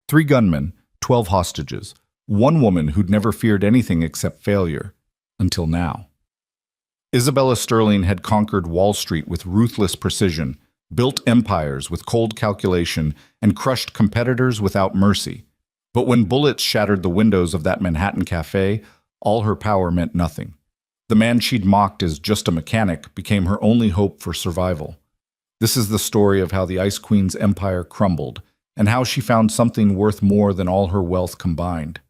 3 gunmen, 12 hostages, one woman who'd never feared anything except failure, until now. Isabella Sterling had conquered Wall Street with ruthless precision, built empires with cold calculation, and crushed competitors without mercy. But when bullets shattered the windows of that Manhattan cafe, all her power meant nothing. The man she'd mocked as just a mechanic became her only hope for survival. This is the story of how the Ice Queen's empire crumbled, and how she found something worth more than all her wealth combined.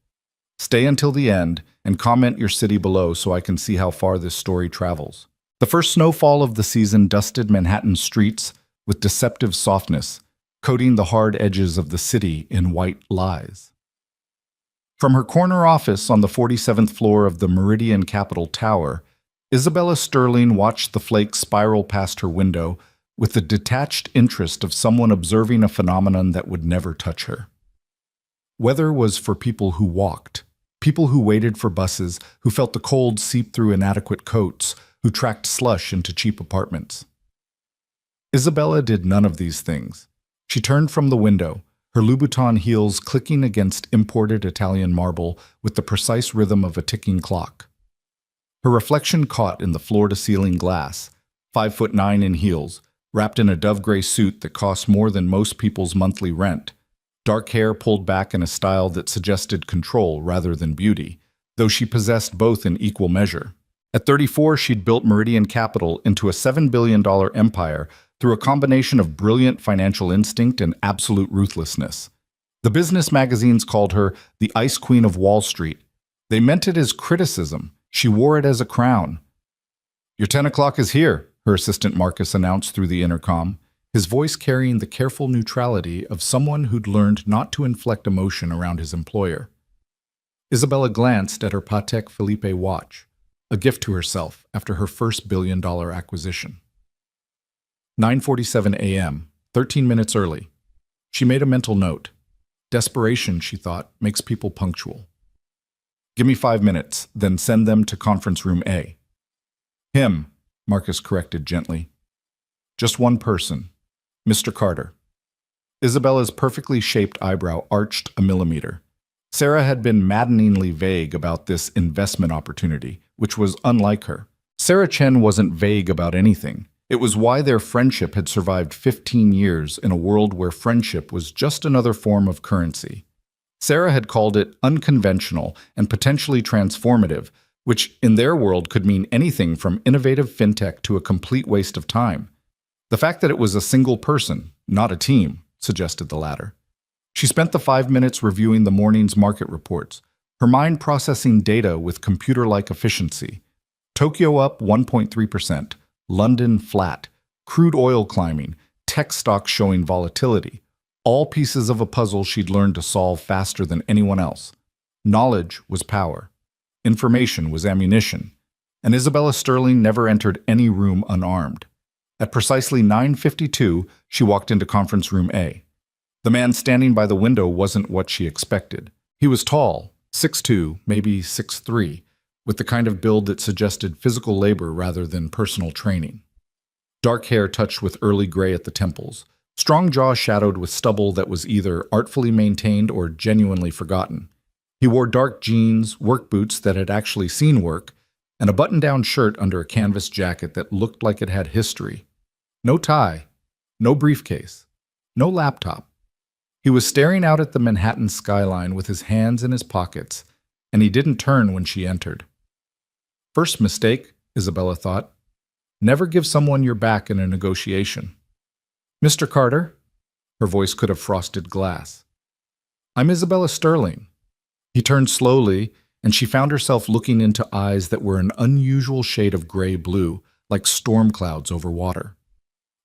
Stay until the end, and comment your city below so I can see how far this story travels. The first snowfall of the season dusted Manhattan's streets with deceptive softness, coating the hard edges of the city in white lies. From her corner office on the 47th floor of the Meridian Capitol Tower, Isabella Sterling watched the flakes spiral past her window with the detached interest of someone observing a phenomenon that would never touch her. Weather was for people who walked, people who waited for buses, who felt the cold seep through inadequate coats, who tracked slush into cheap apartments. Isabella did none of these things. She turned from the window, her Louboutin heels clicking against imported Italian marble with the precise rhythm of a ticking clock. Her reflection caught in the floor-to-ceiling glass, 5'9" in heels, wrapped in a dove-gray suit that cost more than most people's monthly rent, dark hair pulled back in a style that suggested control rather than beauty, though she possessed both in equal measure. At 34, she'd built Meridian Capital into a $7 billion empire through a combination of brilliant financial instinct and absolute ruthlessness. The business magazines called her the Ice Queen of Wall Street. They meant it as criticism. She wore it as a crown. "Your 10 o'clock is here," her assistant Marcus announced through the intercom, his voice carrying the careful neutrality of someone who'd learned not to inflect emotion around his employer. Isabella glanced at her Patek Philippe watch, a gift to herself after her first billion-dollar acquisition. 9:47 a.m., 13 minutes early. She made a mental note. Desperation, she thought, makes people punctual. "Give me 5 minutes, then send them to conference room A." "Him," Marcus corrected gently. "Just one person. Mr. Carter." Isabella's perfectly shaped eyebrow arched a millimeter. Sarah had been maddeningly vague about this investment opportunity, which was unlike her. Sarah Chen wasn't vague about anything. It was why their friendship had survived 15 years in a world where friendship was just another form of currency. Sarah had called it unconventional and potentially transformative, which in their world could mean anything from innovative fintech to a complete waste of time. The fact that it was a single person, not a team, suggested the latter. She spent the 5 minutes reviewing the morning's market reports, her mind processing data with computer-like efficiency. Tokyo up 1.3%, London flat, crude oil climbing, tech stocks showing volatility, all pieces of a puzzle she'd learned to solve faster than anyone else. Knowledge was power. Information was ammunition. And Isabella Sterling never entered any room unarmed. At precisely 9:52, she walked into conference room A. The man standing by the window wasn't what she expected. He was tall, 6'2", maybe 6'3", with the kind of build that suggested physical labor rather than personal training. Dark hair touched with early gray at the temples, strong jaw shadowed with stubble that was either artfully maintained or genuinely forgotten. He wore dark jeans, work boots that had actually seen work, and a button-down shirt under a canvas jacket that looked like it had history. No tie, no briefcase, no laptop. He was staring out at the Manhattan skyline with his hands in his pockets, and he didn't turn when she entered. First mistake, Isabella thought. Never give someone your back in a negotiation. "Mr. Carter?" Her voice could have frosted glass. "I'm Isabella Sterling." He turned slowly, and she found herself looking into eyes that were an unusual shade of gray-blue, like storm clouds over water.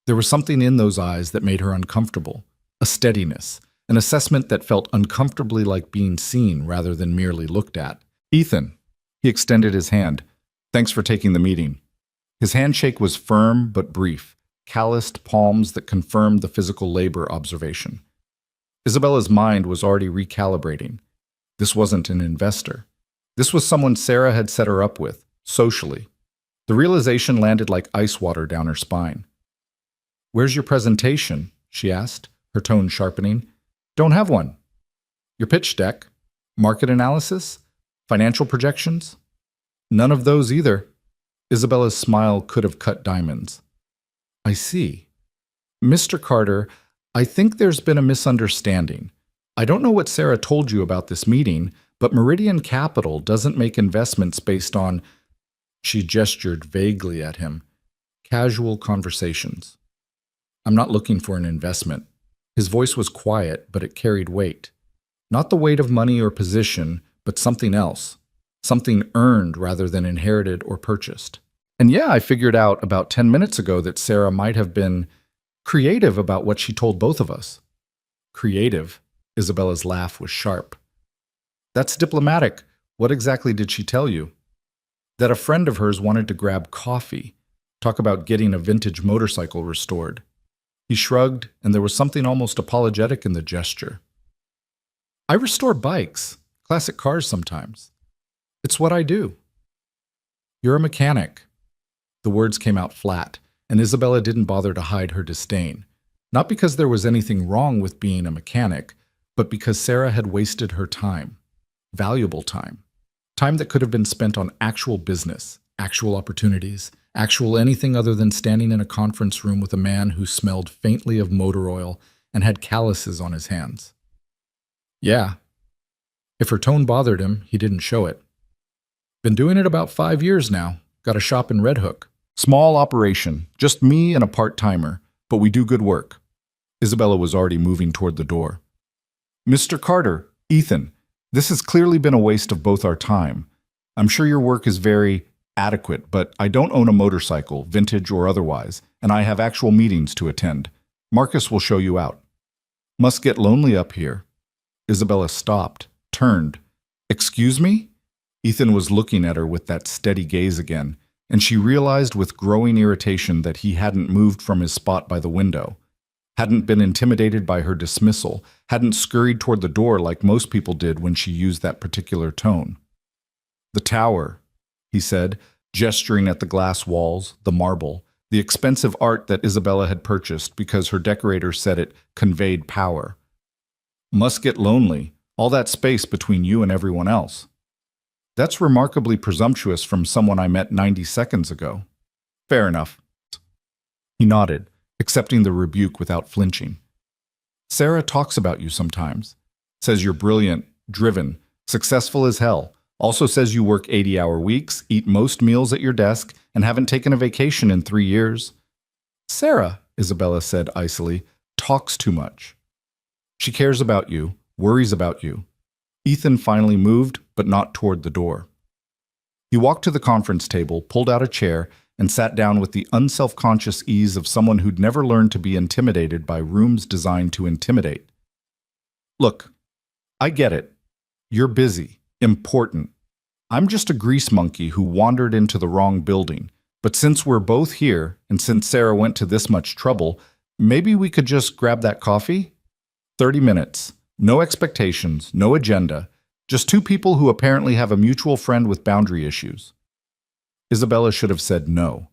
There was something in those eyes that made her uncomfortable, a steadiness, an assessment that felt uncomfortably like being seen rather than merely looked at. "Ethan." He extended his hand. "Thanks for taking the meeting." His handshake was firm but brief, calloused palms that confirmed the physical labor observation. Isabella's mind was already recalibrating. This wasn't an investor. This was someone Sarah had set her up with, socially. The realization landed like ice water down her spine. "Where's your presentation?" she asked, her tone sharpening. "Don't have one." Your pitch deck? Market analysis? Financial projections? None of those either. Isabella's smile could have cut diamonds. I see. Mr. Carter, I think there's been a misunderstanding. I don't know what Sarah told you about this meeting, but Meridian Capital doesn't make investments based on, she gestured vaguely at him, casual conversations. I'm not looking for an investment. His voice was quiet, but it carried weight. Not the weight of money or position, but something else. Something earned rather than inherited or purchased. And yeah, I figured out about 10 minutes ago that Sarah might have been creative about what she told both of us. Creative? Isabella's laugh was sharp. That's diplomatic. What exactly did she tell you? That a friend of hers wanted to grab coffee, talk about getting a vintage motorcycle restored. He shrugged, and there was something almost apologetic in the gesture. I restore bikes, classic cars sometimes. It's what I do. You're a mechanic. The words came out flat, and Isabella didn't bother to hide her disdain. Not because there was anything wrong with being a mechanic, but because Sarah had wasted her time. Valuable time. Time that could have been spent on actual business, actual opportunities, actual anything other than standing in a conference room with a man who smelled faintly of motor oil and had calluses on his hands. Yeah. If her tone bothered him, he didn't show it. Been doing it about 5 years now. Got a shop in Red Hook. Small operation, just me and a part-timer, but we do good work. Isabella was already moving toward the door. Mr. Carter, Ethan, this has clearly been a waste of both our time. I'm sure your work is very adequate, but I don't own a motorcycle, vintage or otherwise, and I have actual meetings to attend. Marcus will show you out. Must get lonely up here. Isabella stopped, turned. Excuse me? Ethan was looking at her with that steady gaze again, and she realized with growing irritation that he hadn't moved from his spot by the window, hadn't been intimidated by her dismissal, hadn't scurried toward the door like most people did when she used that particular tone. The tower, he said, gesturing at the glass walls, the marble, the expensive art that Isabella had purchased because her decorator said it conveyed power. Must get lonely, all that space between you and everyone else. That's remarkably presumptuous from someone I met 90 seconds ago. Fair enough. He nodded, accepting the rebuke without flinching. Sarah talks about you sometimes. Says you're brilliant, driven, successful as hell. Also says you work 80-hour weeks, eat most meals at your desk, and haven't taken a vacation in 3 years. Sarah, Isabella said icily, talks too much. She cares about you, worries about you. Ethan finally moved, but not toward the door. He walked to the conference table, pulled out a chair, and sat down with the unselfconscious ease of someone who'd never learned to be intimidated by rooms designed to intimidate. Look, I get it. You're busy, important. I'm just a grease monkey who wandered into the wrong building. But since we're both here, and since Sarah went to this much trouble, maybe we could just grab that coffee? 30 minutes. No expectations, no agenda, just two people who apparently have a mutual friend with boundary issues. Isabella should have said no.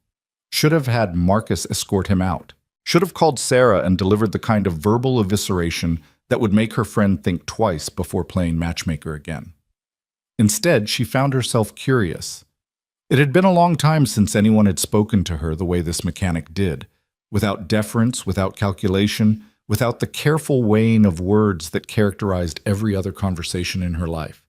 Should have had Marcus escort him out. Should have called Sarah and delivered the kind of verbal evisceration that would make her friend think twice before playing matchmaker again. Instead, she found herself curious. It had been a long time since anyone had spoken to her the way this mechanic did, without deference, without calculation, without the careful weighing of words that characterized every other conversation in her life.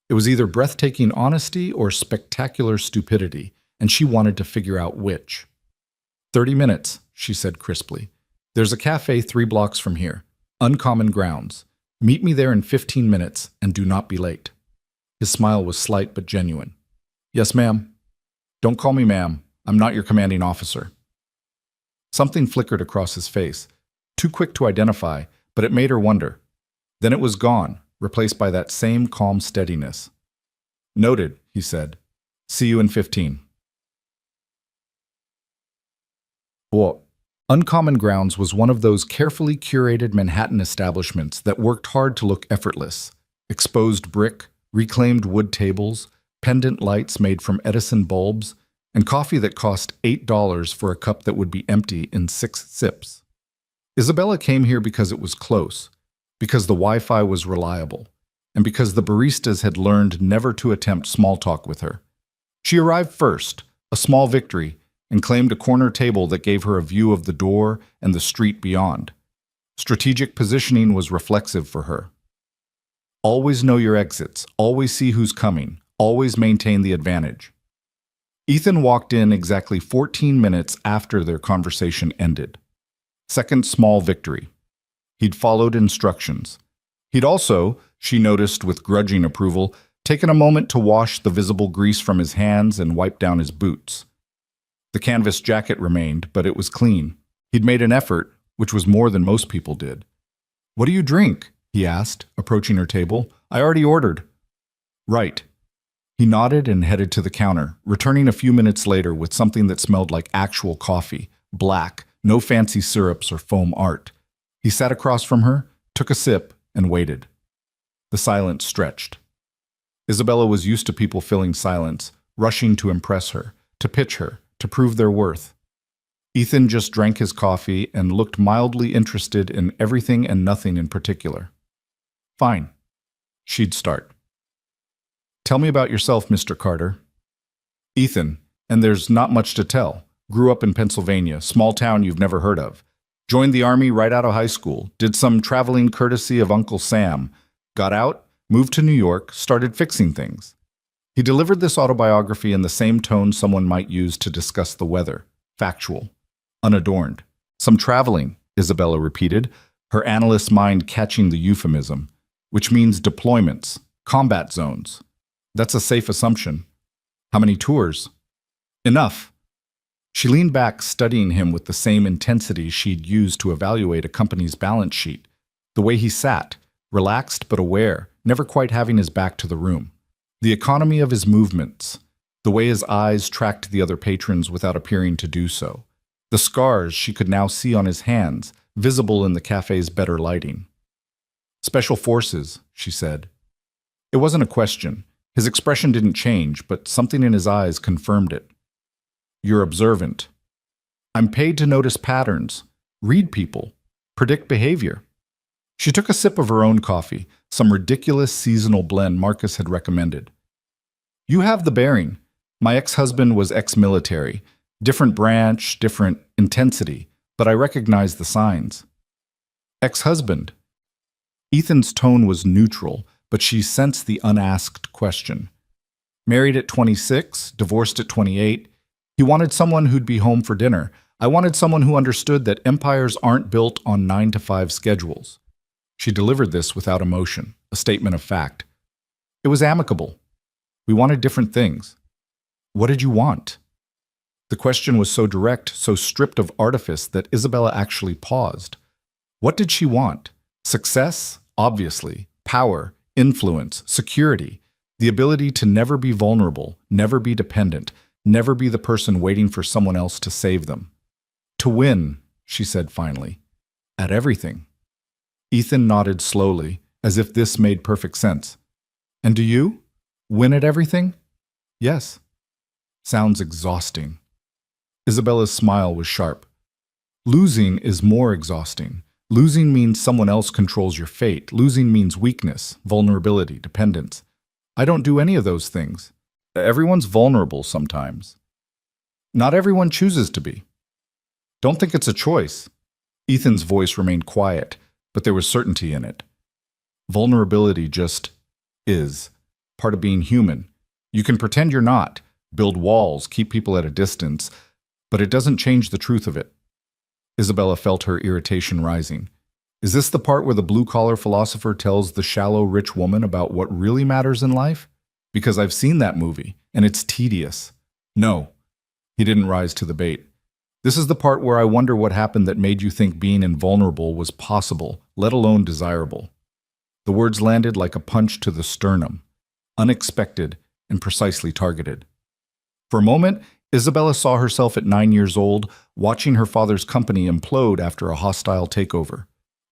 It was either breathtaking honesty or spectacular stupidity, and she wanted to figure out which. 30 minutes, she said crisply. There's a cafe 3 blocks from here. Uncommon Grounds. Meet me there in 15 minutes, and do not be late. His smile was slight but genuine. Yes, ma'am. Don't call me ma'am. I'm not your commanding officer. Something flickered across his face. Too quick to identify, but it made her wonder. Then it was gone, replaced by that same calm steadiness. Noted, he said. See you in 15. Well, Uncommon Grounds was one of those carefully curated Manhattan establishments that worked hard to look effortless. Exposed brick, reclaimed wood tables, pendant lights made from Edison bulbs, and coffee that cost $8 for a cup that would be empty in 6 sips. Isabella came here because it was close, because the Wi-Fi was reliable, and because the baristas had learned never to attempt small talk with her. She arrived first, a small victory, and claimed a corner table that gave her a view of the door and the street beyond. Strategic positioning was reflexive for her. Always know your exits, always see who's coming, always maintain the advantage. Ethan walked in exactly 14 minutes after their conversation ended. Second small victory. He'd followed instructions. He'd also, she noticed with grudging approval, taken a moment to wash the visible grease from his hands and wipe down his boots. The canvas jacket remained, but it was clean. He'd made an effort, which was more than most people did. "What do you drink?" he asked, approaching her table. "I already ordered." "Right." He nodded and headed to the counter, returning a few minutes later with something that smelled like actual coffee, black, no fancy syrups or foam art. He sat across from her, took a sip, and waited. The silence stretched. Isabella was used to people filling silence, rushing to impress her, to pitch her, to prove their worth. Ethan just drank his coffee and looked mildly interested in everything and nothing in particular. "Fine." She'd start. "Tell me about yourself, Mr. Carter." "Ethan, and there's not much to tell. Grew up in Pennsylvania, small town you've never heard of. Joined the Army right out of high school, did some traveling courtesy of Uncle Sam, got out, moved to New York, started fixing things." He delivered this autobiography in the same tone someone might use to discuss the weather, factual, unadorned. "Some traveling," Isabella repeated, her analyst's mind catching the euphemism, "which means deployments, combat zones. That's a safe assumption." "How many tours?" "Enough." She leaned back, studying him with the same intensity she'd used to evaluate a company's balance sheet. The way he sat, relaxed but aware, never quite having his back to the room. The economy of his movements. The way his eyes tracked the other patrons without appearing to do so. The scars she could now see on his hands, visible in the cafe's better lighting. "Special Forces," she said. It wasn't a question. His expression didn't change, but something in his eyes confirmed it. "You're observant." "I'm paid to notice patterns, read people, predict behavior." She took a sip of her own coffee, some ridiculous seasonal blend Marcus had recommended. "You have the bearing. My ex-husband was ex-military. Different branch, different intensity, but I recognize the signs." "Ex-husband?" Ethan's tone was neutral, but she sensed the unasked question. "Married at 26, divorced at 28. He wanted someone who'd be home for dinner. I wanted someone who understood that empires aren't built on 9-to-5 schedules." She delivered this without emotion, a statement of fact. "It was amicable. We wanted different things." "What did you want?" The question was so direct, so stripped of artifice that Isabella actually paused. What did she want? Success? Obviously. Power, influence, security, the ability to never be vulnerable, never be dependent, never be the person waiting for someone else to save them. "To win," she said finally, "at everything." Ethan nodded slowly, as if this made perfect sense. "And do you? Win at everything?" "Yes." "Sounds exhausting." Isabella's smile was sharp. "Losing is more exhausting. Losing means someone else controls your fate. Losing means weakness, vulnerability, dependence. I don't do any of those things. Everyone's vulnerable sometimes. Not everyone chooses to be. Don't think it's a choice." Ethan's voice remained quiet, but there was certainty in it. Vulnerability just is, part of being human. You can pretend you're not, build walls, keep people at a distance, but it doesn't change the truth of it. Isabella felt her irritation rising. Is this the part where the blue-collar philosopher tells the shallow rich woman about what really matters in life? Because I've seen that movie, and it's tedious. No. He didn't rise to the bait. This is the part where I wonder what happened that made you think being invulnerable was possible, let alone desirable. The words landed like a punch to the sternum, unexpected and precisely targeted. For a moment, Isabella saw herself at 9 years old, watching her father's company implode after a hostile takeover.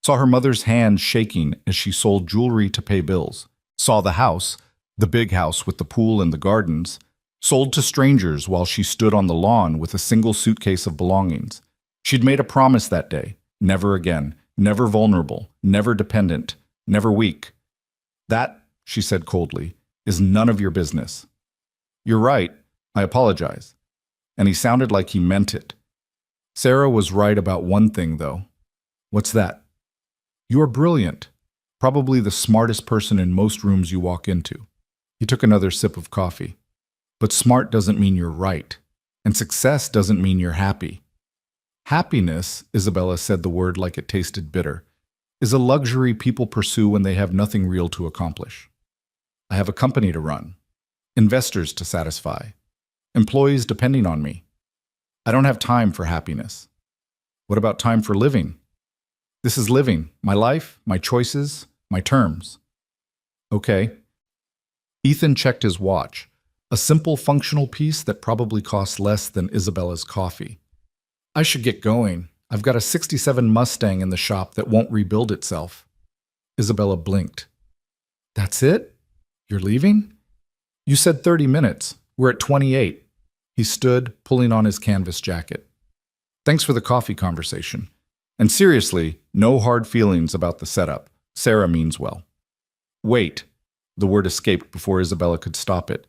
Saw her mother's hands shaking as she sold jewelry to pay bills. Saw the house, the big house with the pool and the gardens, sold to strangers while she stood on the lawn with a single suitcase of belongings. She'd made a promise that day, never again, never vulnerable, never dependent, never weak. That she said coldly, is none of your business. You're right. I apologize. And he sounded like he meant it. Sarah was right about one thing, though. What's that? You're brilliant. Probably the smartest person in most rooms you walk into. He took another sip of coffee. But smart doesn't mean you're right. And success doesn't mean you're happy. Happiness, Isabella said the word like it tasted bitter, is a luxury people pursue when they have nothing real to accomplish. I have a company to run, investors to satisfy, employees depending on me. I don't have time for happiness. What about time for living? This is living, my life, my choices, my terms. Okay. Ethan checked his watch, a simple functional piece that probably cost less than Isabella's coffee. I should get going. I've got a '67 Mustang in the shop that won't rebuild itself. Isabella blinked. That's it? You're leaving? You said 30 minutes. We're at 28. He stood, pulling on his canvas jacket. Thanks for the coffee conversation. And seriously, no hard feelings about the setup. Sarah means well. Wait. The word escaped before Isabella could stop it.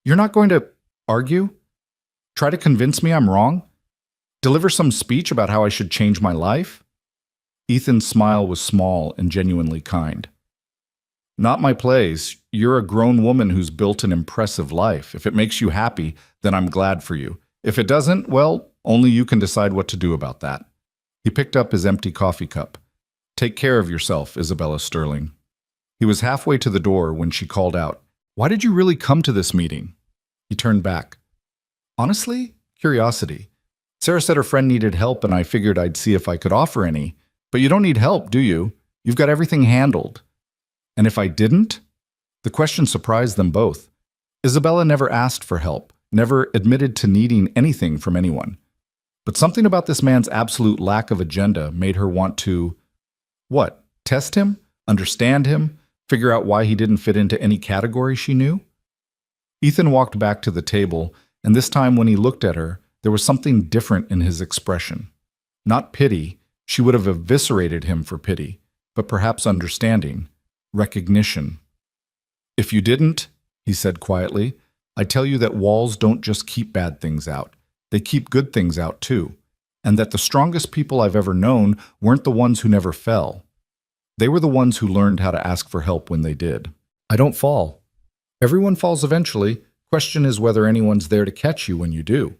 You're not going to argue? Try to convince me I'm wrong? Deliver some speech about how I should change my life? Ethan's smile was small and genuinely kind. Not my place. You're a grown woman who's built an impressive life. If it makes you happy, then I'm glad for you. If it doesn't, well, only you can decide what to do about that. He picked up his empty coffee cup. Take care of yourself, Isabella Sterling. He was halfway to the door when she called out, Why did you really come to this meeting? He turned back. Honestly, curiosity. Sarah said her friend needed help and I figured I'd see if I could offer any. But you don't need help, do you? You've got everything handled. And if I didn't? The question surprised them both. Isabella never asked for help, never admitted to needing anything from anyone. But something about this man's absolute lack of agenda made her want to, what, test him? Understand him? Figure out why he didn't fit into any category she knew? Ethan walked back to the table, and this time when he looked at her, there was something different in his expression. Not pity, she would have eviscerated him for pity, but perhaps understanding, recognition. If you didn't, he said quietly, I tell you that walls don't just keep bad things out. They keep good things out too. And that the strongest people I've ever known weren't the ones who never fell. They were the ones who learned how to ask for help when they did. I don't fall. Everyone falls eventually. Question is whether anyone's there to catch you when you do.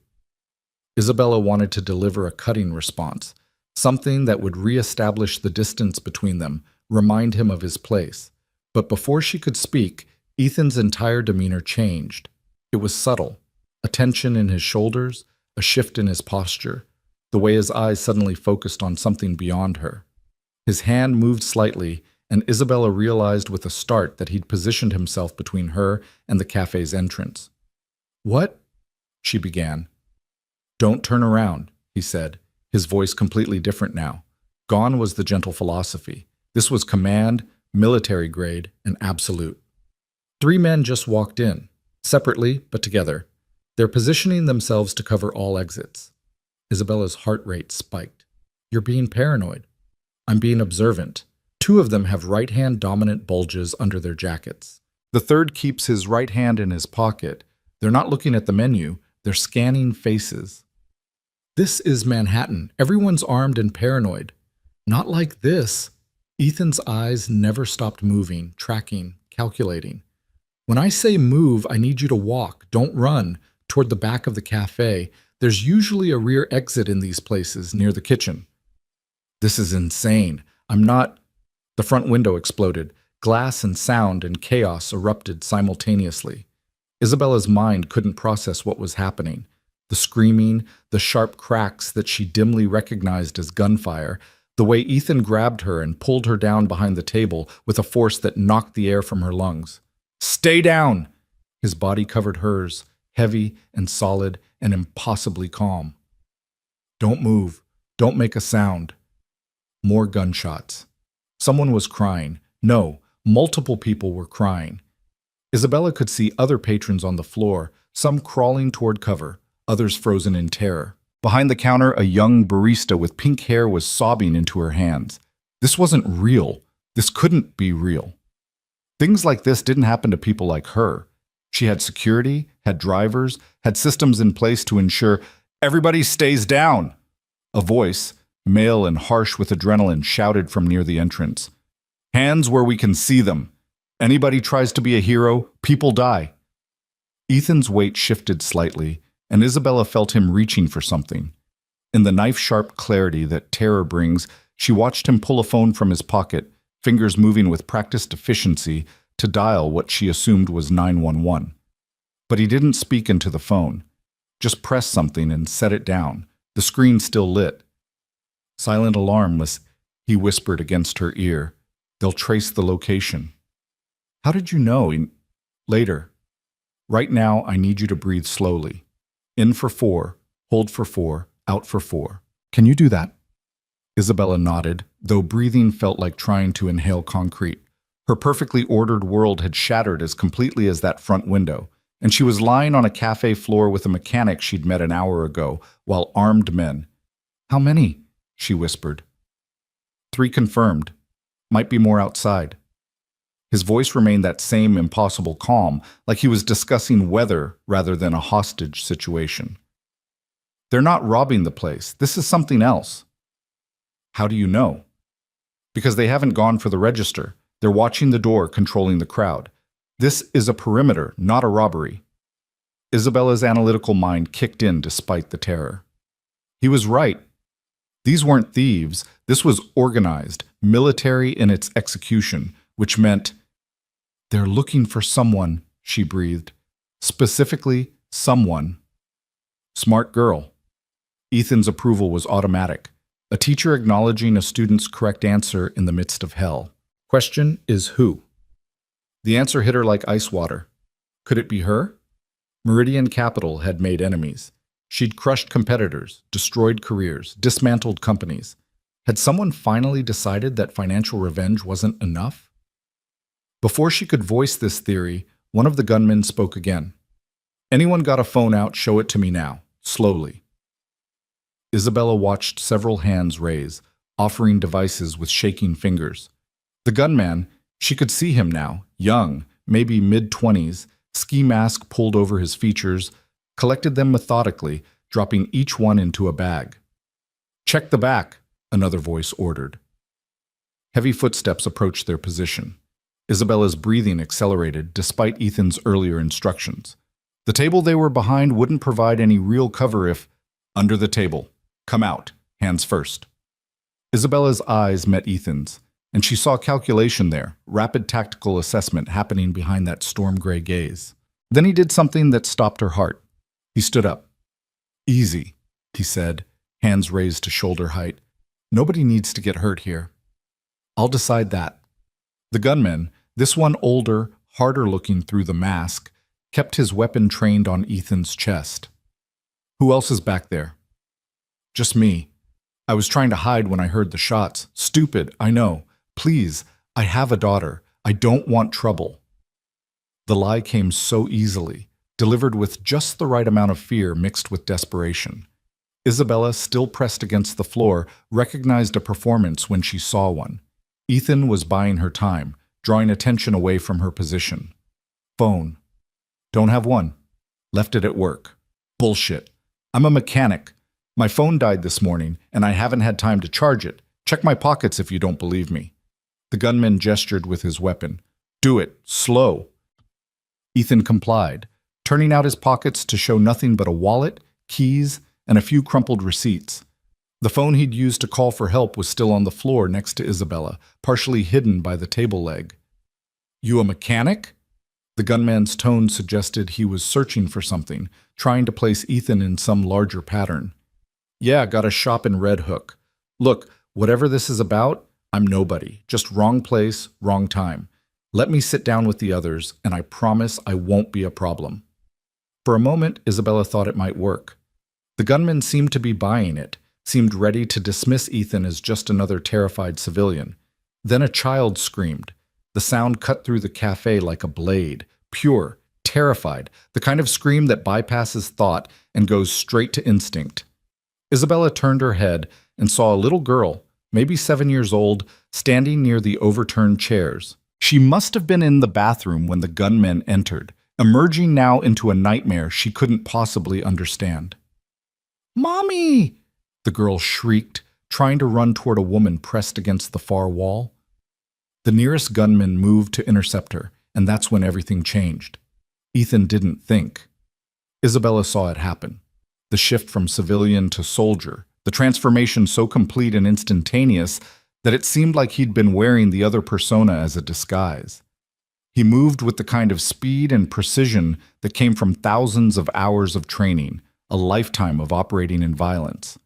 Isabella wanted to deliver a cutting response, something that would reestablish the distance between them, remind him of his place. But before she could speak, Ethan's entire demeanor changed. It was subtle, a tension in his shoulders, a shift in his posture, the way his eyes suddenly focused on something beyond her. His hand moved slightly, and Isabella realized with a start that he'd positioned himself between her and the cafe's entrance. What? She began. Don't turn around, he said, his voice completely different now. Gone was the gentle philosophy. This was command, military grade, and absolute. 3 men just walked in, separately but together. They're positioning themselves to cover all exits. Isabella's heart rate spiked. You're being paranoid. I'm being observant. 2 of them have right-hand dominant bulges under their jackets. The third keeps his right hand in his pocket. They're not looking at the menu. They're scanning faces. This is Manhattan. Everyone's armed and paranoid. Not like this. Ethan's eyes never stopped moving, tracking, calculating. When I say move, I need you to walk, don't run, toward the back of the cafe. There's usually a rear exit in these places, near the kitchen. This is insane. I'm not... The front window exploded. Glass and sound and chaos erupted simultaneously. Isabella's mind couldn't process what was happening. The screaming, the sharp cracks that she dimly recognized as gunfire, the way Ethan grabbed her and pulled her down behind the table with a force that knocked the air from her lungs. Stay down! His body covered hers, heavy and solid and impossibly calm. Don't move. Don't make a sound. More gunshots. Someone was crying. No, multiple people were crying. Isabella could see other patrons on the floor, some crawling toward cover, others frozen in terror. Behind the counter, a young barista with pink hair was sobbing into her hands. This wasn't real. This couldn't be real. Things like this didn't happen to people like her. She had security, had drivers, had systems in place to ensure everybody stays down. A voice, male and harsh with adrenaline, shouted from near the entrance. Hands where we can see them. Anybody tries to be a hero, people die. Ethan's weight shifted slightly, and Isabella felt him reaching for something. In the knife-sharp clarity that terror brings, she watched him pull a phone from his pocket, fingers moving with practiced efficiency to dial what she assumed was 911. But he didn't speak into the phone. Just pressed something and set it down, the screen still lit. Silent alarm, he whispered against her ear. They'll trace the location. How did you know? Later. Right now, I need you to breathe slowly. In for 4, hold for 4, out for 4. Can you do that? Isabella nodded, though breathing felt like trying to inhale concrete. Her perfectly ordered world had shattered as completely as that front window, and she was lying on a cafe floor with a mechanic she'd met an hour ago, while armed men. How many? She whispered. 3 confirmed. Might be more outside. His voice remained that same impossible calm, like he was discussing weather rather than a hostage situation. They're not robbing the place. This is something else. How do you know? Because they haven't gone for the register. They're watching the door, controlling the crowd. This is a perimeter, not a robbery. Isabella's analytical mind kicked in despite the terror. He was right. These weren't thieves. This was organized, military in its execution, which meant, they're looking for someone, she breathed. Specifically, someone. Smart girl. Ethan's approval was automatic. A teacher acknowledging a student's correct answer in the midst of hell. Question is who? The answer hit her like ice water. Could it be her? Meridian Capital had made enemies. She'd crushed competitors, destroyed careers, dismantled companies. Had someone finally decided that financial revenge wasn't enough? Before she could voice this theory, one of the gunmen spoke again. Anyone got a phone out, show it to me now, slowly. Isabella watched several hands raise, offering devices with shaking fingers. The gunman, she could see him now, young, maybe mid-20s, ski mask pulled over his features, collected them methodically, dropping each one into a bag. Check the back, another voice ordered. Heavy footsteps approached their position. Isabella's breathing accelerated despite Ethan's earlier instructions. The table they were behind wouldn't provide any real cover if, under the table, come out, hands first. Isabella's eyes met Ethan's, and she saw calculation there, rapid tactical assessment happening behind that storm-gray gaze. Then he did something that stopped her heart. He stood up. Easy, he said, hands raised to shoulder height. Nobody needs to get hurt here. I'll decide that. The gunman, this one older, harder looking through the mask, kept his weapon trained on Ethan's chest. Who else is back there? Just me. I was trying to hide when I heard the shots. Stupid, I know. Please, I have a daughter. I don't want trouble. The lie came so easily, delivered with just the right amount of fear mixed with desperation. Isabella, still pressed against the floor, recognized a performance when she saw one. Ethan was buying her time, drawing attention away from her position. Phone. Don't have one. Left it at work. Bullshit. I'm a mechanic. My phone died this morning, and I haven't had time to charge it. Check my pockets if you don't believe me. The gunman gestured with his weapon. Do it. Slow. Ethan complied, turning out his pockets to show nothing but a wallet, keys, and a few crumpled receipts. The phone he'd used to call for help was still on the floor next to Isabella, partially hidden by the table leg. You a mechanic? The gunman's tone suggested he was searching for something, trying to place Ethan in some larger pattern. Yeah, got a shop in Red Hook. Look, whatever this is about, I'm nobody. Just wrong place, wrong time. Let me sit down with the others, and I promise I won't be a problem. For a moment, Isabella thought it might work. The gunman seemed to be buying it, seemed ready to dismiss Ethan as just another terrified civilian. Then a child screamed. The sound cut through the cafe like a blade, pure, terrified, the kind of scream that bypasses thought and goes straight to instinct. Isabella turned her head and saw a little girl, maybe 7 years old, standing near the overturned chairs. She must have been in the bathroom when the gunmen entered, emerging now into a nightmare she couldn't possibly understand. "Mommy!" the girl shrieked, trying to run toward a woman pressed against the far wall. The nearest gunman moved to intercept her, and that's when everything changed. Ethan didn't think. Isabella saw it happen. The shift from civilian to soldier, the transformation so complete and instantaneous that it seemed like he'd been wearing the other persona as a disguise. He moved with the kind of speed and precision that came from thousands of hours of training, a lifetime of operating in violence.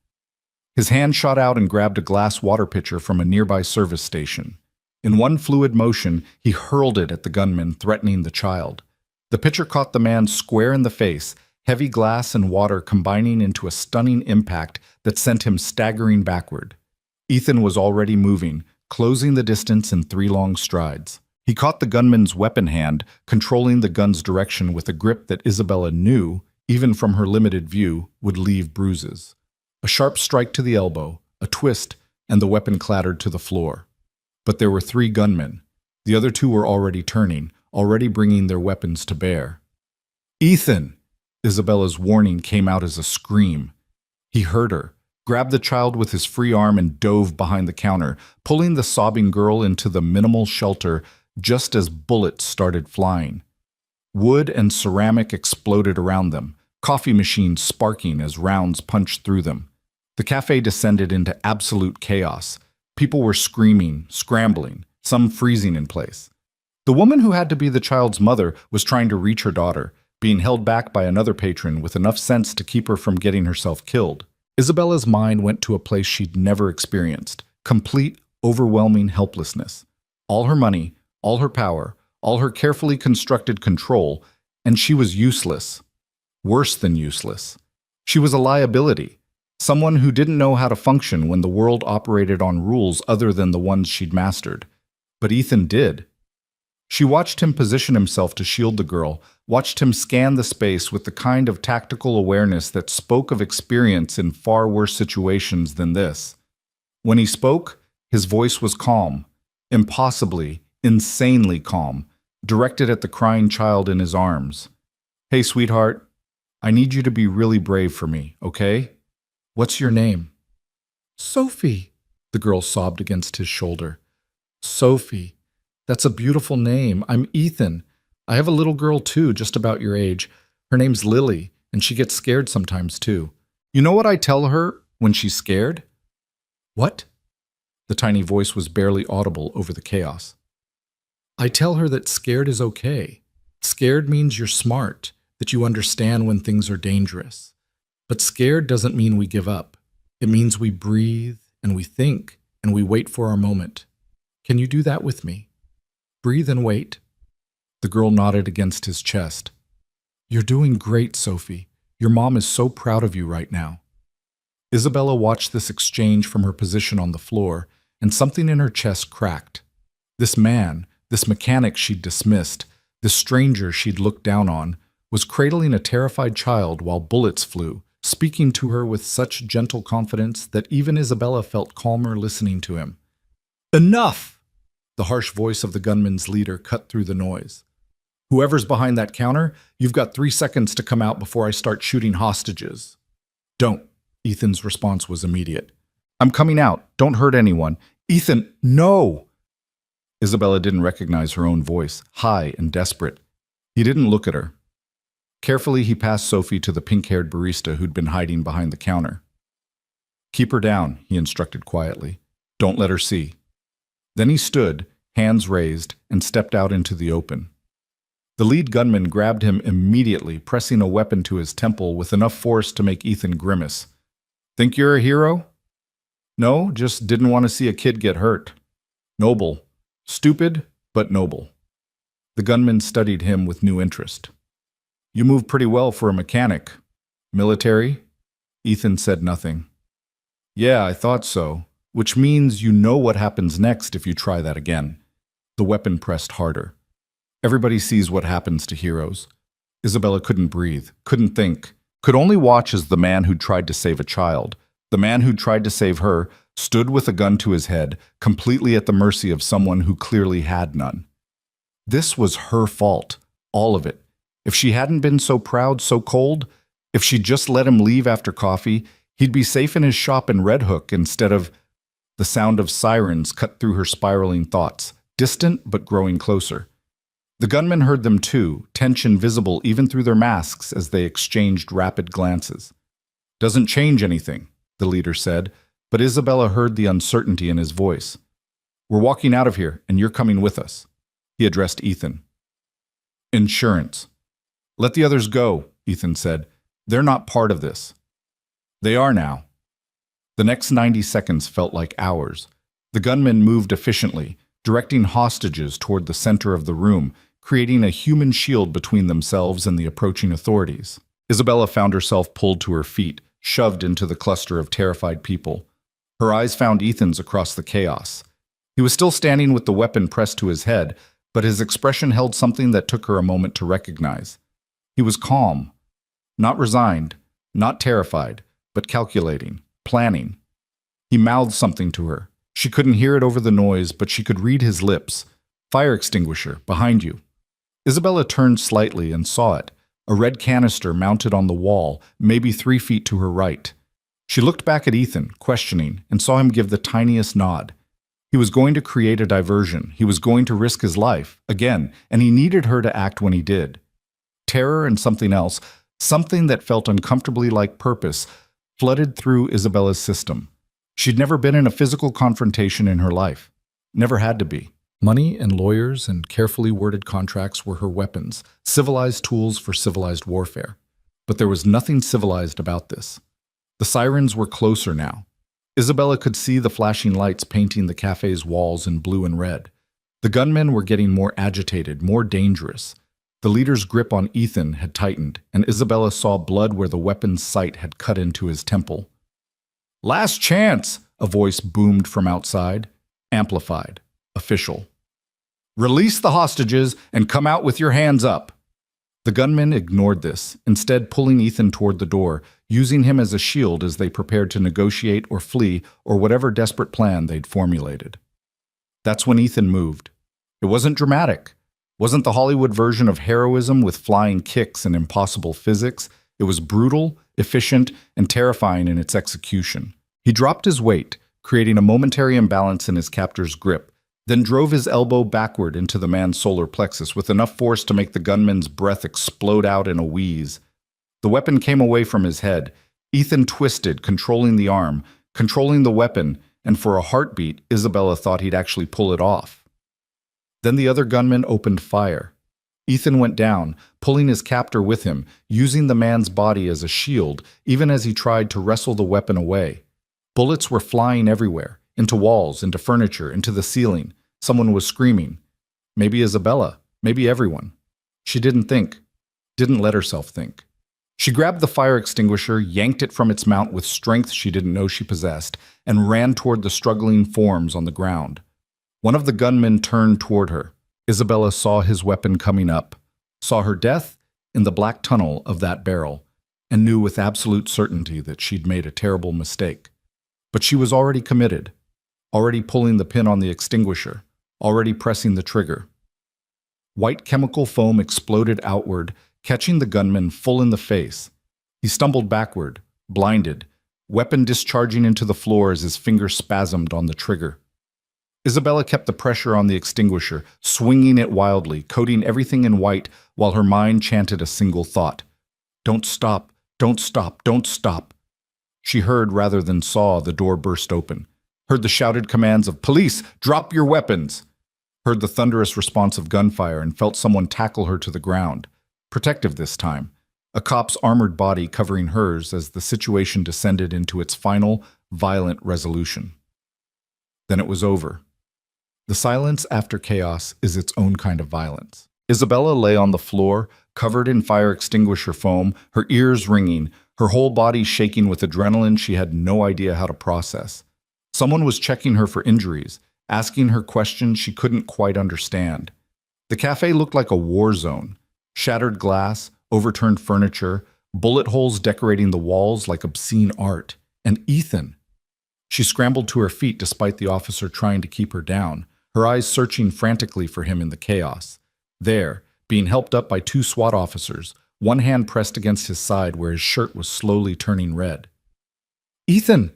His hand shot out and grabbed a glass water pitcher from a nearby service station. In one fluid motion, he hurled it at the gunman, threatening the child. The pitcher caught the man square in the face, heavy glass and water combining into a stunning impact that sent him staggering backward. Ethan was already moving, closing the distance in 3 long strides. He caught the gunman's weapon hand, controlling the gun's direction with a grip that Isabella knew, even from her limited view, would leave bruises. A sharp strike to the elbow, a twist, and the weapon clattered to the floor. But there were 3 gunmen. The other 2 were already turning, already bringing their weapons to bear. "Ethan!" Isabella's warning came out as a scream. He heard her, grabbed the child with his free arm and dove behind the counter, pulling the sobbing girl into the minimal shelter just as bullets started flying. Wood and ceramic exploded around them, coffee machines sparking as rounds punched through them. The cafe descended into absolute chaos. People were screaming, scrambling, some freezing in place. The woman who had to be the child's mother was trying to reach her daughter, being held back by another patron with enough sense to keep her from getting herself killed. Isabella's mind went to a place she'd never experienced, complete, overwhelming helplessness. All her money, all her power, all her carefully constructed control, and she was useless. Worse than useless. She was a liability, someone who didn't know how to function when the world operated on rules other than the ones she'd mastered. But Ethan did. She watched him position himself to shield the girl, watched him scan the space with the kind of tactical awareness that spoke of experience in far worse situations than this. When he spoke, his voice was calm, impossibly, insanely calm, directed at the crying child in his arms. "Hey, sweetheart, I need you to be really brave for me, okay? What's your name?" "Sophie," the girl sobbed against his shoulder. "Sophie. That's a beautiful name. I'm Ethan. I have a little girl too, just about your age. Her name's Lily, and she gets scared sometimes too. You know what I tell her when she's scared?" "What?" The tiny voice was barely audible over the chaos. "I tell her that scared is okay. Scared means you're smart, that you understand when things are dangerous. But scared doesn't mean we give up. It means we breathe, and we think, and we wait for our moment. Can you do that with me? Breathe and wait." The girl nodded against his chest. "You're doing great, Sophie. Your mom is so proud of you right now." Isabella watched this exchange from her position on the floor, and something in her chest cracked. This man, this mechanic she'd dismissed, this stranger she'd looked down on, was cradling a terrified child while bullets flew, speaking to her with such gentle confidence that even Isabella felt calmer listening to him. "Enough!" The harsh voice of the gunman's leader cut through the noise. "Whoever's behind that counter, you've got 3 seconds to come out before I start shooting hostages." "Don't." Ethan's response was immediate. "I'm coming out. Don't hurt anyone." "Ethan, no!" Isabella didn't recognize her own voice, high and desperate. He didn't look at her. Carefully, he passed Sophie to the pink-haired barista who'd been hiding behind the counter. "Keep her down," he instructed quietly. "Don't let her see." Then he stood, hands raised, and stepped out into the open. The lead gunman grabbed him immediately, pressing a weapon to his temple with enough force to make Ethan grimace. "Think you're a hero?" "No, just didn't want to see a kid get hurt." "Noble. Stupid, but noble." The gunman studied him with new interest. "You move pretty well for a mechanic. Military?" Ethan said nothing. "Yeah, I thought so. Which means you know what happens next if you try that again." The weapon pressed harder. Everybody sees what happens to heroes. Isabella couldn't breathe, couldn't think, could only watch as the man who'd tried to save a child, the man who'd tried to save her, stood with a gun to his head, completely at the mercy of someone who clearly had none. This was her fault, all of it. If she hadn't been so proud, so cold, if she'd just let him leave after coffee, he'd be safe in his shop in Red Hook instead of... The sound of sirens cut through her spiraling thoughts, distant but growing closer. The gunmen heard them too, tension visible even through their masks as they exchanged rapid glances. "Doesn't change anything," the leader said, but Isabella heard the uncertainty in his voice. "We're walking out of here, and you're coming with us." He addressed Ethan. "Insurance." "Let the others go," Ethan said. "They're not part of this." "They are now." The next 90 seconds felt like hours. The gunmen moved efficiently, directing hostages toward the center of the room, creating a human shield between themselves and the approaching authorities. Isabella found herself pulled to her feet, shoved into the cluster of terrified people. Her eyes found Ethan's across the chaos. He was still standing with the weapon pressed to his head, but his expression held something that took her a moment to recognize. He was calm, not resigned, not terrified, but calculating, planning. He mouthed something to her. She couldn't hear it over the noise, but she could read his lips. "Fire extinguisher, behind you." Isabella turned slightly and saw it, a red canister mounted on the wall, maybe 3 feet to her right. She looked back at Ethan, questioning, and saw him give the tiniest nod. He was going to create a diversion. He was going to risk his life, again, and he needed her to act when he did. Terror and something else, something that felt uncomfortably like purpose, flooded through Isabella's system. She'd never been in a physical confrontation in her life. Never had to be. Money and lawyers and carefully worded contracts were her weapons, civilized tools for civilized warfare. But there was nothing civilized about this. The sirens were closer now. Isabella could see the flashing lights painting the cafe's walls in blue and red. The gunmen were getting more agitated, more dangerous. The leader's grip on Ethan had tightened, and Isabella saw blood where the weapon's sight had cut into his temple. "Last chance!" a voice boomed from outside, amplified, official. "Release the hostages and come out with your hands up." The gunmen ignored this, instead pulling Ethan toward the door, using him as a shield as they prepared to negotiate or flee or whatever desperate plan they'd formulated. That's when Ethan moved. It wasn't dramatic. Wasn't the Hollywood version of heroism with flying kicks and impossible physics. It was brutal, efficient, and terrifying in its execution. He dropped his weight, creating a momentary imbalance in his captor's grip, then drove his elbow backward into the man's solar plexus with enough force to make the gunman's breath explode out in a wheeze. The weapon came away from his head. Ethan twisted, controlling the arm, controlling the weapon, and for a heartbeat, Isabella thought he'd actually pull it off. Then the other gunman opened fire. Ethan went down, pulling his captor with him, using the man's body as a shield, even as he tried to wrestle the weapon away. Bullets were flying everywhere, into walls, into furniture, into the ceiling. Someone was screaming. Maybe Isabella, maybe everyone. She didn't think, didn't let herself think. She grabbed the fire extinguisher, yanked it from its mount with strength she didn't know she possessed, and ran toward the struggling forms on the ground. One of the gunmen turned toward her. Isabella saw his weapon coming up, saw her death in the black tunnel of that barrel, and knew with absolute certainty that she'd made a terrible mistake. But she was already committed, already pulling the pin on the extinguisher, already pressing the trigger. White chemical foam exploded outward, catching the gunman full in the face. He stumbled backward, blinded, weapon discharging into the floor as his fingers spasmed on the trigger. Isabella kept the pressure on the extinguisher, swinging it wildly, coating everything in white while her mind chanted a single thought. "Don't stop, don't stop, don't stop." She heard rather than saw the door burst open, heard the shouted commands of "Police, drop your weapons!" Heard the thunderous response of gunfire and felt someone tackle her to the ground. Protective this time, a cop's armored body covering hers as the situation descended into its final, violent resolution. Then it was over. The silence after chaos is its own kind of violence. Isabella lay on the floor, covered in fire extinguisher foam, her ears ringing, her whole body shaking with adrenaline she had no idea how to process. Someone was checking her for injuries, asking her questions she couldn't quite understand. The cafe looked like a war zone. Shattered glass, overturned furniture, bullet holes decorating the walls like obscene art. And Ethan. She scrambled to her feet despite the officer trying to keep her down, her eyes searching frantically for him in the chaos. There, being helped up by two SWAT officers, one hand pressed against his side where his shirt was slowly turning red. "Ethan!"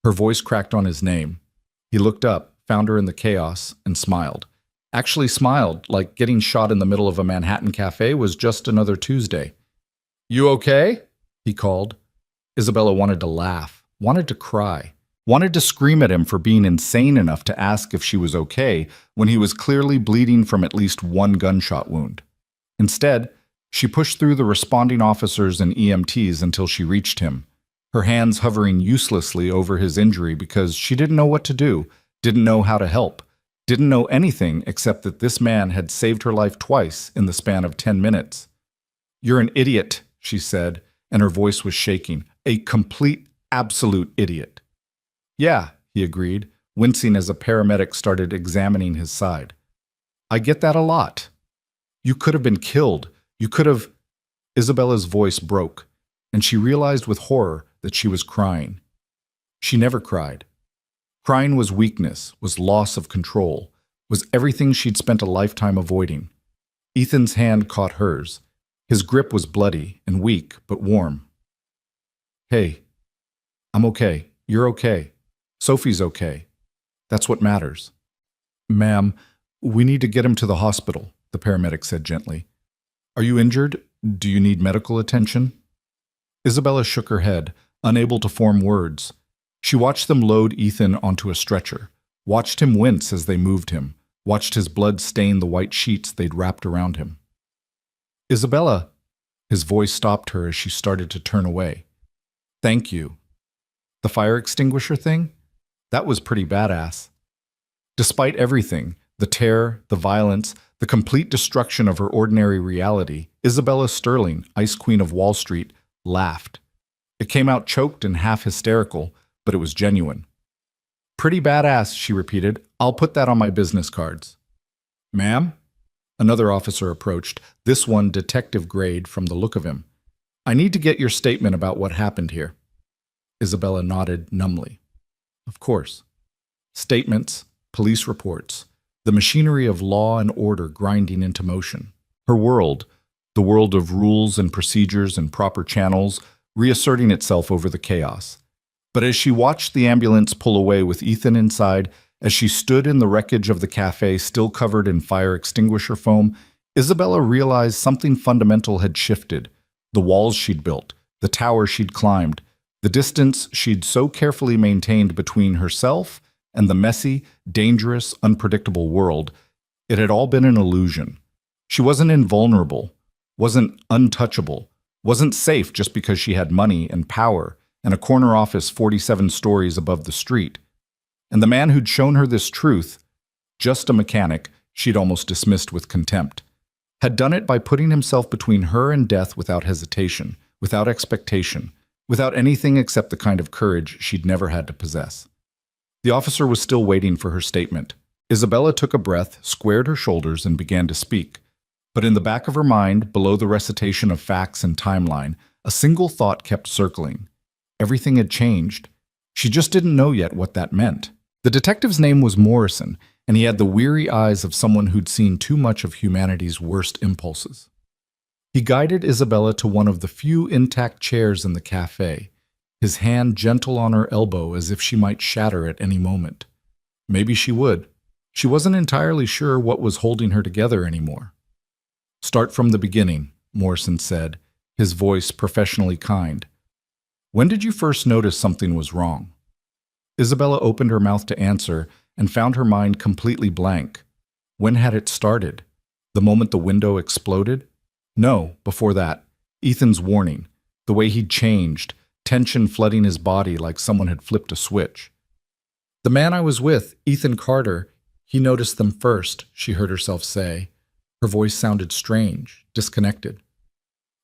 Her voice cracked on his name. He looked up, found her in the chaos, and smiled. Actually smiled, like getting shot in the middle of a Manhattan cafe was just another Tuesday. "You okay?" he called. Isabella wanted to laugh, wanted to cry, wanted to scream at him for being insane enough to ask if she was okay when he was clearly bleeding from at least one gunshot wound. Instead, she pushed through the responding officers and EMTs until she reached him, her hands hovering uselessly over his injury because she didn't know what to do, didn't know how to help, didn't know anything except that this man had saved her life twice in the span of 10 minutes. "You're an idiot," she said, and her voice was shaking. "A complete, absolute idiot." "Yeah," he agreed, wincing as a paramedic started examining his side. "I get that a lot. You could have been killed. You could have—" Isabella's voice broke, and she realized with horror that she was crying. She never cried. Crying was weakness, was loss of control, was everything she'd spent a lifetime avoiding. Ethan's hand caught hers. His grip was bloody and weak, but warm. "Hey, I'm okay. You're okay. Sophie's okay. That's what matters." "Ma'am, we need to get him to the hospital," the paramedic said gently. "Are you injured? Do you need medical attention?" Isabella shook her head, unable to form words. She watched them load Ethan onto a stretcher, watched him wince as they moved him, watched his blood stain the white sheets they'd wrapped around him. "Isabella," his voice stopped her as she started to turn away. "Thank you. The fire extinguisher thing? That was pretty badass." Despite everything, the terror, the violence, the complete destruction of her ordinary reality, Isabella Sterling, Ice Queen of Wall Street, laughed. It came out choked and half hysterical, but it was genuine. "Pretty badass," she repeated. "I'll put that on my business cards." "Ma'am?" Another officer approached, this one detective grade from the look of him. "I need to get your statement about what happened here." Isabella nodded numbly. "Of course." Statements, police reports, the machinery of law and order grinding into motion. Her world, the world of rules and procedures and proper channels, reasserting itself over the chaos. But as she watched the ambulance pull away with Ethan inside, as she stood in the wreckage of the cafe still covered in fire extinguisher foam, Isabella realized something fundamental had shifted. The walls she'd built, the tower she'd climbed, the distance she'd so carefully maintained between herself and the messy, dangerous, unpredictable world, it had all been an illusion. She wasn't invulnerable, wasn't untouchable, wasn't safe just because she had money and power and a corner office 47 stories above the street. And the man who'd shown her this truth, just a mechanic she'd almost dismissed with contempt, had done it by putting himself between her and death without hesitation, without expectation, without anything except the kind of courage she'd never had to possess. The officer was still waiting for her statement. Isabella took a breath, squared her shoulders, and began to speak. But in the back of her mind, below the recitation of facts and timeline, a single thought kept circling. Everything had changed. She just didn't know yet what that meant. The detective's name was Morrison, and he had the weary eyes of someone who'd seen too much of humanity's worst impulses. He guided Isabella to one of the few intact chairs in the cafe, his hand gentle on her elbow as if she might shatter at any moment. Maybe she would. She wasn't entirely sure what was holding her together anymore. "Start from the beginning," Morrison said, his voice professionally kind. "When did you first notice something was wrong?" Isabella opened her mouth to answer and found her mind completely blank. When had it started? The moment the window exploded? No, before that. Ethan's warning, the way he'd changed, tension flooding his body like someone had flipped a switch. "The man I was with, Ethan Carter, he noticed them first," she heard herself say. Her voice sounded strange, disconnected.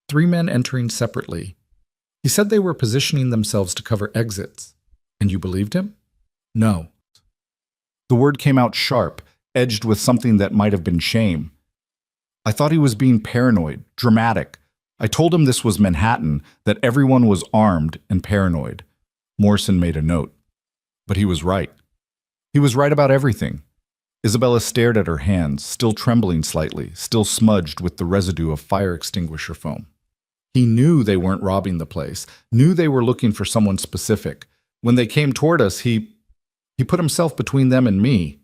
3 men entering separately. He said they were positioning themselves to cover exits. And you believed him? No. The word came out sharp, edged with something that might have been shame. "I thought he was being paranoid, dramatic. I told him this was Manhattan, that everyone was armed and paranoid." Morrison made a note. But he was right. He was right about everything. Isabella stared at her hands, still trembling slightly, still smudged with the residue of fire extinguisher foam. He knew they weren't robbing the place, knew they were looking for someone specific. When they came toward us, he put himself between them and me.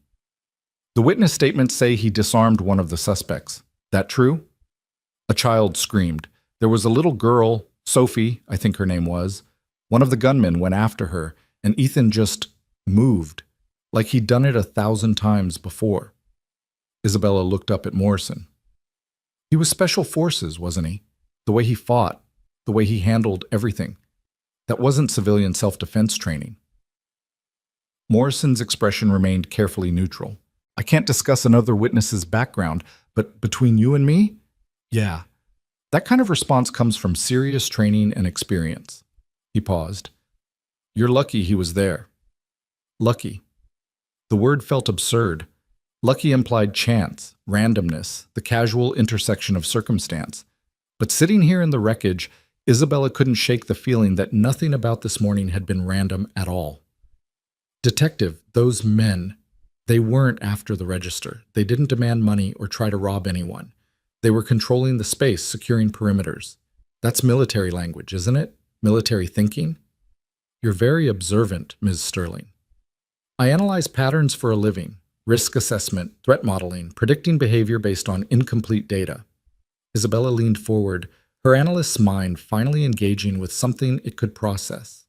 The witness statements say he disarmed one of the suspects. That true? A child screamed. There was a little girl, Sophie, I think her name was. One of the gunmen went after her, and Ethan just moved, like he'd done it 1,000 times before. Isabella looked up at Morrison. He was special forces, wasn't he? The way he fought, the way he handled everything. That wasn't civilian self-defense training. Morrison's expression remained carefully neutral. I can't discuss another witness's background, but between you and me? Yeah. That kind of response comes from serious training and experience. He paused. You're lucky he was there. Lucky. The word felt absurd. Lucky implied chance, randomness, the casual intersection of circumstance. But sitting here in the wreckage, Isabella couldn't shake the feeling that nothing about this morning had been random at all. Detective, those men, they weren't after the register. They didn't demand money or try to rob anyone. They were controlling the space, securing perimeters. That's military language, isn't it? Military thinking? You're very observant, Ms. Sterling. I analyze patterns for a living, risk assessment, threat modeling, predicting behavior based on incomplete data. Isabella leaned forward, her analyst's mind finally engaging with something it could process.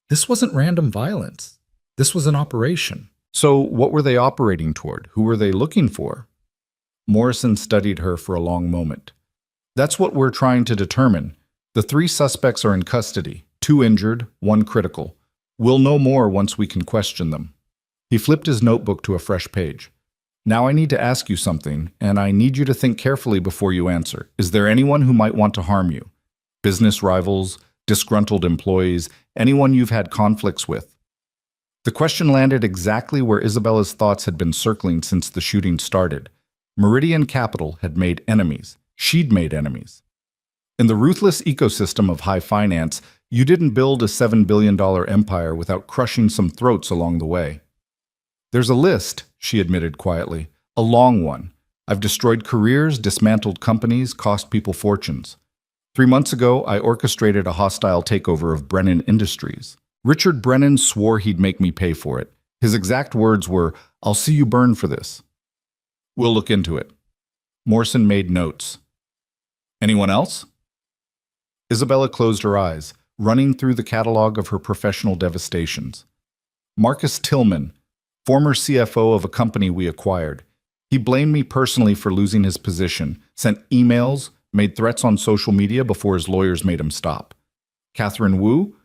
This wasn't random violence. This was an operation. So what were they operating toward? Who were they looking for? Morrison studied her for a long moment. That's what we're trying to determine. The 3 suspects are in custody, 2 injured, 1 critical. We'll know more once we can question them. He flipped his notebook to a fresh page. Now I need to ask you something, and I need you to think carefully before you answer. Is there anyone who might want to harm you? Business rivals, disgruntled employees, anyone you've had conflicts with? The question landed exactly where Isabella's thoughts had been circling since the shooting started. Meridian Capital had made enemies. She'd made enemies. In the ruthless ecosystem of high finance, you didn't build a $7 billion empire without crushing some throats along the way. There's a list, she admitted quietly, a long one. I've destroyed careers, dismantled companies, cost people fortunes. 3 months ago, I orchestrated a hostile takeover of Brennan Industries. Richard Brennan swore he'd make me pay for it. His exact words were, "I'll see you burn for this." We'll look into it. Morrison made notes. Anyone else? Isabella closed her eyes, running through the catalog of her professional devastations. Marcus Tillman, former CFO of a company we acquired. He blamed me personally for losing his position, sent emails, made threats on social media before his lawyers made him stop. Catherine Wu,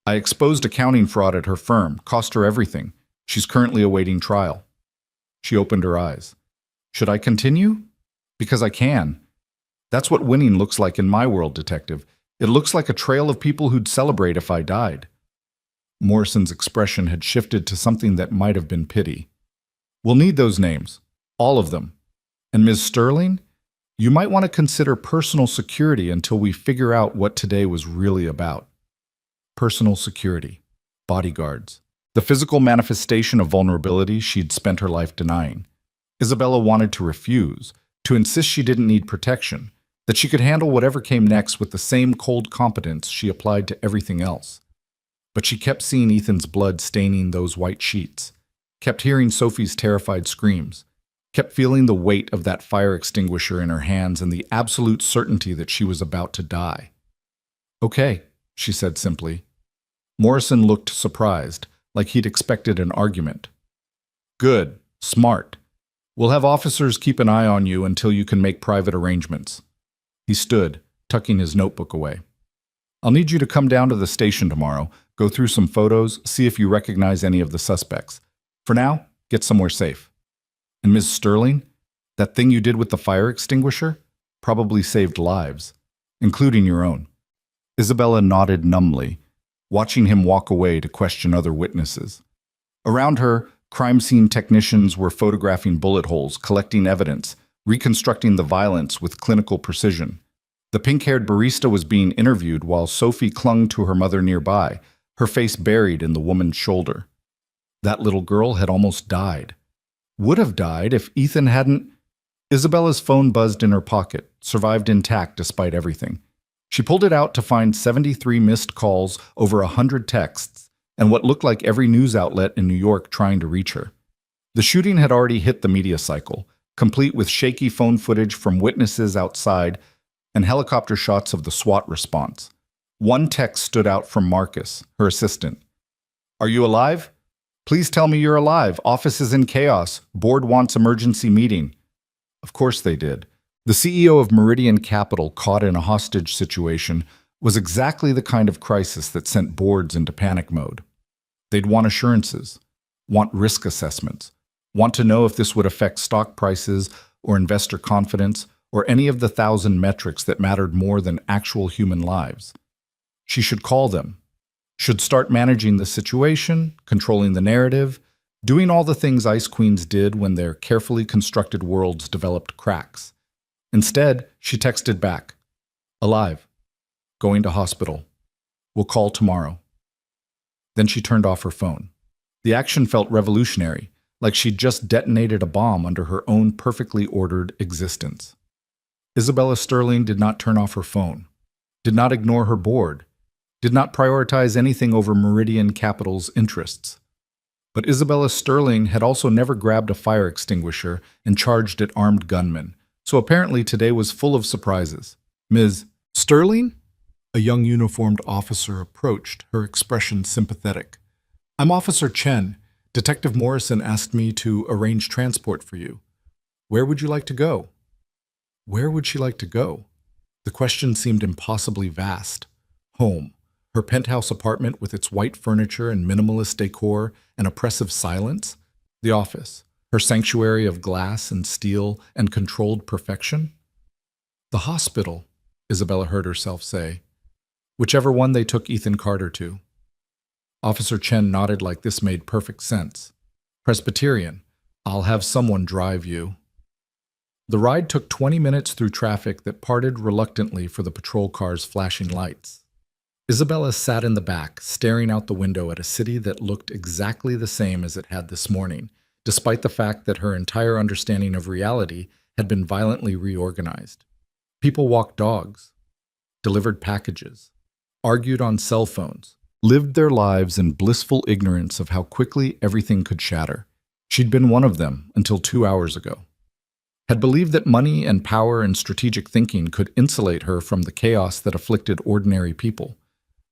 I exposed accounting fraud at her firm, cost her everything. She's currently awaiting trial. She opened her eyes. Should I continue? Because I can. That's what winning looks like in my world, Detective. It looks like a trail of people who'd celebrate if I died. Morrison's expression had shifted to something that might have been pity. We'll need those names. All of them. And Ms. Sterling, you might want to consider personal security until we figure out what today was really about. Personal security. Bodyguards. The physical manifestation of vulnerability she'd spent her life denying. Isabella wanted to refuse, to insist she didn't need protection, that she could handle whatever came next with the same cold competence she applied to everything else. But she kept seeing Ethan's blood staining those white sheets, kept hearing Sophie's terrified screams, kept feeling the weight of that fire extinguisher in her hands and the absolute certainty that she was about to die. Okay, she said simply. Morrison looked surprised, like he'd expected an argument. Good, smart. We'll have officers keep an eye on you until you can make private arrangements. He stood, tucking his notebook away. I'll need you to come down to the station tomorrow, go through some photos, see if you recognize any of the suspects. For now, get somewhere safe. And Ms. Sterling, that thing you did with the fire extinguisher probably saved lives, including your own. Isabella nodded numbly, watching him walk away to question other witnesses. Around her, crime scene technicians were photographing bullet holes, collecting evidence, reconstructing the violence with clinical precision. The pink-haired barista was being interviewed while Sophie clung to her mother nearby, her face buried in the woman's shoulder. That little girl had almost died. would have died if Ethan hadn't. Isabella's phone buzzed in her pocket, survived intact despite everything. She pulled it out to find 73 missed calls, over 100 texts, and what looked like every news outlet in New York trying to reach her. The shooting had already hit the media cycle, complete with shaky phone footage from witnesses outside and helicopter shots of the SWAT response. One text stood out from Marcus, her assistant. "Are you alive? Please tell me you're alive. Office is in chaos. Board wants emergency meeting." Of course they did. The CEO of Meridian Capital, caught in a hostage situation, was exactly the kind of crisis that sent boards into panic mode. They'd want assurances, want risk assessments, want to know if this would affect stock prices or investor confidence or any of the 1,000 metrics that mattered more than actual human lives. She should call them, should start managing the situation, controlling the narrative, doing all the things Ice Queens did when their carefully constructed worlds developed cracks. Instead, she texted back, "Alive. Going to hospital. We'll call tomorrow." Then she turned off her phone. The action felt revolutionary, like she'd just detonated a bomb under her own perfectly ordered existence. Isabella Sterling did not turn off her phone, did not ignore her board, did not prioritize anything over Meridian Capital's interests. But Isabella Sterling had also never grabbed a fire extinguisher and charged at armed gunmen, so apparently today was full of surprises. "Ms. Sterling?" A young uniformed officer approached, her expression sympathetic. "I'm Officer Chen. Detective Morrison asked me to arrange transport for you. Where would you like to go?" Where would she like to go? The question seemed impossibly vast. Home. Her penthouse apartment with its white furniture and minimalist decor and oppressive silence? The office, her sanctuary of glass and steel and controlled perfection? The hospital, Isabella heard herself say. Whichever one they took Ethan Carter to. Officer Chen nodded like this made perfect sense. Presbyterian, I'll have someone drive you. The ride took 20 minutes through traffic that parted reluctantly for the patrol car's flashing lights. Isabella sat in the back, staring out the window at a city that looked exactly the same as it had this morning, despite the fact that her entire understanding of reality had been violently reorganized. People walked dogs, delivered packages, argued on cell phones, lived their lives in blissful ignorance of how quickly everything could shatter. She'd been one of them until 2 hours ago. Had believed that money and power and strategic thinking could insulate her from the chaos that afflicted ordinary people.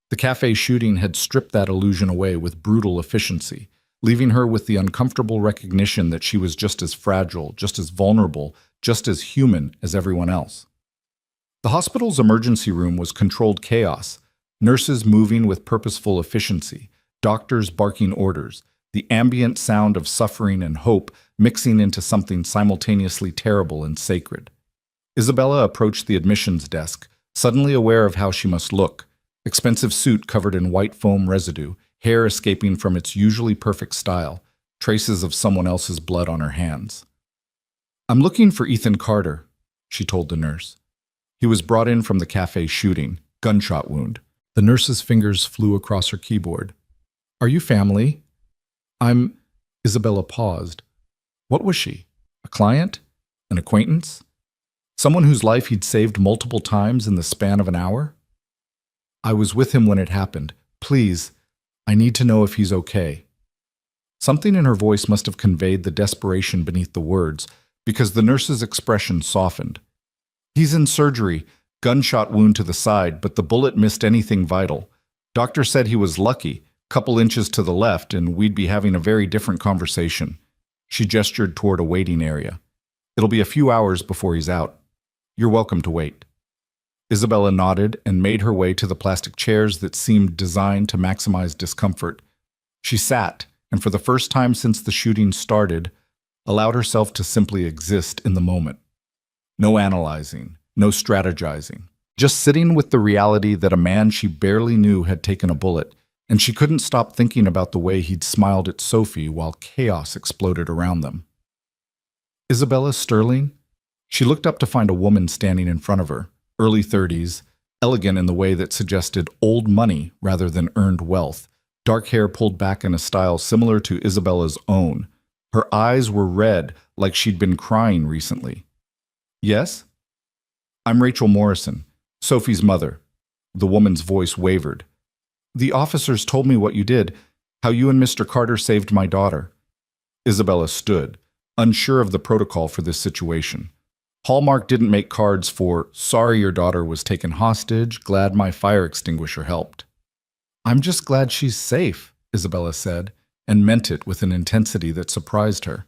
The cafe shooting had stripped that illusion away with brutal efficiency, leaving her with the uncomfortable recognition that she was just as fragile, just as vulnerable, just as human as everyone else. The hospital's emergency room was controlled chaos, nurses moving with purposeful efficiency, doctors barking orders, the ambient sound of suffering and hope mixing into something simultaneously terrible and sacred. Isabella approached the admissions desk, suddenly aware of how she must look. Expensive suit covered in white foam residue, hair escaping from its usually perfect style, traces of someone else's blood on her hands. "I'm looking for Ethan Carter," she told the nurse. He was brought in from the cafe shooting, gunshot wound. The nurse's fingers flew across her keyboard. "Are you family?" Isabella paused. What was she? A client? An acquaintance? Someone whose life he'd saved multiple times in the span of an hour? "I was with him when it happened. Please, I need to know if he's okay." Something in her voice must have conveyed the desperation beneath the words, because the nurse's expression softened. "He's in surgery, gunshot wound to the side, but the bullet missed anything vital. Doctor said he was lucky, couple inches to the left, and we'd be having a very different conversation." She gestured toward a waiting area. "It'll be a few hours before he's out. You're welcome to wait." Isabella nodded and made her way to the plastic chairs that seemed designed to maximize discomfort. She sat, and for the first time since the shooting started, allowed herself to simply exist in the moment. No analyzing, no strategizing, just sitting with the reality that a man she barely knew had taken a bullet, and she couldn't stop thinking about the way he'd smiled at Sophie while chaos exploded around them. Isabella Sterling? She looked up to find a woman standing in front of her, early 30s, elegant in the way that suggested old money rather than earned wealth, dark hair pulled back in a style similar to Isabella's own, Her eyes were red, like she'd been crying recently. Yes? I'm Rachel Morrison, Sophie's mother. The woman's voice wavered. The officers told me what you did, how you and Mr. Carter saved my daughter. Isabella stood, unsure of the protocol for this situation. Hallmark didn't make cards for, sorry your daughter was taken hostage, glad my fire extinguisher helped. I'm just glad she's safe, Isabella said, and meant it with an intensity that surprised her.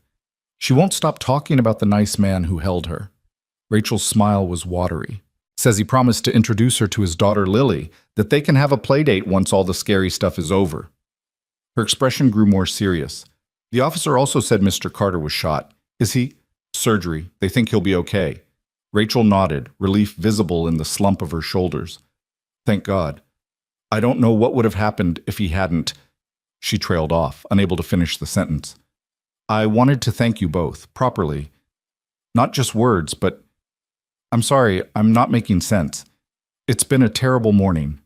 She won't stop talking about the nice man who held her. Rachel's smile was watery. Says he promised to introduce her to his daughter Lily, that they can have a play date once all the scary stuff is over. Her expression grew more serious. The officer also said Mr. Carter was shot. Is he? Surgery. They think he'll be okay. Rachel nodded, relief visible in the slump of her shoulders. Thank God. I don't know what would have happened if he hadn't. She trailed off, unable to finish the sentence. I wanted to thank you both, properly. Not just words, but I'm sorry, I'm not making sense. It's been a terrible morning.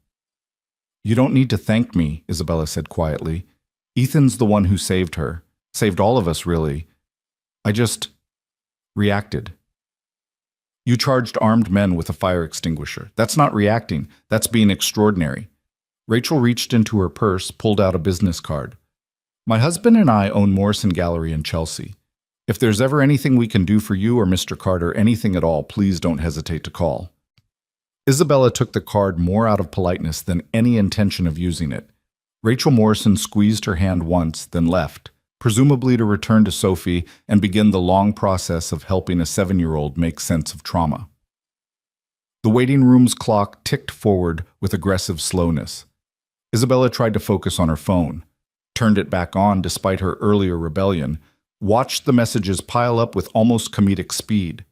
You don't need to thank me, Isabella said quietly. Ethan's the one who saved her. Saved all of us, really. I just reacted. You charged armed men with a fire extinguisher. That's not reacting. That's being extraordinary. Rachel reached into her purse, pulled out a business card. My husband and I own Morrison Gallery in Chelsea. If there's ever anything we can do for you or Mr. Carter, anything at all, please don't hesitate to call. Isabella took the card more out of politeness than any intention of using it. Rachel Morrison squeezed her hand once, then left, presumably to return to Sophie and begin the long process of helping a 7-year-old make sense of trauma. The waiting room's clock ticked forward with aggressive slowness. Isabella tried to focus on her phone, turned it back on despite her earlier rebellion, watched the messages pile up with almost comedic speed.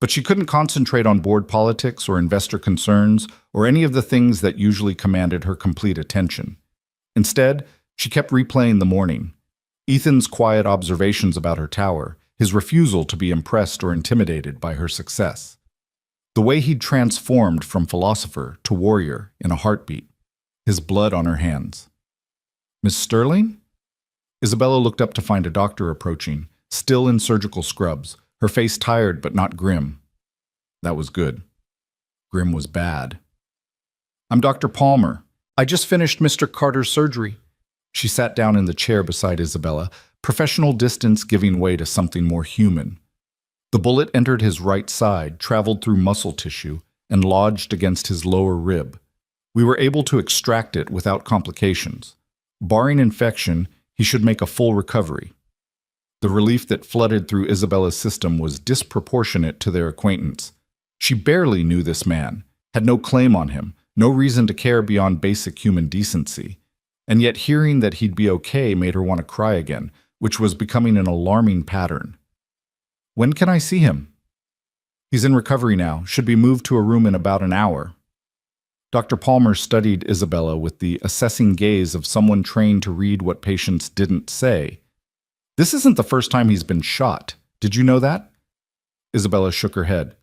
But she couldn't concentrate on board politics or investor concerns or any of the things that usually commanded her complete attention. Instead, she kept replaying the morning. Ethan's quiet observations about her tower, his refusal to be impressed or intimidated by her success. The way he'd transformed from philosopher to warrior in a heartbeat, his blood on her hands. Miss Sterling? Isabella looked up to find a doctor approaching, still in surgical scrubs, her face tired but not grim. That was good. Grim was bad. I'm Dr. Palmer. I just finished Mr. Carter's surgery. She sat down in the chair beside Isabella, professional distance giving way to something more human. The bullet entered his right side, traveled through muscle tissue, and lodged against his lower rib. We were able to extract it without complications. Barring infection, he should make a full recovery. The relief that flooded through Isabella's system was disproportionate to their acquaintance. She barely knew this man, had no claim on him, no reason to care beyond basic human decency. And yet hearing that he'd be okay made her want to cry again, which was becoming an alarming pattern. When can I see him? He's in recovery now, should be moved to a room in about an hour. Dr. Palmer studied Isabella with the assessing gaze of someone trained to read what patients didn't say. This isn't the first time he's been shot. Did you know that? Isabella shook her head.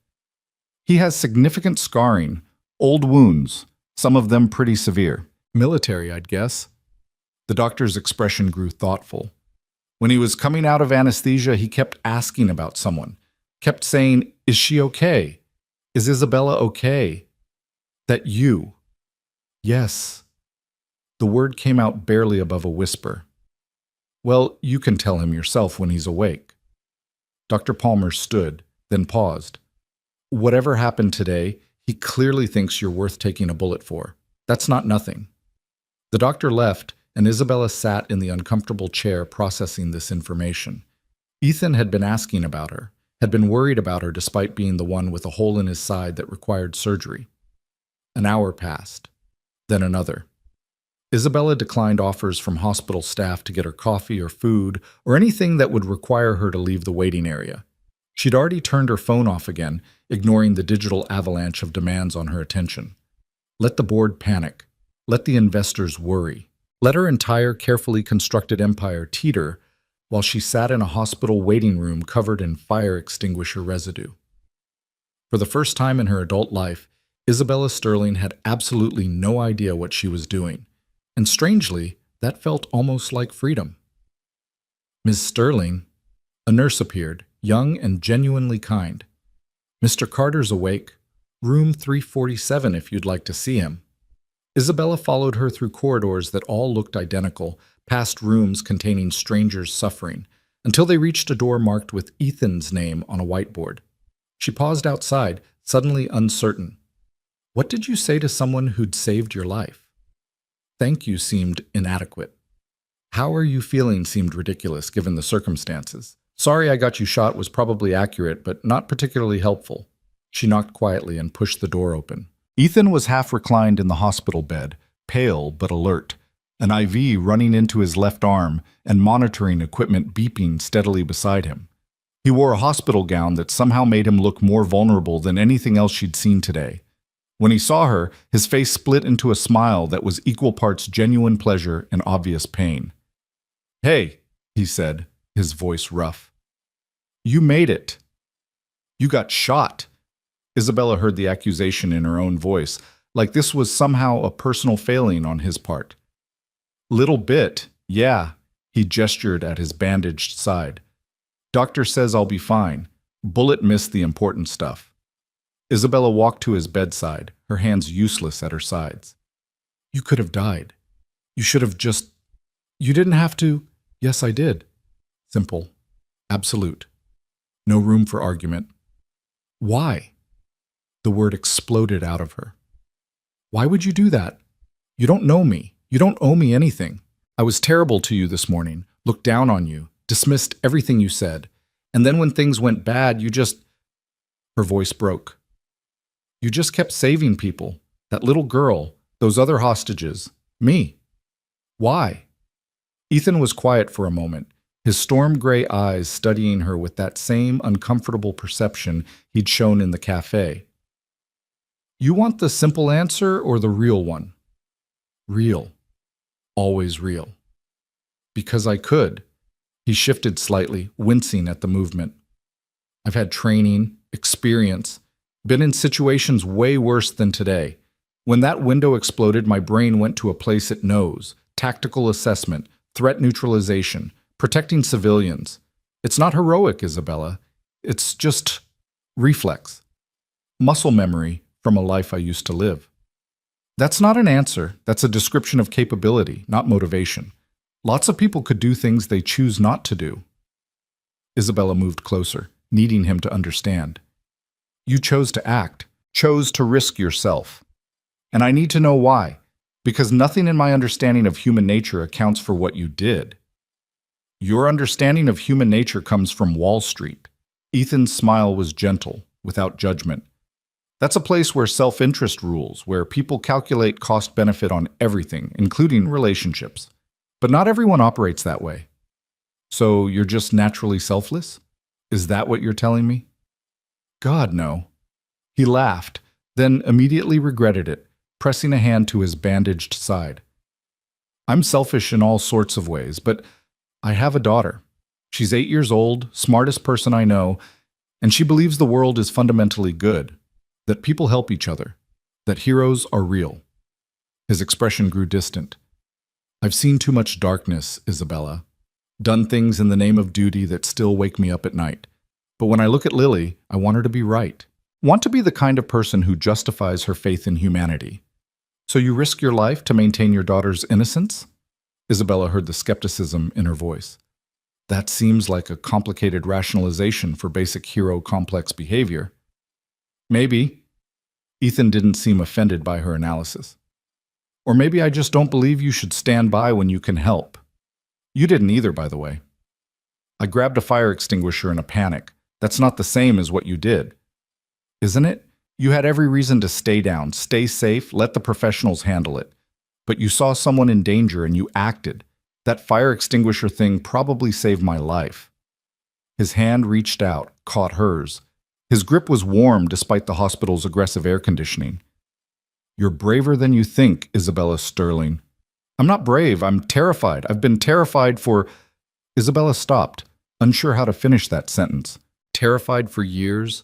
He has significant scarring, old wounds, some of them pretty severe. Military, I'd guess. The doctor's expression grew thoughtful. When he was coming out of anesthesia, he kept asking about someone, kept saying, is she okay? Is Isabella okay? That you. Yes. The word came out barely above a whisper. Well, you can tell him yourself when he's awake. Dr. Palmer stood, then paused. Whatever happened today, he clearly thinks you're worth taking a bullet for. That's not nothing. The doctor left, and Isabella sat in the uncomfortable chair processing this information. Ethan had been asking about her, had been worried about her despite being the one with a hole in his side that required surgery. An hour passed, then another. Isabella declined offers from hospital staff to get her coffee or food or anything that would require her to leave the waiting area. She'd already turned her phone off again, ignoring the digital avalanche of demands on her attention. Let the board panic. Let the investors worry. Let her entire carefully constructed empire teeter while she sat in a hospital waiting room covered in fire extinguisher residue. For the first time in her adult life, Isabella Sterling had absolutely no idea what she was doing, and strangely, that felt almost like freedom. Ms. Sterling, A nurse appeared, young and genuinely kind. Mr. Carter's awake. Room 347 if you'd like to see him. Isabella followed her through corridors that all looked identical, past rooms containing strangers suffering, until they reached a door marked with Ethan's name on a whiteboard. She paused outside, suddenly uncertain. What did you say to someone who'd saved your life? Thank you seemed inadequate. How are you feeling seemed ridiculous given the circumstances. Sorry I got you shot was probably accurate, but not particularly helpful. She knocked quietly and pushed the door open. Ethan was half reclined in the hospital bed, pale but alert, an IV running into his left arm and monitoring equipment beeping steadily beside him. He wore a hospital gown that somehow made him look more vulnerable than anything else she'd seen today. When he saw her, his face split into a smile that was equal parts genuine pleasure and obvious pain. "Hey," he said, his voice rough. "You made it. You got shot." Isabella heard the accusation in her own voice, like this was somehow a personal failing on his part. "Little bit, yeah," he gestured at his bandaged side. "Doctor says I'll be fine. Bullet missed the important stuff." Isabella walked to his bedside, her hands useless at her sides. "You could have died. You should have just... You didn't have to..." "Yes, I did." Simple. Absolute. No room for argument. "Why?" The word exploded out of her. "Why would you do that? You don't know me. You don't owe me anything. I was terrible to you this morning, looked down on you, dismissed everything you said. And then when things went bad, you just..." Her voice broke. "You just kept saving people. That little girl, those other hostages, me. Why?" Ethan was quiet for a moment, his storm gray eyes studying her with that same uncomfortable perception he'd shown in the cafe. "You want the simple answer or the real one?" "Real. Always real." "Because I could." He shifted slightly, wincing at the movement. "I've had training, experience, been in situations way worse than today. When that window exploded, my brain went to a place it knows. Tactical assessment, threat neutralization, protecting civilians. It's not heroic, Isabella. It's just reflex. Muscle memory from a life I used to live." That's not an answer. That's a description of capability, not motivation. Lots of people could do things they choose not to do. Isabella moved closer, needing him to understand. "You chose to act, chose to risk yourself. And I need to know why, because nothing in my understanding of human nature accounts for what you did." "Your understanding of human nature comes from Wall Street." Ethan's smile was gentle, without judgment. "That's a place where self-interest rules, where people calculate cost-benefit on everything, including relationships. But not everyone operates that way. So you're just naturally selfless? Is that what you're telling me?" "God, no." He laughed, then immediately regretted it, pressing a hand to his bandaged side. "I'm selfish in all sorts of ways, but I have a daughter. She's 8 years old, smartest person I know, and she believes the world is fundamentally good, that people help each other, that heroes are real." His expression grew distant. "I've seen too much darkness, Isabella. Done things in the name of duty that still wake me up at night. But when I look at Lily, I want her to be right. Want to be the kind of person who justifies her faith in humanity. So you risk your life to maintain your daughter's innocence?" Isabella heard the skepticism in her voice. "That seems like a complicated rationalization for basic hero complex behavior." "Maybe." Ethan didn't seem offended by her analysis. "Or maybe I just don't believe you should stand by when you can help. You didn't either, by the way. I grabbed a fire extinguisher in a panic. That's not the same as what you did. Isn't it? You had every reason to stay down, stay safe, let the professionals handle it. But you saw someone in danger and you acted. That fire extinguisher thing probably saved my life." His hand reached out, caught hers. His grip was warm despite the hospital's aggressive air conditioning. "You're braver than you think, Isabella Sterling." "I'm not brave, I'm terrified. I've been terrified for..." Isabella stopped, unsure how to finish that sentence. Terrified for years?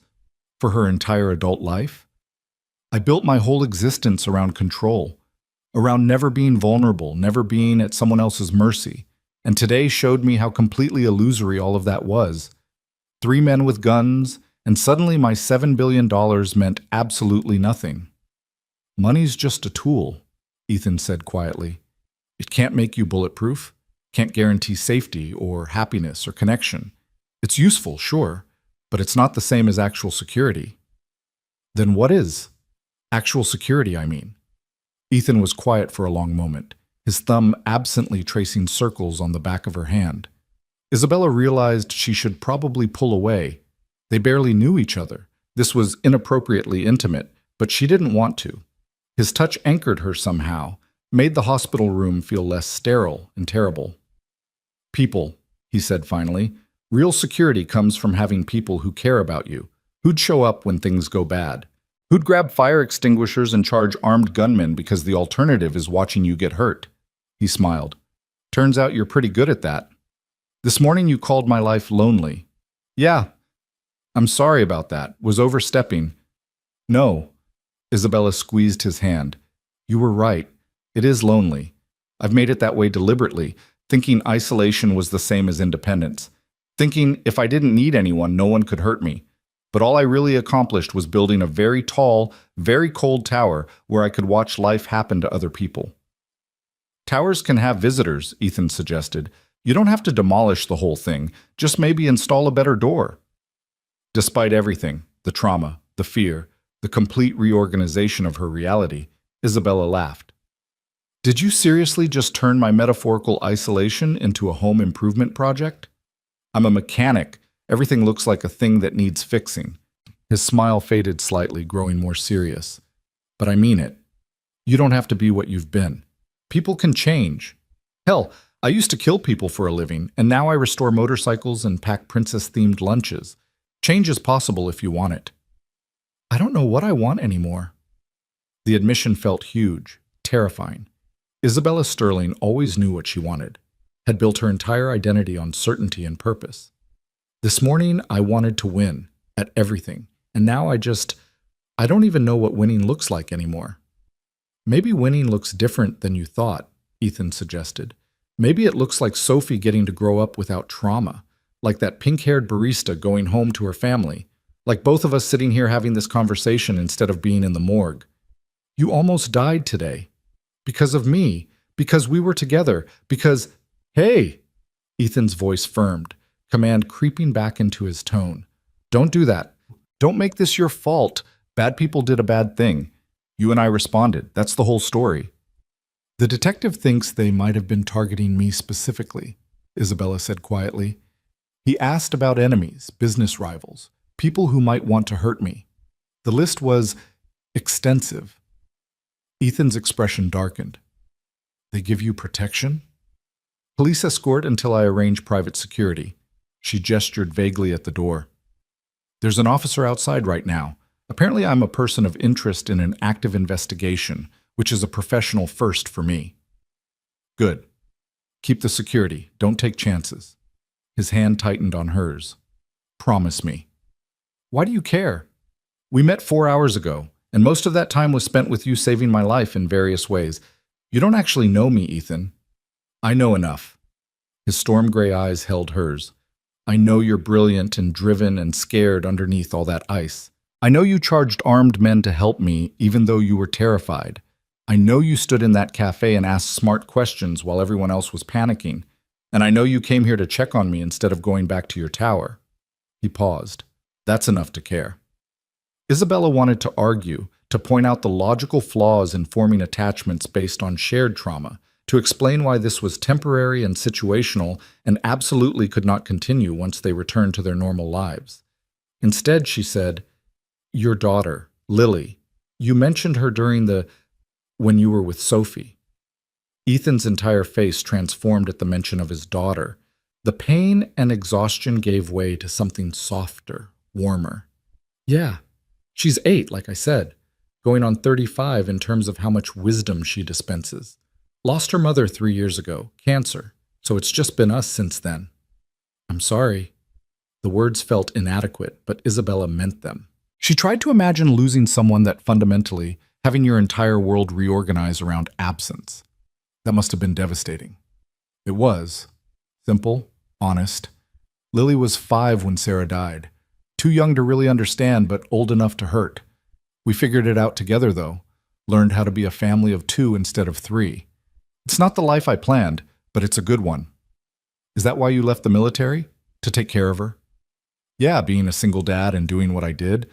For her entire adult life? "I built my whole existence around control, around never being vulnerable, never being at someone else's mercy. And today showed me how completely illusory all of that was. 3 men with guns, and suddenly my $7 billion meant absolutely nothing. Money's just a tool, Ethan said quietly. It can't make you bulletproof, can't guarantee safety or happiness or connection. It's useful, sure, but it's not the same as actual security. Then what is? Actual security, I mean. Ethan was quiet for a long moment, his thumb absently tracing circles on the back of her hand. Isabella realized she should probably pull away. They barely knew each other. This was inappropriately intimate, but she didn't want to. His touch anchored her somehow, made the hospital room feel less sterile and terrible. People, he said finally. Real security comes from having people who care about you, who'd show up when things go bad, who'd grab fire extinguishers and charge armed gunmen because the alternative is watching you get hurt. He smiled. Turns out you're pretty good at that. This morning you called my life lonely. Yeah, I'm sorry about that. Was overstepping. No. Isabella squeezed his hand. You were right. It is lonely. I've made it that way deliberately, thinking isolation was the same as independence. Thinking if I didn't need anyone, no one could hurt me. But all I really accomplished was building a very tall, very cold tower where I could watch life happen to other people. Towers can have visitors, Ethan suggested. You don't have to demolish the whole thing, just maybe install a better door. Despite everything, the trauma, the fear, the complete reorganization of her reality, Isabella laughed. Did you seriously just turn my metaphorical isolation into a home improvement project? I'm a mechanic. Everything looks like a thing that needs fixing. His smile faded slightly, growing more serious. But I mean it. You don't have to be what you've been. People can change. Hell, I used to kill people for a living, and now I restore motorcycles and pack princess-themed lunches. Change is possible if you want it. I don't know what I want anymore. The admission felt huge, terrifying. Isabella Sterling always knew what she wanted, had built her entire identity on certainty and purpose. This morning, I wanted to win at everything, and now I don't even know what winning looks like anymore. Maybe winning looks different than you thought, Ethan suggested. Maybe it looks like Sophie getting to grow up without trauma, like that pink-haired barista going home to her family, like both of us sitting here having this conversation instead of being in the morgue. You almost died today. Because of me. Because we were together. Because, hey! Ethan's voice firmed, command creeping back into his tone. Don't do that. Don't make this your fault. Bad people did a bad thing. You and I responded. That's the whole story. The detective thinks they might have been targeting me specifically, Isabella said quietly. He asked about enemies, business rivals, people who might want to hurt me. The list was extensive. Ethan's expression darkened. They give you protection? Police escort until I arrange private security. She gestured vaguely at the door. There's an officer outside right now. Apparently I'm a person of interest in an active investigation, which is a professional first for me. Good. Keep the security. Don't take chances. His hand tightened on hers. Promise me. Why do you care? We met 4 hours ago, and most of that time was spent with you saving my life in various ways. You don't actually know me, Ethan. I know enough. His storm gray eyes held hers. I know you're brilliant and driven and scared underneath all that ice. I know you charged armed men to help me, even though you were terrified. I know you stood in that cafe and asked smart questions while everyone else was panicking. And I know you came here to check on me instead of going back to your tower. He paused. That's enough to care. Isabella wanted to argue, to point out the logical flaws in forming attachments based on shared trauma, to explain why this was temporary and situational and absolutely could not continue once they returned to their normal lives. Instead, she said, your daughter, Lily, you mentioned her when you were with Sophie. Ethan's entire face transformed at the mention of his daughter. The pain and exhaustion gave way to something softer, warmer. Yeah, she's 8, like I said, going on 35 in terms of how much wisdom she dispenses. Lost her mother 3 years ago, cancer, so it's just been us since then. I'm sorry. The words felt inadequate, but Isabella meant them. She tried to imagine losing someone that fundamentally, having your entire world reorganize around absence. That must have been devastating. It was, Simple, honest. Lily was 5 when Sarah died. Too young to really understand, but old enough to hurt. We figured it out together, though. Learned how to be a family of 2 instead of 3. It's not the life I planned, but it's a good one. Is that why you left the military? To take care of her? Yeah, being a single dad and doing what I did.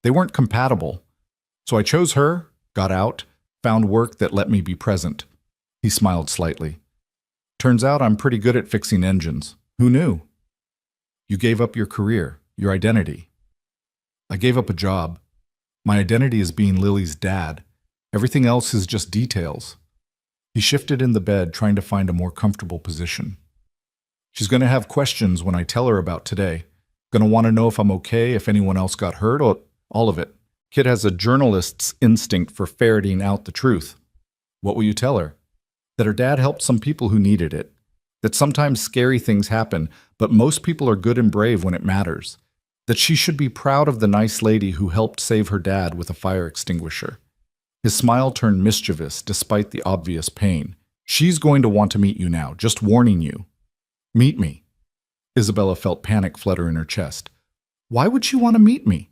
They weren't compatible. So I chose her, got out, found work that let me be present. He smiled slightly. Turns out I'm pretty good at fixing engines. Who knew? You gave up your career, your identity. I gave up a job. My identity is being Lily's dad. Everything else is just details. He shifted in the bed, trying to find a more comfortable position. She's going to have questions when I tell her about today. Going to want to know if I'm okay, if anyone else got hurt, or all of it. Kid has a journalist's instinct for ferreting out the truth. What will you tell her? That her dad helped some people who needed it. That sometimes scary things happen, but most people are good and brave when it matters. That she should be proud of the nice lady who helped save her dad with a fire extinguisher. His smile turned mischievous despite the obvious pain. She's going to want to meet you now, just warning you. Meet me. Isabella felt panic flutter in her chest. Why would she want to meet me?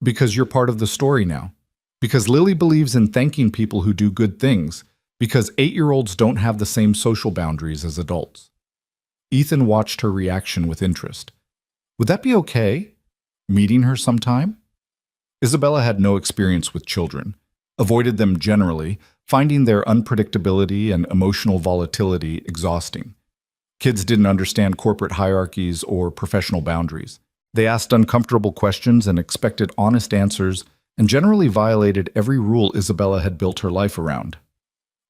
Because you're part of the story now. Because Lily believes in thanking people who do good things. Because 8-year-olds don't have the same social boundaries as adults. Ethan watched her reaction with interest. Would that be okay? Meeting her sometime? Isabella had no experience with children, avoided them generally, finding their unpredictability and emotional volatility exhausting. Kids didn't understand corporate hierarchies or professional boundaries. They asked uncomfortable questions and expected honest answers, and generally violated every rule Isabella had built her life around.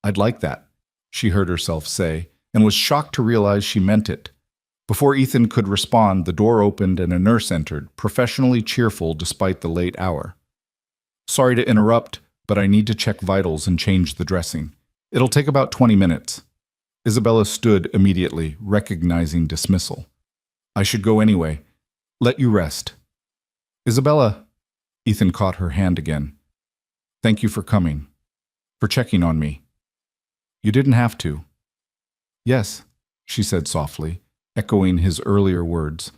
I'd like that, she heard herself say, and was shocked to realize she meant it. Before Ethan could respond, the door opened and a nurse entered, professionally cheerful despite the late hour. Sorry to interrupt, but I need to check vitals and change the dressing. It'll take about 20 minutes. Isabella stood immediately, recognizing dismissal. I should go anyway. Let you rest. Isabella, Ethan caught her hand again. Thank you for coming, for checking on me. You didn't have to. Yes, she said softly, echoing his earlier words.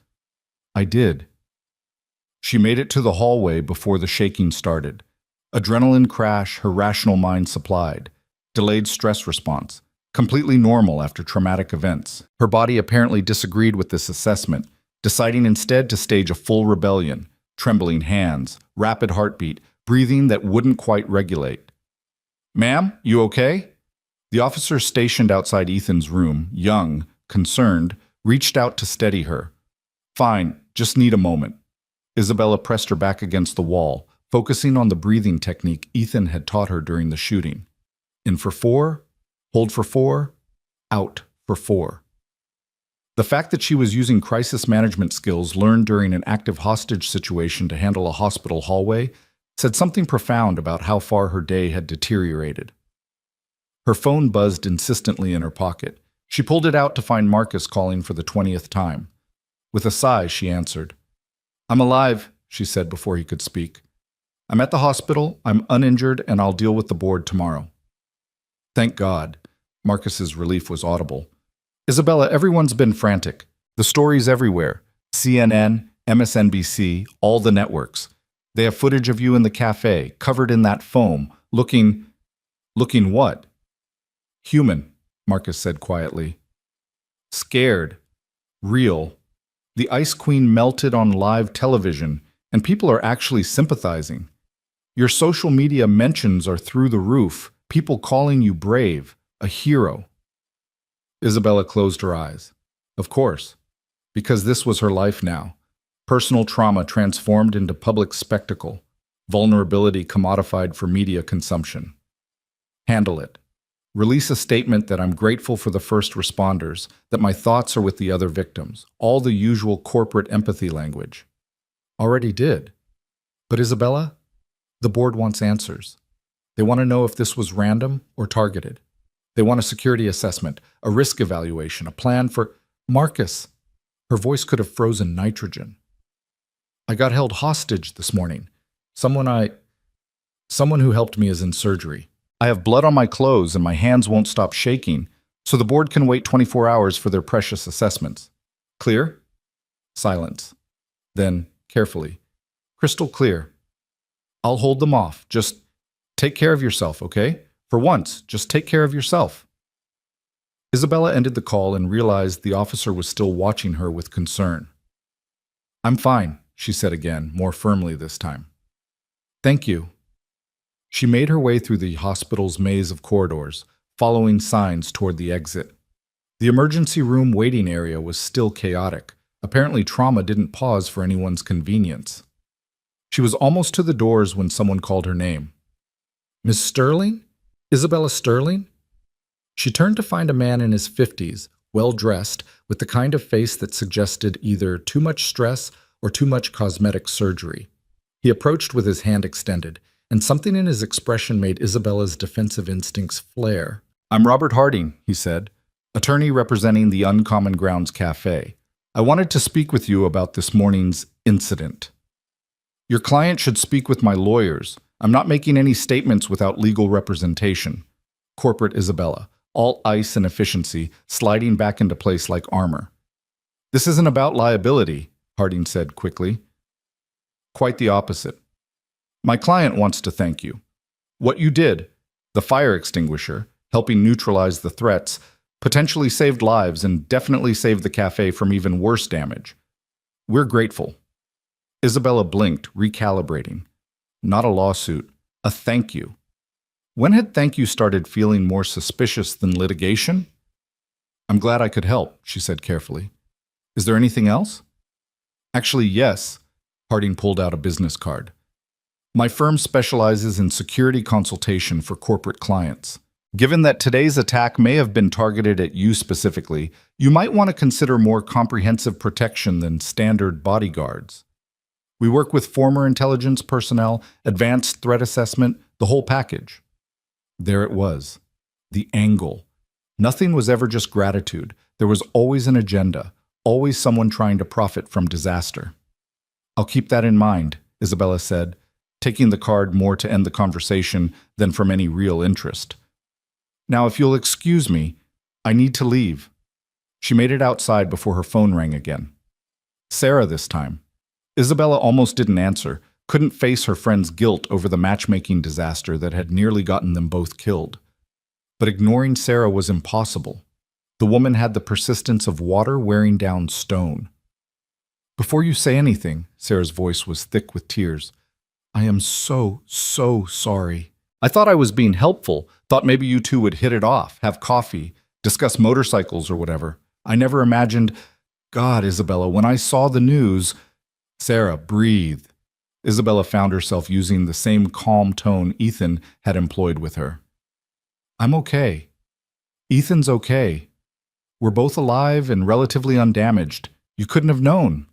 I did. She made it to the hallway before the shaking started. Adrenaline crash her rational mind supplied. Delayed stress response. Completely normal after traumatic events. Her body apparently disagreed with this assessment, deciding instead to stage a full rebellion. Trembling hands, rapid heartbeat, breathing that wouldn't quite regulate. Ma'am, you okay? The officer stationed outside Ethan's room, young, concerned, reached out to steady her. Fine, just need a moment. Isabella pressed her back against the wall, focusing on the breathing technique Ethan had taught her during the shooting. In for 4, hold for 4, out for 4. The fact that she was using crisis management skills learned during an active hostage situation to handle a hospital hallway said something profound about how far her day had deteriorated. Her phone buzzed insistently in her pocket. She pulled it out to find Marcus calling for the 20th time. With a sigh, she answered. I'm alive, she said before he could speak. I'm at the hospital, I'm uninjured, and I'll deal with the board tomorrow. Thank God. Marcus's relief was audible. Isabella, everyone's been frantic. The stories everywhere. CNN, MSNBC, all the networks. They have footage of you in the cafe, covered in that foam, looking what? Human, Marcus said quietly. Scared. Real. The Ice Queen melted on live television, and people are actually sympathizing. Your social media mentions are through the roof, people calling you brave, a hero. Isabella closed her eyes. Of course, because this was her life now. Personal trauma transformed into public spectacle, vulnerability commodified for media consumption. Handle it. Release a statement that I'm grateful for the first responders, that my thoughts are with the other victims, all the usual corporate empathy language. Already did. But Isabella, the board wants answers. They want to know if this was random or targeted. They want a security assessment, a risk evaluation, a plan for... Marcus. Her voice could have frozen nitrogen. I got held hostage this morning. Someone who helped me is in surgery. I have blood on my clothes and my hands won't stop shaking, so the board can wait 24 hours for their precious assessments. Clear? Silence. Then, carefully. Crystal clear. I'll hold them off. Just take care of yourself, okay? For once, just take care of yourself. Isabella ended the call and realized the officer was still watching her with concern. I'm fine, she said again, more firmly this time. Thank you. She made her way through the hospital's maze of corridors, following signs toward the exit. The emergency room waiting area was still chaotic. Apparently, trauma didn't pause for anyone's convenience. She was almost to the doors when someone called her name. Miss Sterling? Isabella Sterling? She turned to find a man in his 50s, well-dressed, with the kind of face that suggested either too much stress or too much cosmetic surgery. He approached with his hand extended, and something in his expression made Isabella's defensive instincts flare. I'm Robert Harding, he said, attorney representing the Uncommon Grounds Cafe. I wanted to speak with you about this morning's incident. Your client should speak with my lawyers. I'm not making any statements without legal representation. Corporate Isabella, all ice and efficiency, sliding back into place like armor. This isn't about liability, Harding said quickly. Quite the opposite. My client wants to thank you. What you did, the fire extinguisher, helping neutralize the threats, potentially saved lives and definitely saved the cafe from even worse damage. We're grateful. Isabella blinked, recalibrating. Not a lawsuit, a thank you. When had thank you started feeling more suspicious than litigation? I'm glad I could help, she said carefully. Is there anything else? Actually, yes. Harding pulled out a business card. My firm specializes in security consultation for corporate clients. Given that today's attack may have been targeted at you specifically, you might want to consider more comprehensive protection than standard bodyguards. We work with former intelligence personnel, advanced threat assessment, the whole package. There it was. The angle. Nothing was ever just gratitude. There was always an agenda, always someone trying to profit from disaster. I'll keep that in mind, Isabella said, taking the card more to end the conversation than from any real interest. Now, if you'll excuse me, I need to leave. She made it outside before her phone rang again. Sarah this time. Isabella almost didn't answer, couldn't face her friend's guilt over the matchmaking disaster that had nearly gotten them both killed. But ignoring Sarah was impossible. The woman had the persistence of water wearing down stone. Before you say anything, Sarah's voice was thick with tears. I am so sorry. I thought I was being helpful, thought maybe you two would hit it off, have coffee, discuss motorcycles or whatever. I never imagined... God, Isabella, when I saw the news... Sarah, breathe. Isabella found herself using the same calm tone Ethan had employed with her. I'm okay. Ethan's okay. We're both alive and relatively undamaged. You couldn't have known.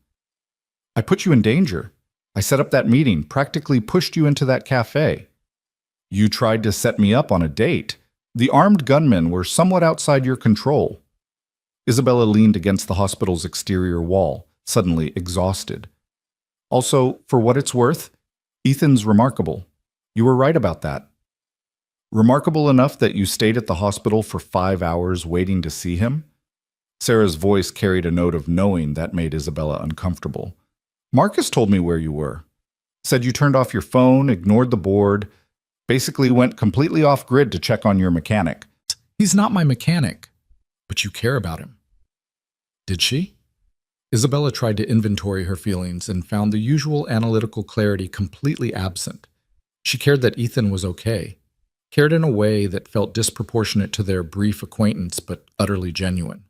I put you in danger. I set up that meeting, practically pushed you into that cafe. You tried to set me up on a date. The armed gunmen were somewhat outside your control. Isabella leaned against the hospital's exterior wall, suddenly exhausted. Also, for what it's worth, Ethan's remarkable. You were right about that. Remarkable enough that you stayed at the hospital for 5 hours waiting to see him? Sarah's voice carried a note of knowing that made Isabella uncomfortable. Marcus told me where you were. Said you turned off your phone, ignored the board, basically went completely off grid to check on your mechanic. He's not my mechanic, but you care about him. Did she? Isabella tried to inventory her feelings and found the usual analytical clarity completely absent. She cared that Ethan was okay, cared in a way that felt disproportionate to their brief acquaintance but utterly genuine.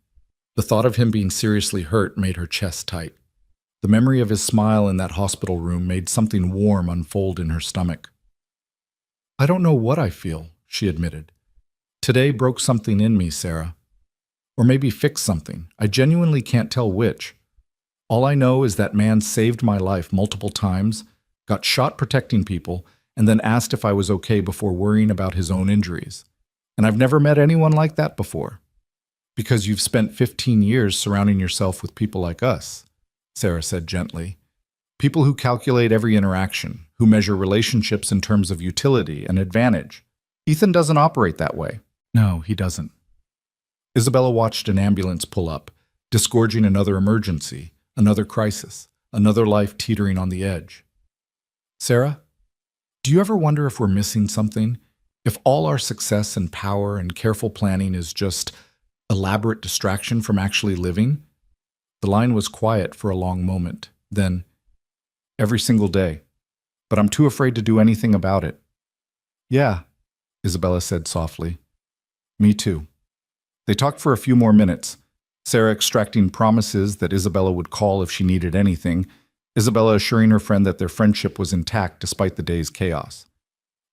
The thought of him being seriously hurt made her chest tight. The memory of his smile in that hospital room made something warm unfold in her stomach. I don't know what I feel, she admitted. Today broke something in me, Sarah. Or maybe fixed something. I genuinely can't tell which. All I know is that man saved my life multiple times, got shot protecting people, and then asked if I was okay before worrying about his own injuries. And I've never met anyone like that before. Because you've spent 15 years surrounding yourself with people like us, Sarah said gently. People who calculate every interaction, who measure relationships in terms of utility and advantage. Ethan doesn't operate that way. No, he doesn't. Isabella watched an ambulance pull up, disgorging another emergency, another crisis, another life teetering on the edge. Sarah, do you ever wonder if we're missing something? If all our success and power and careful planning is just elaborate distraction from actually living? The line was quiet for a long moment. Then, every single day. But I'm too afraid to do anything about it. Yeah, Isabella said softly. Me too. They talked for a few more minutes, Sarah extracting promises that Isabella would call if she needed anything, Isabella assuring her friend that their friendship was intact despite the day's chaos.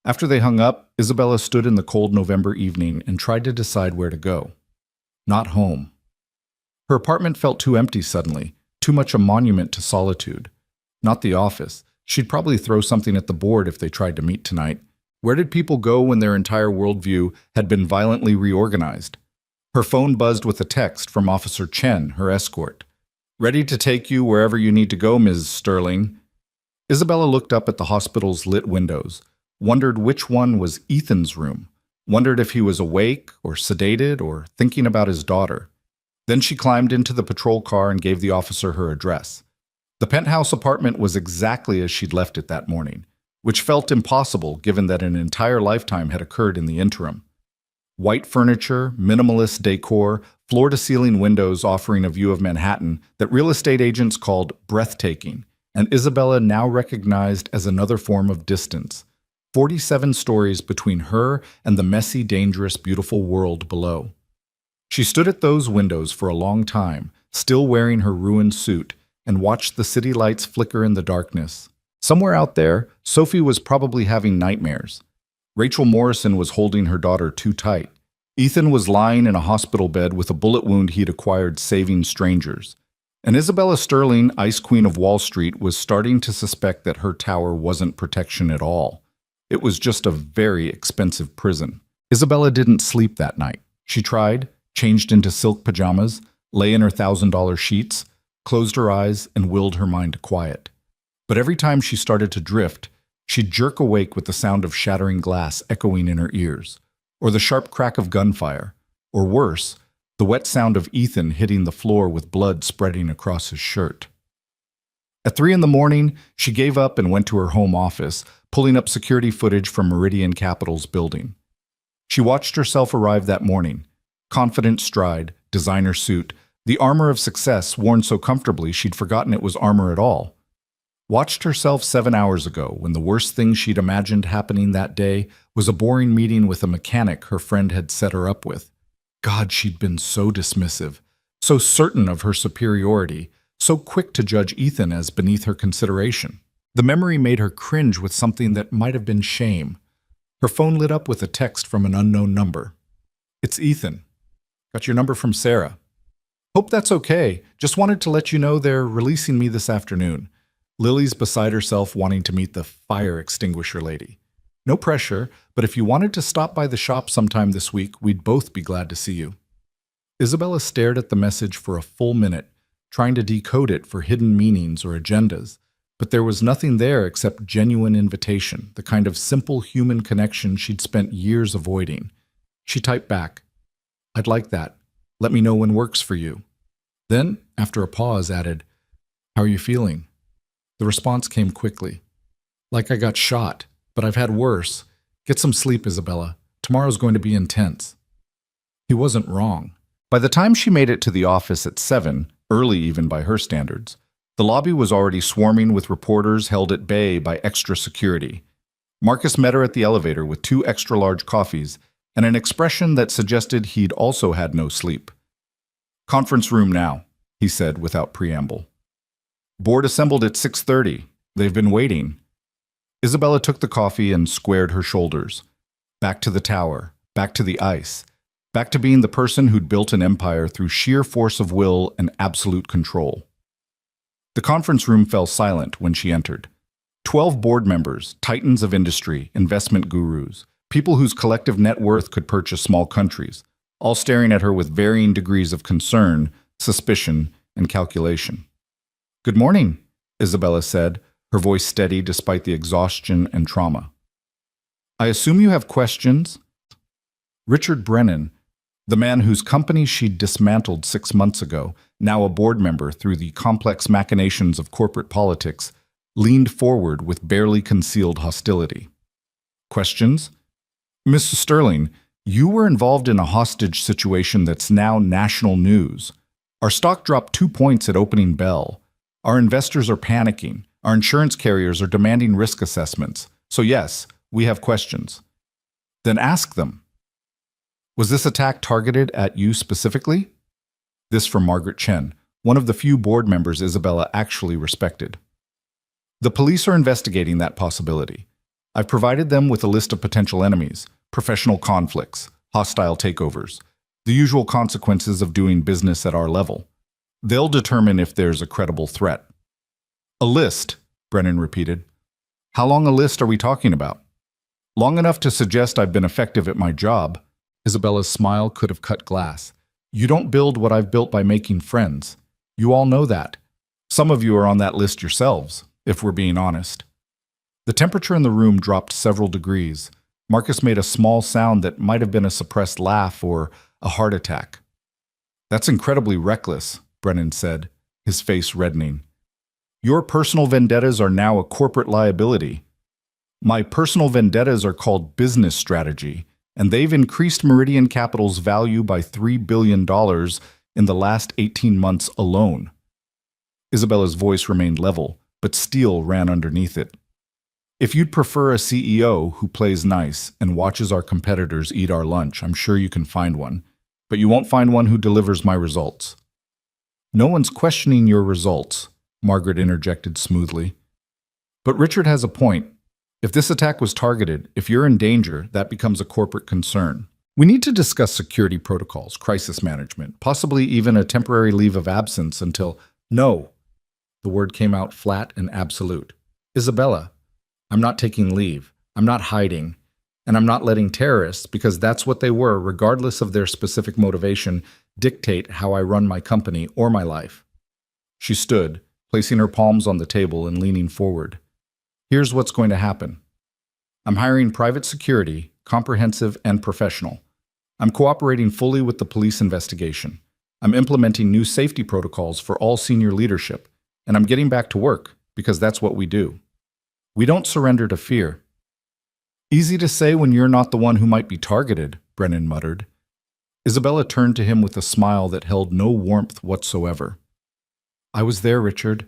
After they hung up, Isabella stood in the cold November evening and tried to decide where to go. Not home. Her apartment felt too empty suddenly, too much a monument to solitude. Not the office. She'd probably throw something at the board if they tried to meet tonight. Where did people go when their entire worldview had been violently reorganized? Her phone buzzed with a text from Officer Chen, her escort. Ready to take you wherever you need to go, Ms. Sterling. Isabella looked up at the hospital's lit windows, wondered which one was Ethan's room, wondered if he was awake or sedated or thinking about his daughter. Then she climbed into the patrol car and gave the officer her address. The penthouse apartment was exactly as she'd left it that morning, which felt impossible given that an entire lifetime had occurred in the interim. White furniture, minimalist decor, floor-to-ceiling windows offering a view of Manhattan that real estate agents called breathtaking, and Isabella now recognized as another form of distance. 47 stories between her and the messy, dangerous, beautiful world below. She stood at those windows for a long time, still wearing her ruined suit, and watched the city lights flicker in the darkness. Somewhere out there, Sophie was probably having nightmares. Rachel Morrison was holding her daughter too tight. Ethan was lying in a hospital bed with a bullet wound he'd acquired saving strangers. And Isabella Sterling, Ice Queen of Wall Street, was starting to suspect that her tower wasn't protection at all. It was just a very expensive prison. Isabella didn't sleep that night. She tried, changed into silk pajamas, lay in her $1,000 sheets, closed her eyes, and willed her mind to quiet. But every time she started to drift, she'd jerk awake with the sound of shattering glass echoing in her ears, or the sharp crack of gunfire, or worse, the wet sound of Ethan hitting the floor with blood spreading across his shirt. At 3 a.m, she gave up and went to her home office, pulling up security footage from Meridian Capital's building. She watched herself arrive that morning, confident stride, designer suit, the armor of success worn so comfortably she'd forgotten it was armor at all. Watched herself 7 hours ago when the worst thing she'd imagined happening that day was a boring meeting with a mechanic her friend had set her up with. God, she'd been so dismissive, so certain of her superiority, so quick to judge Ethan as beneath her consideration. The memory made her cringe with something that might have been shame. Her phone lit up with a text from an unknown number. It's Ethan. Got your number from Sarah. Hope that's okay. Just wanted to let you know they're releasing me this afternoon. Lily's beside herself wanting to meet the fire extinguisher lady. No pressure, but if you wanted to stop by the shop sometime this week, we'd both be glad to see you. Isabella stared at the message for a full minute, trying to decode it for hidden meanings or agendas, but there was nothing there except genuine invitation, the kind of simple human connection she'd spent years avoiding. She typed back, I'd like that. Let me know when works for you. Then, after a pause, added, How are you feeling? The response came quickly. Like I got shot, but I've had worse. Get some sleep, Isabella. Tomorrow's going to be intense. He wasn't wrong. By the time she made it to the office at 7, early even by her standards, the lobby was already swarming with reporters held at bay by extra security. Marcus met her at the elevator with 2 extra-large coffees and an expression that suggested he'd also had no sleep. Conference room now, he said without preamble. Board assembled at 6:30. They've been waiting. Isabella took the coffee and squared her shoulders. Back to the tower, back to the ice, back to being the person who'd built an empire through sheer force of will and absolute control. The conference room fell silent when she entered. 12 board members, titans of industry, investment gurus, people whose collective net worth could purchase small countries, all staring at her with varying degrees of concern, suspicion, and calculation. Good morning, Isabella said, her voice steady despite the exhaustion and trauma. I assume you have questions? Richard Brennan, The man whose company she'd dismantled 6 months ago, now a board member through the complex machinations of corporate politics, leaned forward with barely concealed hostility. Questions? Mr. Sterling, you were involved in a hostage situation that's now national news. Our stock dropped 2 points at opening bell. Our investors are panicking. Our insurance carriers are demanding risk assessments. So yes, we have questions. Then ask them. Was this attack targeted at you specifically? This from Margaret Chen, one of the few board members Isabella actually respected. The police are investigating that possibility. I've provided them with a list of potential enemies, professional conflicts, hostile takeovers, the usual consequences of doing business at our level. They'll determine if there's a credible threat. A list, Brennan repeated. How long a list are we talking about? Long enough to suggest I've been effective at my job. Isabella's smile could have cut glass. You don't build what I've built by making friends. You all know that. Some of you are on that list yourselves, if we're being honest. The temperature in the room dropped several degrees. Marcus made a small sound that might have been a suppressed laugh or a heart attack. That's incredibly reckless, Brennan said, his face reddening. Your personal vendettas are now a corporate liability. My personal vendettas are called business strategy, and they've increased Meridian Capital's value by $3 billion in the last 18 months alone. Isabella's voice remained level, but steel ran underneath it. If you'd prefer a CEO who plays nice and watches our competitors eat our lunch, I'm sure you can find one, but you won't find one who delivers my results. No one's questioning your results, Margaret interjected smoothly. But Richard has a point. If this attack was targeted, if you're in danger, that becomes a corporate concern. We need to discuss security protocols, crisis management, possibly even a temporary leave of absence until— No. The word came out flat and absolute. Isabella, I'm not taking leave. I'm not hiding. And I'm not letting terrorists, because that's what they were, regardless of their specific motivation, dictate how I run my company or my life. She stood, placing her palms on the table and leaning forward. Here's what's going to happen. I'm hiring private security, comprehensive and professional. I'm cooperating fully with the police investigation. I'm implementing new safety protocols for all senior leadership, and I'm getting back to work, because that's what we do. We don't surrender to fear. Easy to say when you're not the one who might be targeted, Brennan muttered. Isabella turned to him with a smile that held no warmth whatsoever. I was there, Richard.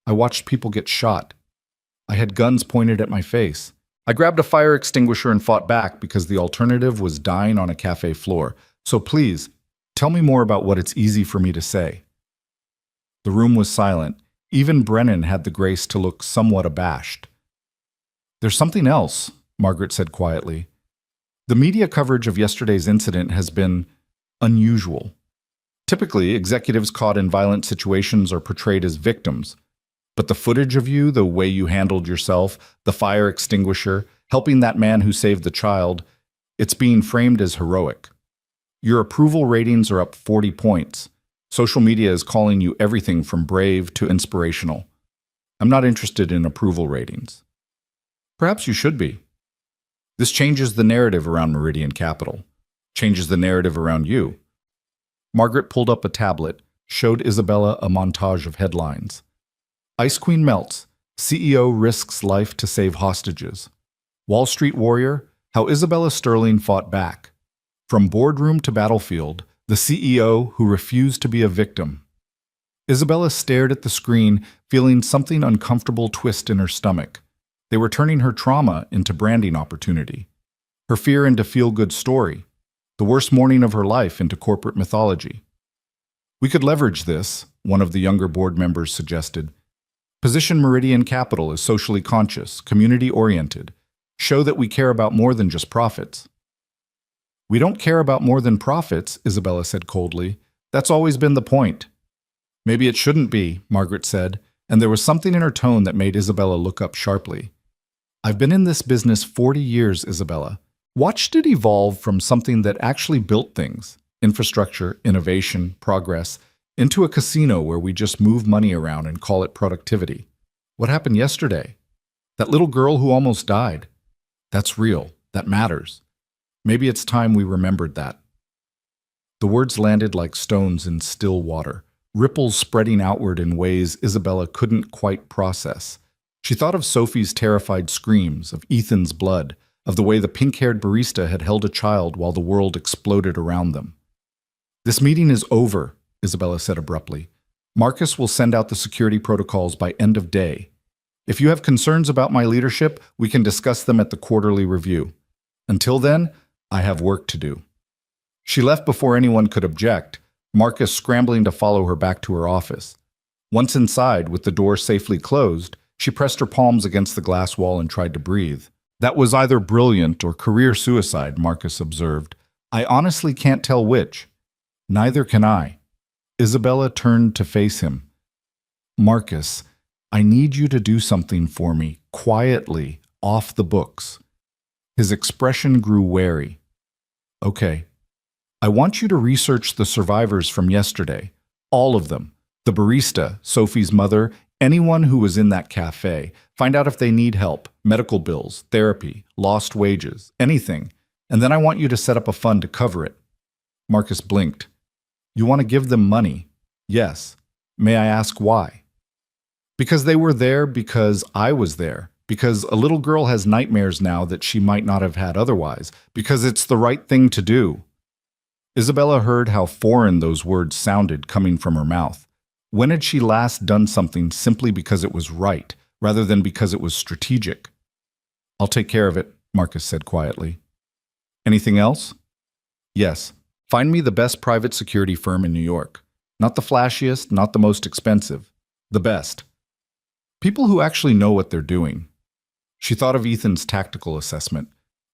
I watched people get shot. I had guns pointed at my face. I grabbed a fire extinguisher and fought back because the alternative was dying on a cafe floor. So please, tell me more about what it's easy for me to say. The room was silent. Even Brennan had the grace to look somewhat abashed. There's something else, Margaret said quietly. The media coverage of yesterday's incident has been unusual. Typically, executives caught in violent situations are portrayed as victims. But the footage of you, the way you handled yourself, the fire extinguisher, helping that man who saved the child, it's being framed as heroic. Your approval ratings are up 40 points. Social media is calling you everything from brave to inspirational. I'm not interested in approval ratings. Perhaps you should be. This changes the narrative around Meridian Capital, changes the narrative around you. Margaret pulled up a tablet, showed Isabella a montage of headlines. Ice Queen melts. CEO risks life to save hostages. Wall Street warrior, how Isabella Sterling fought back. From boardroom to battlefield, the CEO who refused to be a victim. Isabella stared at the screen, feeling something uncomfortable twist in her stomach. They were turning her trauma into branding opportunity. Her fear into feel-good story. The worst morning of her life into corporate mythology. We could leverage this, one of the younger board members suggested. Position Meridian Capital as socially conscious, community-oriented. Show that we care about more than just profits. We don't care about more than profits, Isabella said coldly. That's always been the point. Maybe it shouldn't be, Margaret said, and there was something in her tone that made Isabella look up sharply. I've been in this business 40 years, Isabella. Watched it evolve from something that actually built things, infrastructure, innovation, progress, into a casino where we just move money around and call it productivity. What happened yesterday? That little girl who almost died. That's real. That matters. Maybe it's time we remembered that. The words landed like stones in still water, ripples spreading outward in ways Isabella couldn't quite process. She thought of Sophie's terrified screams, of Ethan's blood, of the way the pink-haired barista had held a child while the world exploded around them. "This meeting is over," Isabella said abruptly. "Marcus will send out the security protocols by end of day. If you have concerns about my leadership, we can discuss them at the quarterly review. Until then, I have work to do." She left before anyone could object, Marcus scrambling to follow her back to her office. Once inside, with the door safely closed, she pressed her palms against the glass wall and tried to breathe. "That was either brilliant or career suicide," Marcus observed. "I honestly can't tell which." "Neither can I." Isabella turned to face him. "Marcus, I need you to do something for me, quietly, off the books." His expression grew wary. "Okay. I want you to research the survivors from yesterday. All of them. The barista, Sophie's mother, anyone who was in that cafe. Find out if they need help, medical bills, therapy, lost wages, anything. And then I want you to set up a fund to cover it." Marcus blinked. "You want to give them money?" "Yes. May I ask why?" "Because they were there, because I was there. Because a little girl has nightmares now that she might not have had otherwise. Because it's the right thing to do." Isabella heard how foreign those words sounded coming from her mouth. When had she last done something simply because it was right, rather than because it was strategic? "I'll take care of it," Marcus said quietly. "Anything else?" "Yes. Find me the best private security firm in New York. Not the flashiest, not the most expensive. The best. People who actually know what they're doing." She thought of Ethan's tactical assessment,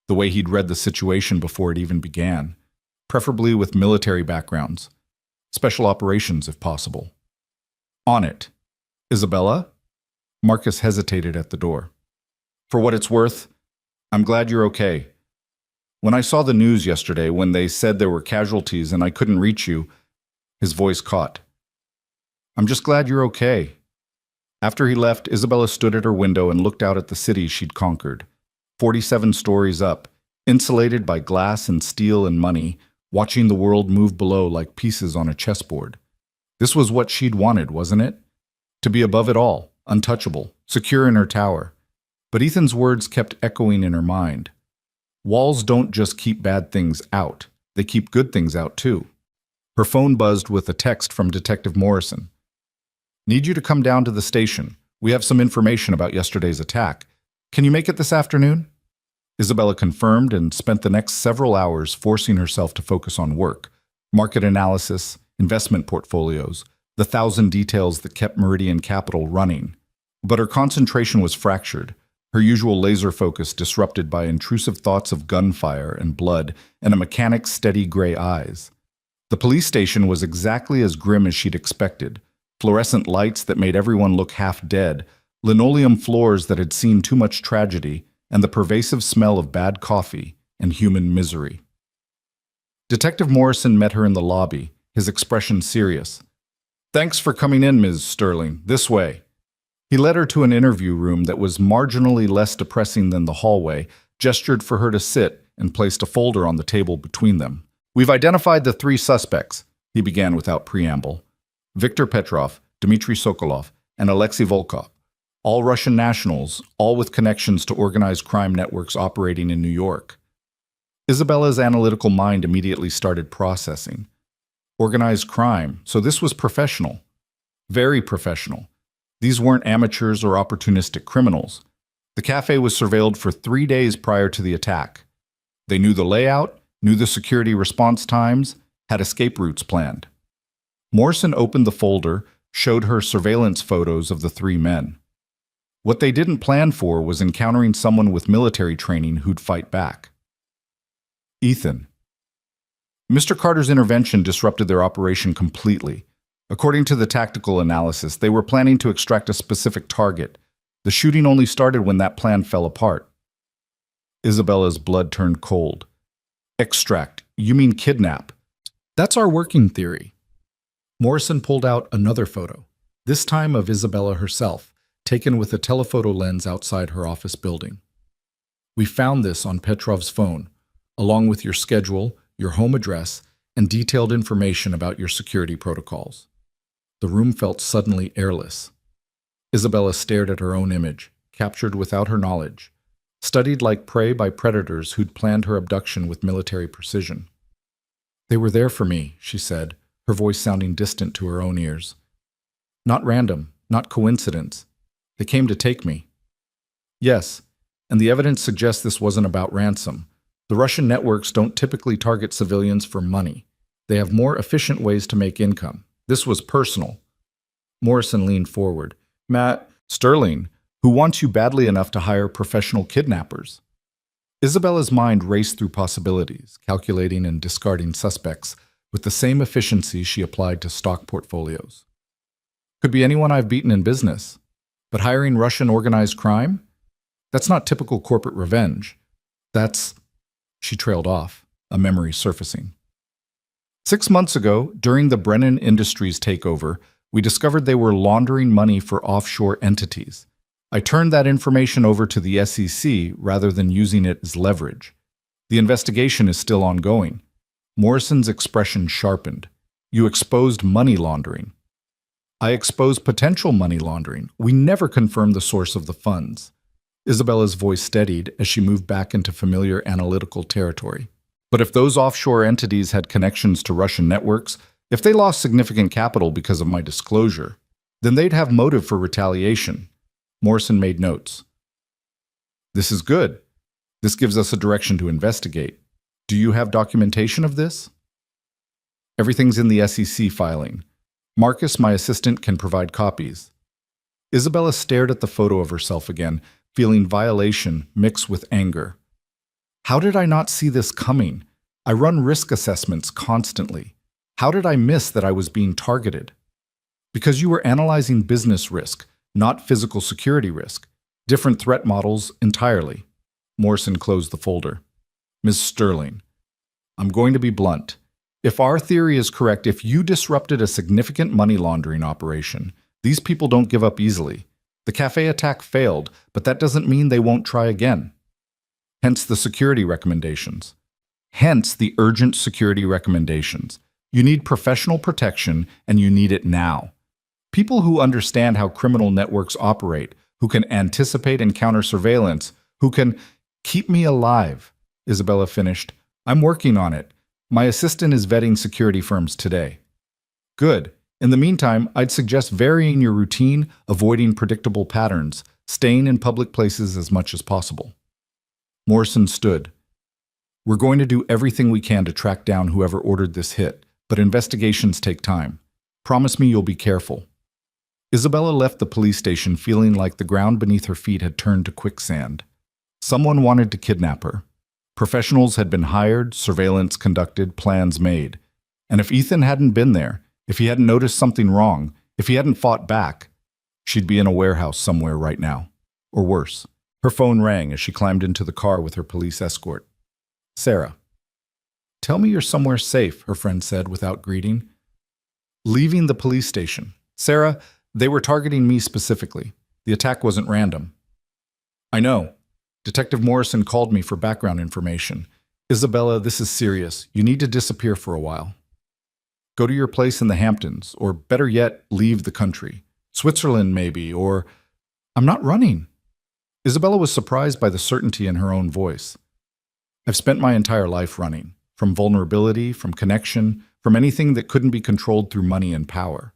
the way he'd read the situation before it even began, preferably with military backgrounds. Special operations, if possible. "On it." "Isabella?" Marcus hesitated at the door. "For what it's worth, I'm glad you're okay. When I saw the news yesterday, when they said there were casualties and I couldn't reach you," his voice caught. "I'm just glad you're okay." After he left, Isabella stood at her window and looked out at the city she'd conquered. 47 stories up, insulated by glass and steel and money, watching the world move below like pieces on a chessboard. This was what she'd wanted, wasn't it? To be above it all, untouchable, secure in her tower. But Ethan's words kept echoing in her mind. Walls don't just keep bad things out, they keep good things out too. Her phone buzzed with a text from Detective Morrison. "Need you to come down to the station. We have some information about yesterday's attack. Can you make it this afternoon?" Isabella confirmed and spent the next several hours forcing herself to focus on work, market analysis, investment portfolios, the 1,000 details that kept Meridian Capital running. But her concentration was fractured, her usual laser focus disrupted by intrusive thoughts of gunfire and blood and a mechanic's steady gray eyes. The police station was exactly as grim as she'd expected. Fluorescent lights that made everyone look half dead, linoleum floors that had seen too much tragedy, and the pervasive smell of bad coffee and human misery. Detective Morrison met her in the lobby, his expression serious. "Thanks for coming in, Ms. Sterling. This way." He led her to an interview room that was marginally less depressing than the hallway, gestured for her to sit, and placed a folder on the table between them. "We've identified the 3 suspects," he began without preamble. "Viktor Petrov, Dmitry Sokolov, and Alexei Volkov. All Russian nationals, all with connections to organized crime networks operating in New York." Isabella's analytical mind immediately started processing. Organized crime, so this was professional. Very professional. These weren't amateurs or opportunistic criminals. The cafe was surveilled for 3 days prior to the attack. They knew the layout, knew the security response times, had escape routes planned. Morrison opened the folder, showed her surveillance photos of the 3 men. What they didn't plan for was encountering someone with military training who'd fight back. Ethan. Mr. Carter's intervention disrupted their operation completely. According to the tactical analysis, they were planning to extract a specific target. The shooting only started when that plan fell apart. Isabella's blood turned cold. "Extract? You mean kidnap?" "That's our working theory." Morrison pulled out another photo, this time of Isabella herself, taken with a telephoto lens outside her office building. "We found this on Petrov's phone, along with your schedule, your home address, and detailed information about your security protocols. The room felt suddenly airless. Isabella stared at her own image, captured without her knowledge, studied like prey by predators who'd planned her abduction with military precision. "They were there for me," she said, her voice sounding distant to her own ears. "Not random, not coincidence. They came to take me." "Yes, and the evidence suggests this wasn't about ransom. The Russian networks don't typically target civilians for money. They have more efficient ways to make income. This was personal." Morrison leaned forward. "Matt Sterling, who wants you badly enough to hire professional kidnappers?" Isabella's mind raced through possibilities, calculating and discarding suspects with the same efficiency she applied to stock portfolios. "Could be anyone I've beaten in business. But hiring Russian organized crime? That's not typical corporate revenge. That's—" She trailed off, a memory surfacing. 6 months ago, during the Brennan Industries takeover, we discovered they were laundering money for offshore entities. I turned that information over to the SEC rather than using it as leverage. The investigation is still ongoing. Morrison's expression sharpened. "You exposed money laundering." "I exposed potential money laundering. We never confirmed the source of the funds." Isabella's voice steadied as she moved back into familiar analytical territory. "But if those offshore entities had connections to Russian networks, if they lost significant capital because of my disclosure, then they'd have motive for retaliation." Morrison made notes. "This is good. This gives us a direction to investigate. Do you have documentation of this?" "Everything's in the SEC filing. Marcus, my assistant, can provide copies." Isabella stared at the photo of herself again, feeling violation mixed with anger. How did I not see this coming? I run risk assessments constantly. How did I miss that I was being targeted? Because you were analyzing business risk, not physical security risk. Different threat models entirely. Morrison closed the folder. "Ms. Sterling, I'm going to be blunt. If our theory is correct, if you disrupted a significant money laundering operation, these people don't give up easily. The cafe attack failed, but that doesn't mean they won't try again. Hence the security recommendations. Hence the urgent security recommendations. You need professional protection, and you need it now. People who understand how criminal networks operate, who can anticipate and counter surveillance, who can keep me alive," Isabella finished. "I'm working on it. My assistant is vetting security firms today." "Good. In the meantime, I'd suggest varying your routine, avoiding predictable patterns, staying in public places as much as possible." Morrison stood. "We're going to do everything we can to track down whoever ordered this hit, but investigations take time. Promise me you'll be careful." Isabella left the police station feeling like the ground beneath her feet had turned to quicksand. Someone wanted to kidnap her. Professionals had been hired, surveillance conducted, plans made. And if Ethan hadn't been there, if he hadn't noticed something wrong, if he hadn't fought back, she'd be in a warehouse somewhere right now. Or worse. Her phone rang as she climbed into the car with her police escort. "Sarah." "Tell me you're somewhere safe," her friend said without greeting. Leaving the police station. "Sarah, they were targeting me specifically. The attack wasn't random." "I know. Detective Morrison called me for background information. Isabella, this is serious. You need to disappear for a while. Go to your place in the Hamptons, or better yet, leave the country. Switzerland, maybe, or—" "I'm not running." Isabella was surprised by the certainty in her own voice. "I've spent my entire life running, from vulnerability, from connection, from anything that couldn't be controlled through money and power.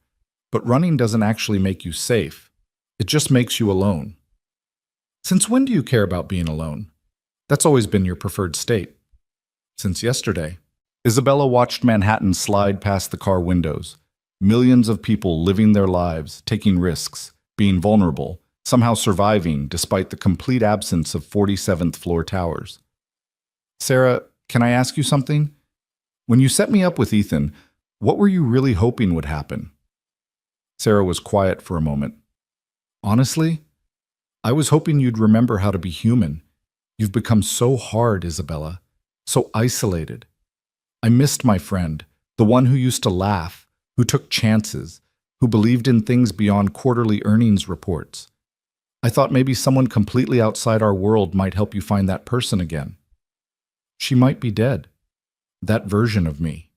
But running doesn't actually make you safe. It just makes you alone." "Since when do you care about being alone? That's always been your preferred state." "Since yesterday." Isabella watched Manhattan slide past the car windows. Millions of people living their lives, taking risks, being vulnerable, somehow surviving despite the complete absence of 47th floor towers. "Sarah, can I ask you something? When you set me up with Ethan, what were you really hoping would happen?" Sarah was quiet for a moment. "Honestly, I was hoping you'd remember how to be human. You've become so hard, Isabella, so isolated. I missed my friend, the one who used to laugh, who took chances, who believed in things beyond quarterly earnings reports. I thought maybe someone completely outside our world might help you find that person again. She might be dead. That version of me."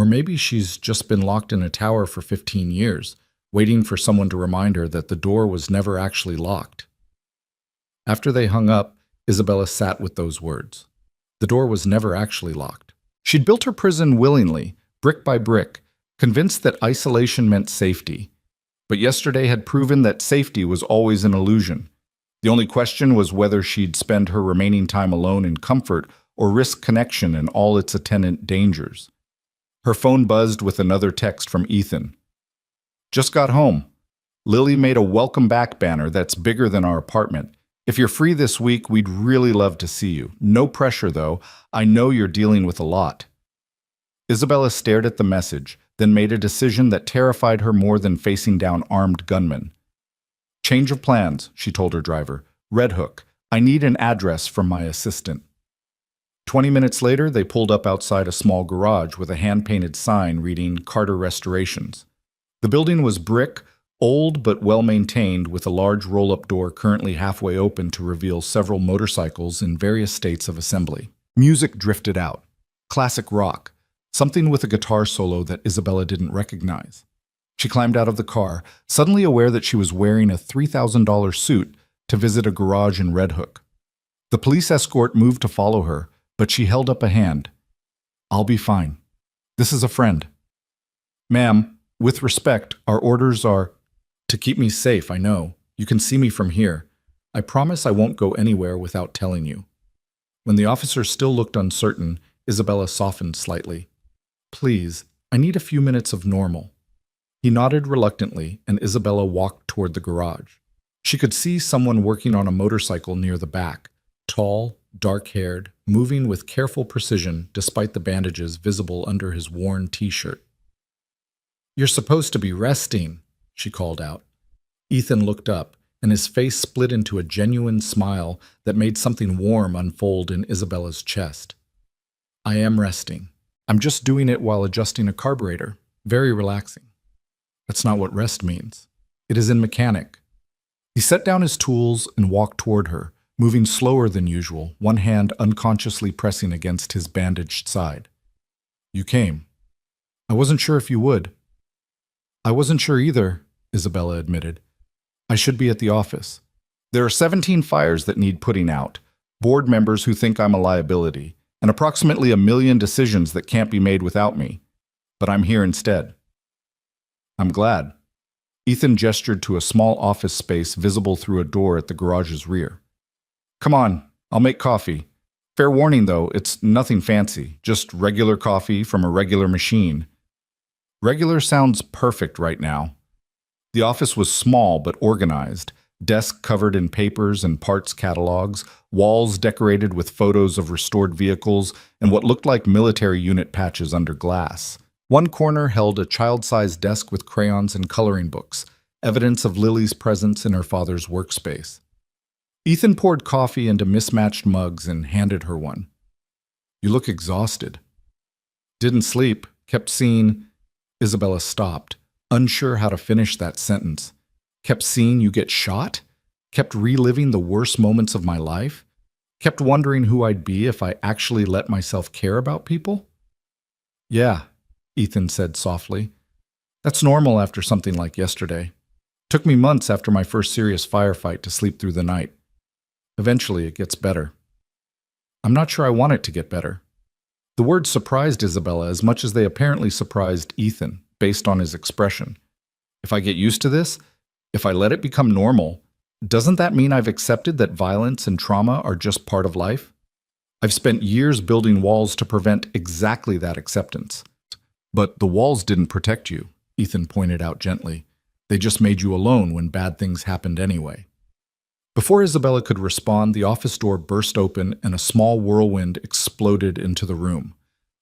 Or maybe she's just been locked in a tower for 15 years, waiting for someone to remind her that the door was never actually locked. After they hung up, Isabella sat with those words. The door was never actually locked. She'd built her prison willingly, brick by brick, convinced that isolation meant safety. But yesterday had proven that safety was always an illusion. The only question was whether she'd spend her remaining time alone in comfort or risk connection and all its attendant dangers. Her phone buzzed with another text from Ethan. Just got home. Lily made a welcome back banner that's bigger than our apartment. If you're free this week, we'd really love to see you. No pressure, though. I know you're dealing with a lot. Isabella stared at the message, then made a decision that terrified her more than facing down armed gunmen. Change of plans, she told her driver. Red Hook. I need an address from my assistant. 20 minutes later, they pulled up outside a small garage with a hand-painted sign reading Carter Restorations. The building was brick, old but well-maintained, with a large roll-up door currently halfway open to reveal several motorcycles in various states of assembly. Music drifted out. Classic rock. Something with a guitar solo that Isabella didn't recognize. She climbed out of the car, suddenly aware that she was wearing a $3,000 suit to visit a garage in Red Hook. The police escort moved to follow her, but she held up a hand. I'll be fine. This is a friend. Ma'am, with respect, our orders are to keep me safe, I know. You can see me from here. I promise I won't go anywhere without telling you. When the officer still looked uncertain, Isabella softened slightly. Please, I need a few minutes of normal. He nodded reluctantly, and Isabella walked toward the garage. She could see someone working on a motorcycle near the back, tall, dark-haired, moving with careful precision despite the bandages visible under his worn t-shirt. You're supposed to be resting, she called out. Ethan looked up, and his face split into a genuine smile that made something warm unfold in Isabella's chest. I am resting. I'm just doing it while adjusting a carburetor. Very relaxing. That's not what rest means. It is in mechanic. He set down his tools and walked toward her, moving slower than usual, one hand unconsciously pressing against his bandaged side. You came. I wasn't sure if you would. I wasn't sure either, Isabella admitted. I should be at the office. There are 17 fires that need putting out, board members who think I'm a liability, and approximately 1 million decisions that can't be made without me. But I'm here instead. I'm glad. Ethan gestured to a small office space visible through a door at the garage's rear. Come on, I'll make coffee. Fair warning, though, it's nothing fancy, just regular coffee from a regular machine. Regular sounds perfect right now. The office was small but organized, desk covered in papers and parts catalogs, walls decorated with photos of restored vehicles, and what looked like military unit patches under glass. One corner held a child-sized desk with crayons and coloring books, evidence of Lily's presence in her father's workspace. Ethan poured coffee into mismatched mugs and handed her one. You look exhausted. Didn't sleep, kept seeing... Isabella stopped, unsure how to finish that sentence. Kept seeing you get shot? Kept reliving the worst moments of my life? Kept wondering who I'd be if I actually let myself care about people? Yeah, Ethan said softly. That's normal after something like yesterday. Took me months after my first serious firefight to sleep through the night. Eventually it gets better. I'm not sure I want it to get better. The words surprised Isabella as much as they apparently surprised Ethan, based on his expression. If I get used to this, if I let it become normal, doesn't that mean I've accepted that violence and trauma are just part of life? I've spent years building walls to prevent exactly that acceptance. But the walls didn't protect you, Ethan pointed out gently. They just made you alone when bad things happened anyway. Before Isabella could respond, the office door burst open and a small whirlwind exploded into the room.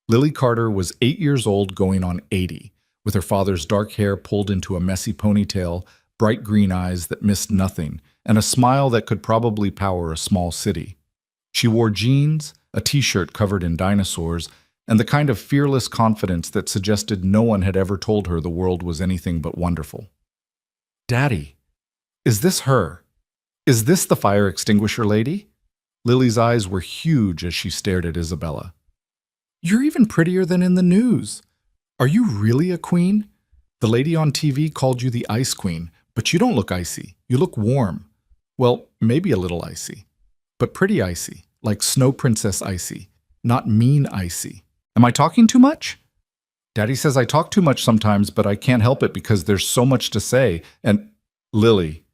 Lily Carter was 8 years old going on 80, with her father's dark hair pulled into a messy ponytail, bright green eyes that missed nothing, and a smile that could probably power a small city. She wore jeans, a t-shirt covered in dinosaurs, and the kind of fearless confidence that suggested no one had ever told her the world was anything but wonderful. Daddy, is this her? Is this the fire extinguisher lady? Lily's eyes were huge as she stared at Isabella. You're even prettier than in the news. Are you really a queen? The lady on TV called you the Ice Queen, but you don't look icy. You look warm. Well, maybe a little icy, but pretty icy, like Snow Princess icy, not mean icy. Am I talking too much? Daddy says I talk too much sometimes, but I can't help it because there's so much to say. And Lily,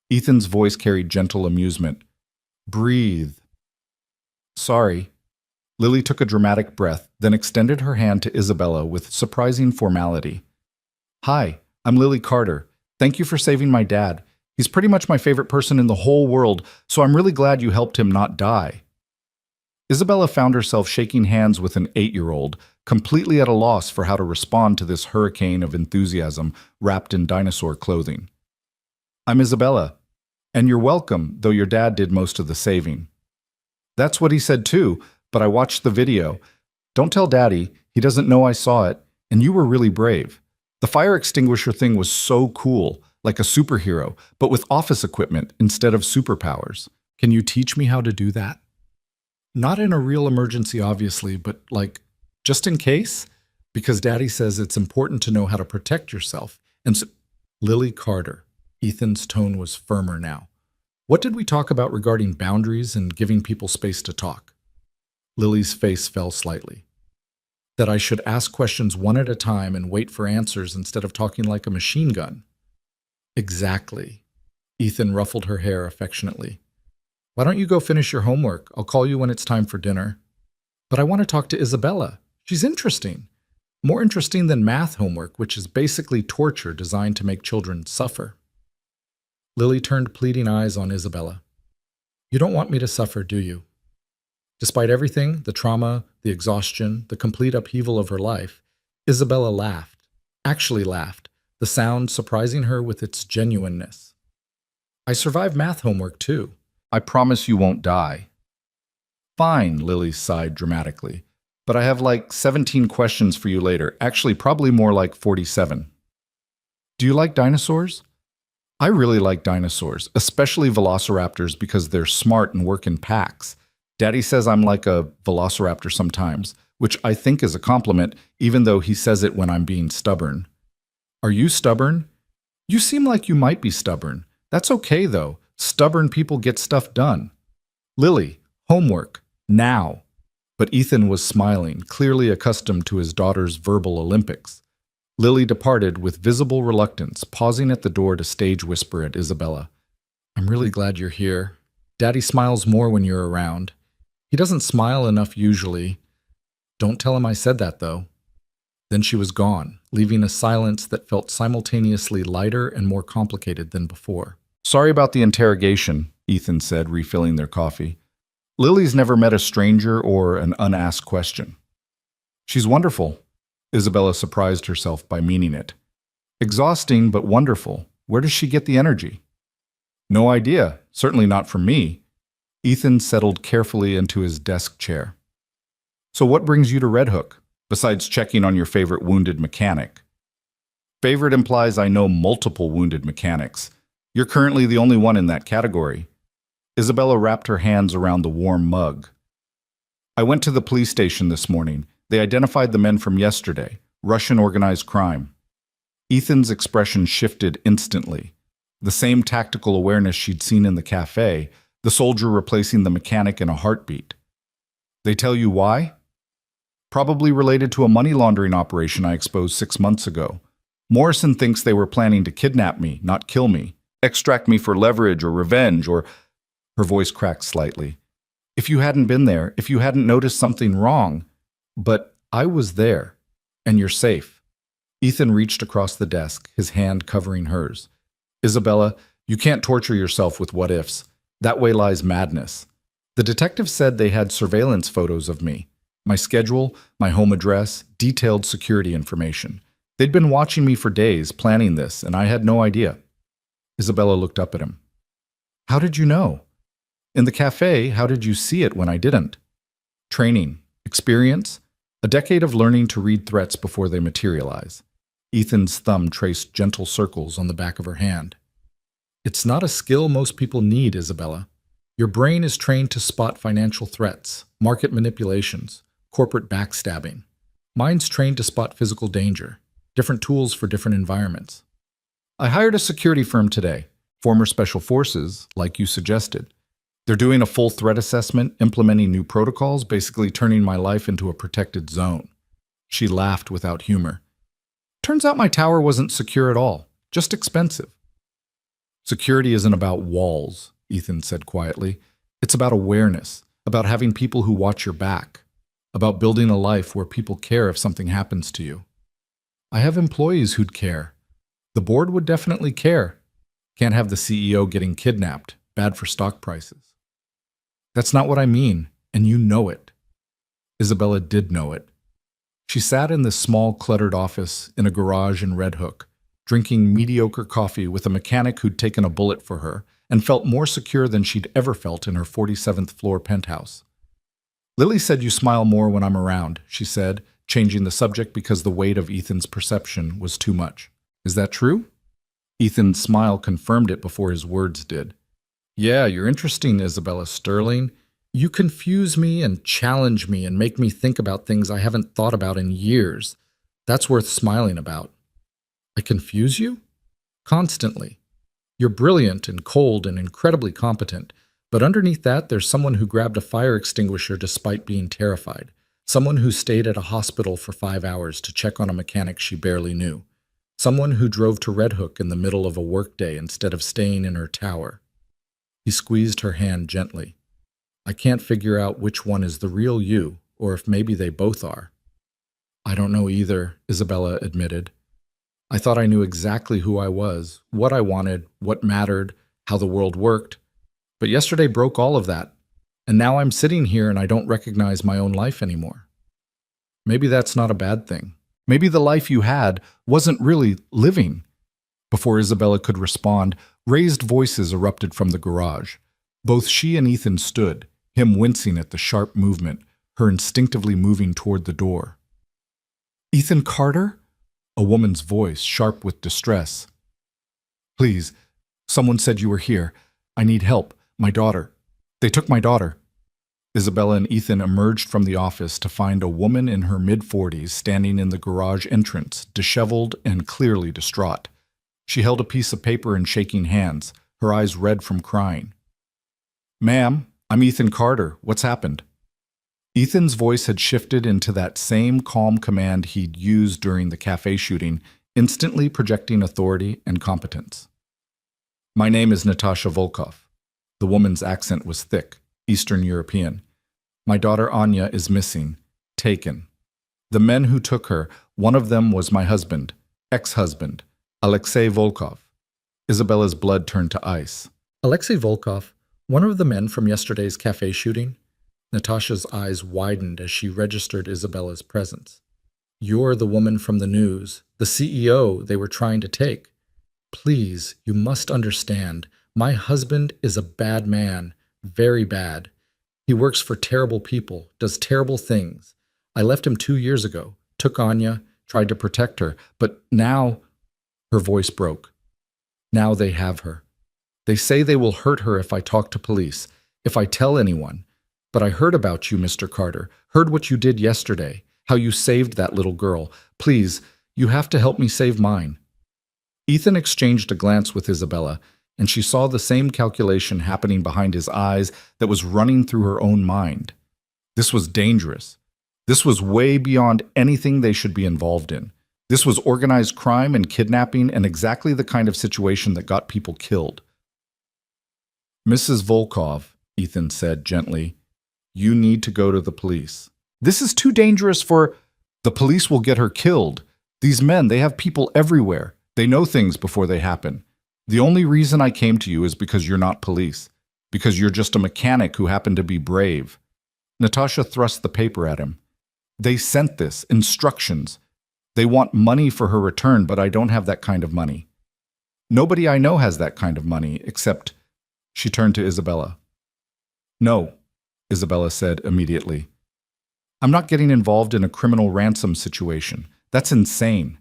Ethan's voice carried gentle amusement. Breathe. Sorry. Lily took a dramatic breath, then extended her hand to Isabella with surprising formality. Hi, I'm Lily Carter. Thank you for saving my dad. He's pretty much my favorite person in the whole world, so I'm really glad you helped him not die. Isabella found herself shaking hands with an 8-year-old, completely at a loss for how to respond to this hurricane of enthusiasm wrapped in dinosaur clothing. I'm Isabella, and you're welcome, though your dad did most of the saving. That's what he said too, but I watched the video. Don't tell Daddy, he doesn't know I saw it, and you were really brave. The fire extinguisher thing was so cool, like a superhero, but with office equipment instead of superpowers. Can you teach me how to do that? Not in a real emergency, obviously, but like, just in case? Because Daddy says it's important to know how to protect yourself. And so, Lily Carter. Ethan's tone was firmer now. What did we talk about regarding boundaries and giving people space to talk? Lily's face fell slightly. That I should ask questions one at a time and wait for answers instead of talking like a machine gun. Exactly. Ethan ruffled her hair affectionately. Why don't you go finish your homework? I'll call you when it's time for dinner. But I want to talk to Isabella. She's interesting. More interesting than math homework, which is basically torture designed to make children suffer. Lily turned pleading eyes on Isabella. You don't want me to suffer, do you? Despite everything, the trauma, the exhaustion, the complete upheaval of her life, Isabella laughed, actually laughed, the sound surprising her with its genuineness. I survived math homework too. I promise you won't die. Fine, Lily sighed dramatically, but I have like 17 questions for you later, actually probably more like 47. Do you like dinosaurs? I really like dinosaurs, especially velociraptors because they're smart and work in packs. Daddy says I'm like a velociraptor sometimes, which I think is a compliment, even though he says it when I'm being stubborn. Are you stubborn? You seem like you might be stubborn. That's okay, though. Stubborn people get stuff done. Lily, homework, now. But Ethan was smiling, clearly accustomed to his daughter's verbal Olympics. Lily departed with visible reluctance, pausing at the door to stage whisper at Isabella. I'm really glad you're here. Daddy smiles more when you're around. He doesn't smile enough usually. Don't tell him I said that, though. Then she was gone, leaving a silence that felt simultaneously lighter and more complicated than before. Sorry about the interrogation, Ethan said, refilling their coffee. Lily's never met a stranger or an unasked question. She's wonderful. Isabella surprised herself by meaning it. Exhausting, but wonderful. Where does she get the energy? No idea. Certainly not from me. Ethan settled carefully into his desk chair. So what brings you to Red Hook, besides checking on your favorite wounded mechanic? Favorite implies I know multiple wounded mechanics. You're currently the only one in that category. Isabella wrapped her hands around the warm mug. I went to the police station this morning. They identified the men from yesterday, Russian organized crime. Ethan's expression shifted instantly. The same tactical awareness she'd seen in the cafe, the soldier replacing the mechanic in a heartbeat. They tell you why? Probably related to a money laundering operation I exposed 6 months ago. Morrison thinks they were planning to kidnap me, not kill me, extract me for leverage or revenge or... Her voice cracked slightly. If you hadn't been there, if you hadn't noticed something wrong... But I was there, and you're safe. Ethan reached across the desk, his hand covering hers. Isabella, you can't torture yourself with what-ifs. That way lies madness. The detective said they had surveillance photos of me. My schedule, my home address, detailed security information. They'd been watching me for days, planning this, and I had no idea. Isabella looked up at him. How did you know? In the cafe, how did you see it when I didn't? Training. Experience? A decade of learning to read threats before they materialize. Ethan's thumb traced gentle circles on the back of her hand. It's not a skill most people need, Isabella. Your brain is trained to spot financial threats, market manipulations, corporate backstabbing. Mine's trained to spot physical danger, different tools for different environments. I hired a security firm today, former special forces, like you suggested. They're doing a full threat assessment, implementing new protocols, basically turning my life into a protected zone. She laughed without humor. Turns out my tower wasn't secure at all, just expensive. Security isn't about walls, Ethan said quietly. It's about awareness, about having people who watch your back, about building a life where people care if something happens to you. I have employees who'd care. The board would definitely care. Can't have the CEO getting kidnapped, bad for stock prices. That's not what I mean, and you know it. Isabella did know it. She sat in this small, cluttered office in a garage in Red Hook, drinking mediocre coffee with a mechanic who'd taken a bullet for her and felt more secure than she'd ever felt in her 47th floor penthouse. Lily said you smile more when I'm around, she said, changing the subject because the weight of Ethan's perception was too much. Is that true? Ethan's smile confirmed it before his words did. Yeah, you're interesting, Isabella Sterling. You confuse me and challenge me and make me think about things I haven't thought about in years. That's worth smiling about. I confuse you? Constantly. You're brilliant and cold and incredibly competent, but underneath that there's someone who grabbed a fire extinguisher despite being terrified, someone who stayed at a hospital for 5 hours to check on a mechanic she barely knew, someone who drove to Red Hook in the middle of a workday instead of staying in her tower. He squeezed her hand gently. I can't figure out which one is the real you, or if maybe they both are. I don't know either, Isabella admitted. I thought I knew exactly who I was, what I wanted, what mattered, how the world worked. But yesterday broke all of that, and now I'm sitting here and I don't recognize my own life anymore. Maybe that's not a bad thing. Maybe the life you had wasn't really living. Before Isabella could respond, raised voices erupted from the garage. Both she and Ethan stood, him wincing at the sharp movement, her instinctively moving toward the door. Ethan Carter? A woman's voice, sharp with distress. Please, someone said you were here. I need help. My daughter. They took my daughter. Isabella and Ethan emerged from the office to find a woman in her mid-40s standing in the garage entrance, disheveled and clearly distraught. She held a piece of paper in shaking hands, her eyes red from crying. Ma'am, I'm Ethan Carter. What's happened? Ethan's voice had shifted into that same calm command he'd used during the cafe shooting, instantly projecting authority and competence. My name is Natasha Volkov. The woman's accent was thick, Eastern European. My daughter Anya is missing, taken. The men who took her, one of them was my husband, ex-husband, Alexei Volkov. Isabella's blood turned to ice. Alexei Volkov, one of the men from yesterday's cafe shooting? Natasha's eyes widened as she registered Isabella's presence. You're the woman from the news, the CEO they were trying to take. Please, you must understand, my husband is a bad man, very bad. He works for terrible people, does terrible things. I left him 2 years ago, took Anya, tried to protect her, but now... Her voice broke. Now they have her. They say they will hurt her if I talk to police, if I tell anyone. But I heard about you, Mr. Carter, heard what you did yesterday, how you saved that little girl. Please, you have to help me save mine. Ethan exchanged a glance with Isabella, and she saw the same calculation happening behind his eyes that was running through her own mind. This was dangerous. This was way beyond anything they should be involved in. This was organized crime and kidnapping and exactly the kind of situation that got people killed. Mrs. Volkov, Ethan said gently, you need to go to the police. This is too dangerous for... The police will get her killed. These men, they have people everywhere. They know things before they happen. The only reason I came to you is because you're not police. Because you're just a mechanic who happened to be brave. Natasha thrust the paper at him. They sent this, instructions. They want money for her return, but I don't have that kind of money. Nobody I know has that kind of money, except... She turned to Isabella. No, Isabella said immediately. I'm not getting involved in a criminal ransom situation. That's insane.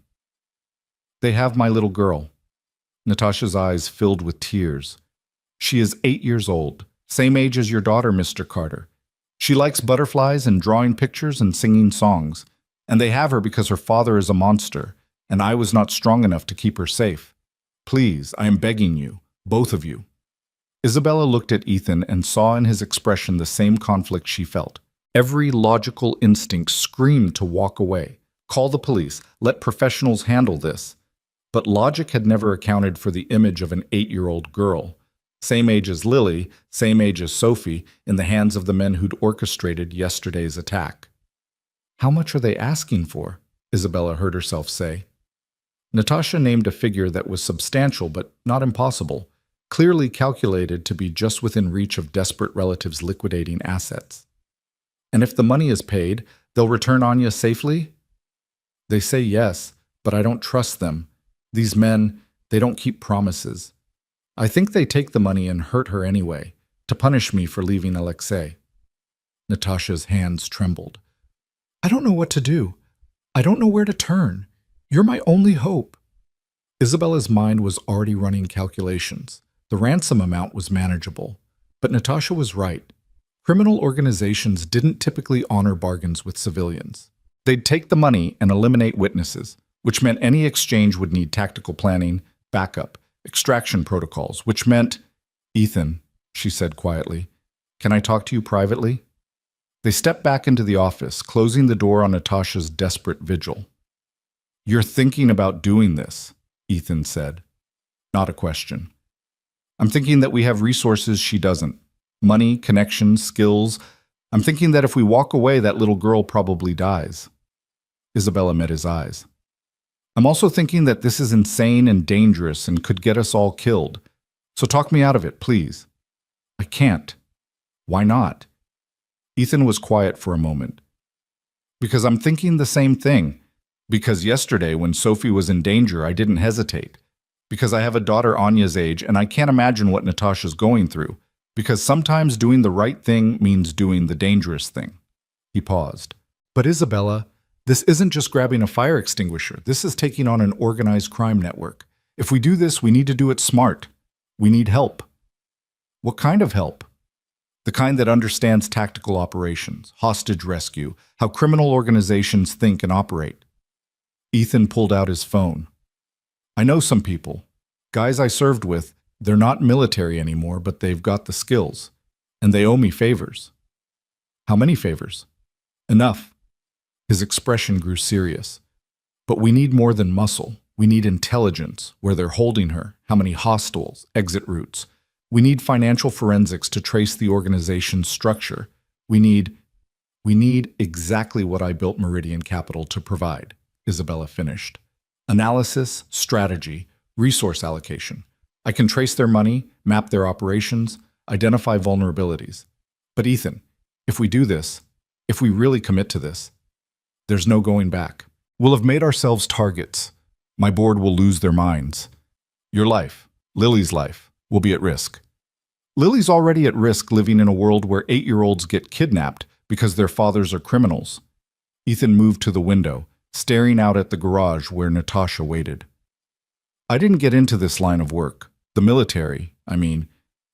They have my little girl. Natasha's eyes filled with tears. She is 8 years old, same age as your daughter, Mr. Carter. She likes butterflies and drawing pictures and singing songs. And they have her because her father is a monster, and I was not strong enough to keep her safe. Please, I am begging you, both of you." Isabella looked at Ethan and saw in his expression the same conflict she felt. Every logical instinct screamed to walk away. Call the police. Let professionals handle this. But logic had never accounted for the image of an 8-year-old girl, same age as Lily, same age as Sophie, in the hands of the men who'd orchestrated yesterday's attack. "How much are they asking for?" Isabella heard herself say. Natasha named a figure that was substantial but not impossible, clearly calculated to be just within reach of desperate relatives liquidating assets. "And if the money is paid, they'll return Anya safely?" "They say yes, but I don't trust them. These men, they don't keep promises. I think they take the money and hurt her anyway, to punish me for leaving Alexei." Natasha's hands trembled. "I don't know what to do. I don't know where to turn. You're my only hope." Isabella's mind was already running calculations. The ransom amount was manageable. But Natasha was right. Criminal organizations didn't typically honor bargains with civilians. They'd take the money and eliminate witnesses, which meant any exchange would need tactical planning, backup, extraction protocols, which meant, "Ethan," she said quietly, "can I talk to you privately?" They stepped back into the office, closing the door on Natasha's desperate vigil. "You're thinking about doing this," Ethan said. Not a question. "I'm thinking that we have resources she doesn't. Money, connections, skills. I'm thinking that if we walk away, that little girl probably dies." Isabella met his eyes. "I'm also thinking that this is insane and dangerous and could get us all killed. So talk me out of it, please." "I can't." "Why not?" Ethan was quiet for a moment. "Because I'm thinking the same thing. Because yesterday, when Sophie was in danger, I didn't hesitate. Because I have a daughter Anya's age, and I can't imagine what Natasha's going through. Because sometimes doing the right thing means doing the dangerous thing." He paused. "But Isabella, this isn't just grabbing a fire extinguisher. This is taking on an organized crime network. If we do this, we need to do it smart. We need help." "What kind of help?" "The kind that understands tactical operations, hostage rescue, how criminal organizations think and operate." Ethan pulled out his phone. "I know some people. Guys I served with. They're not military anymore, but they've got the skills. And they owe me favors." "How many favors?" "Enough." His expression grew serious. "But we need more than muscle. We need intelligence, where they're holding her, how many hostels, exit routes. We need financial forensics to trace the organization's structure. We need exactly what I built Meridian Capital to provide," Isabella finished. "Analysis, strategy, resource allocation. I can trace their money, map their operations, identify vulnerabilities. But Ethan, if we do this, if we really commit to this, there's no going back. We'll have made ourselves targets. My board will lose their minds. Your life, Lily's life, will be at risk. Lily's already at risk living in a world where 8-year-olds get kidnapped because their fathers are criminals." Ethan moved to the window, staring out at the garage where Natasha waited. "I didn't get into this line of work, the military, I mean,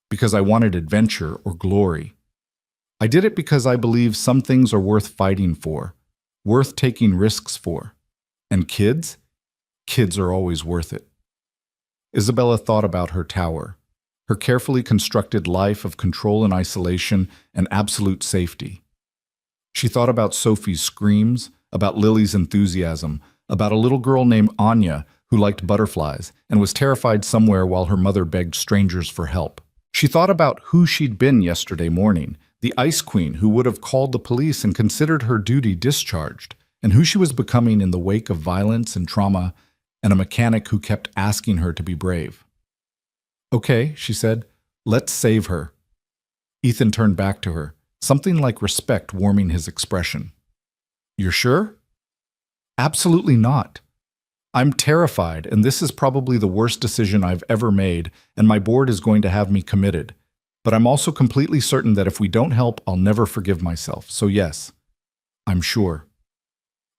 because I wanted adventure or glory. I did it because I believe some things are worth fighting for, worth taking risks for. And kids? Kids are always worth it." Isabella thought about her tower, her carefully constructed life of control and isolation and absolute safety. She thought about Sophie's screams, about Lily's enthusiasm, about a little girl named Anya who liked butterflies and was terrified somewhere while her mother begged strangers for help. She thought about who she'd been yesterday morning, the Ice Queen who would have called the police and considered her duty discharged, and who she was becoming in the wake of violence and trauma, and a mechanic who kept asking her to be brave. "Okay," she said, "let's save her." Ethan turned back to her, something like respect warming his expression. "You're sure?" "Absolutely not. I'm terrified, and this is probably the worst decision I've ever made, and my board is going to have me committed. But I'm also completely certain that if we don't help, I'll never forgive myself. So yes, I'm sure."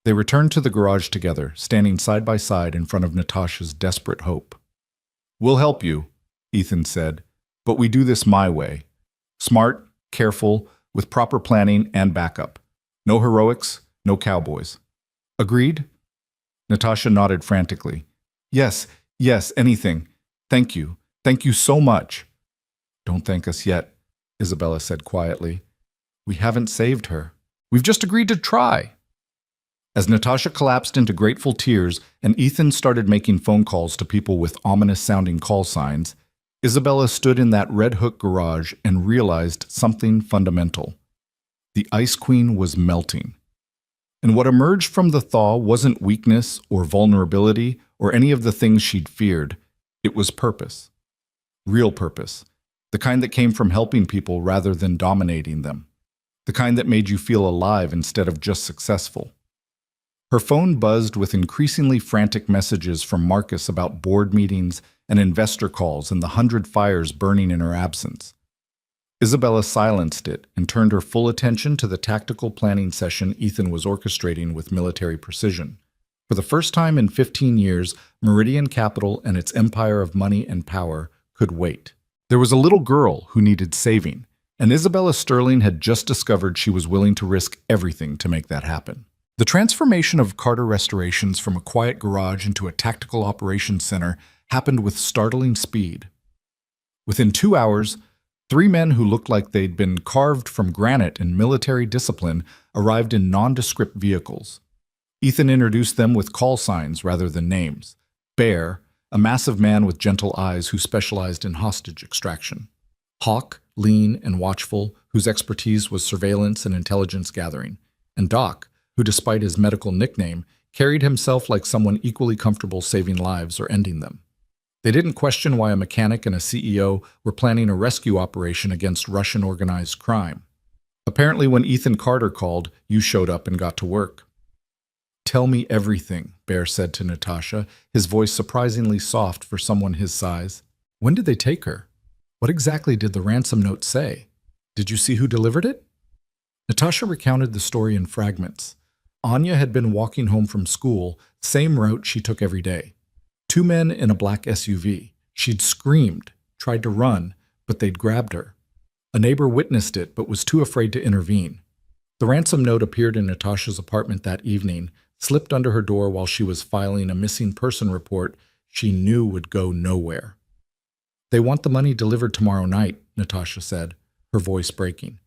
They returned to the garage together, standing side by side in front of Natasha's desperate hope. "We'll help you," Ethan said, "but we do this my way. Smart, careful, with proper planning and backup. No heroics, no cowboys." Agreed? Natasha nodded frantically. Yes, yes, anything. Thank you. Thank you so much. Don't thank us yet, Isabella said quietly. We haven't saved her. We've just agreed to try. As Natasha collapsed into grateful tears and Ethan started making phone calls to people with ominous-sounding call signs, Isabella stood in that Red Hook garage and realized something fundamental. The Ice Queen was melting. And what emerged from the thaw wasn't weakness or vulnerability or any of the things she'd feared. It was purpose. Real purpose. The kind that came from helping people rather than dominating them. The kind that made you feel alive instead of just successful. Her phone buzzed with increasingly frantic messages from Marcus about board meetings and investor calls and the 100 fires burning in her absence. Isabella silenced it and turned her full attention to the tactical planning session Ethan was orchestrating with military precision. For the first time in 15 years, Meridian Capital and its empire of money and power could wait. There was a little girl who needed saving, and Isabella Sterling had just discovered she was willing to risk everything to make that happen. The transformation of Carter Restorations from a quiet garage into a tactical operations center happened with startling speed. Within 2 hours, 3 men who looked like they'd been carved from granite in military discipline arrived in nondescript vehicles. Ethan introduced them with call signs rather than names. Bear, a massive man with gentle eyes who specialized in hostage extraction. Hawk, lean and watchful, whose expertise was surveillance and intelligence gathering. And Doc, who despite his medical nickname, carried himself like someone equally comfortable saving lives or ending them. They didn't question why a mechanic and a CEO were planning a rescue operation against Russian organized crime. Apparently when Ethan Carter called, you showed up and got to work. Tell me everything, Bear said to Natasha, his voice surprisingly soft for someone his size. When did they take her? What exactly did the ransom note say? Did you see who delivered it? Natasha recounted the story in fragments. Anya had been walking home from school, same route she took every day. 2 men in a black SUV. She'd screamed, tried to run, but they'd grabbed her. A neighbor witnessed it, but was too afraid to intervene. The ransom note appeared in Natasha's apartment that evening, slipped under her door while she was filing a missing person report she knew would go nowhere. They want the money delivered tomorrow night, Natasha said, her voice breaking.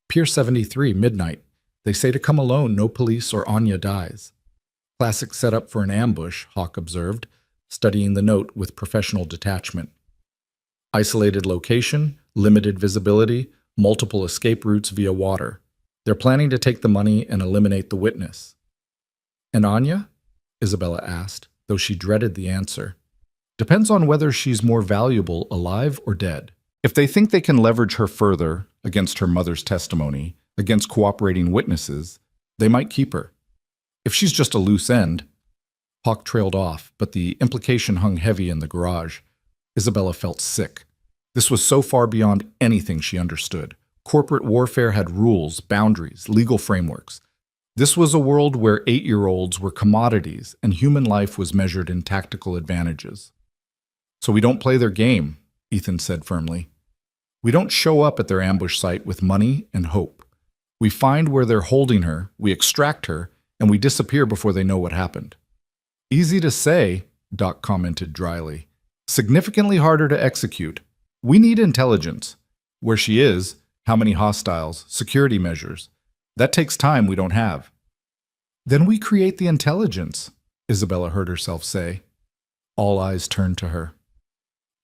Pier 73, midnight. They say to come alone, no police or Anya dies. Classic setup for an ambush, Hawk observed, studying the note with professional detachment. Isolated location, limited visibility, multiple escape routes via water. They're planning to take the money and eliminate the witness. And Anya? Isabella asked, though she dreaded the answer. Depends on whether she's more valuable alive or dead. If they think they can leverage her further, against her mother's testimony, against cooperating witnesses, they might keep her. If she's just a loose end. Hawk trailed off, but the implication hung heavy in the garage. Isabella felt sick. This was so far beyond anything she understood. Corporate warfare had rules, boundaries, legal frameworks. This was a world where 8-year-olds were commodities and human life was measured in tactical advantages. So we don't play their game, Ethan said firmly. We don't show up at their ambush site with money and hope. We find where they're holding her, we extract her, and we disappear before they know what happened. Easy to say, Doc commented dryly. Significantly harder to execute. We need intelligence. Where she is, how many hostiles, security measures. That takes time we don't have. Then we create the intelligence, Isabella heard herself say. All eyes turned to her.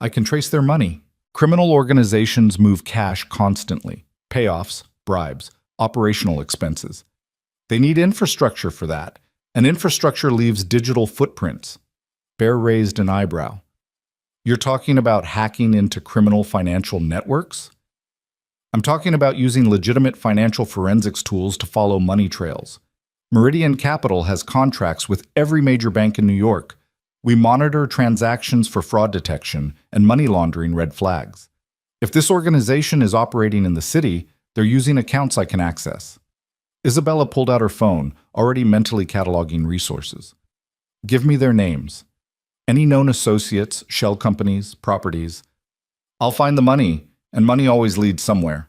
I can trace their money. Criminal organizations move cash constantly. Payoffs, bribes, operational expenses. They need infrastructure for that, and infrastructure leaves digital footprints. Bear raised an eyebrow. You're talking about hacking into criminal financial networks? I'm talking about using legitimate financial forensics tools to follow money trails. Meridian Capital has contracts with every major bank in New York. We monitor transactions for fraud detection and money laundering red flags. If this organization is operating in the city, they're using accounts I can access. Isabella pulled out her phone, already mentally cataloging resources. Give me their names. Any known associates, shell companies, properties. I'll find the money, and money always leads somewhere.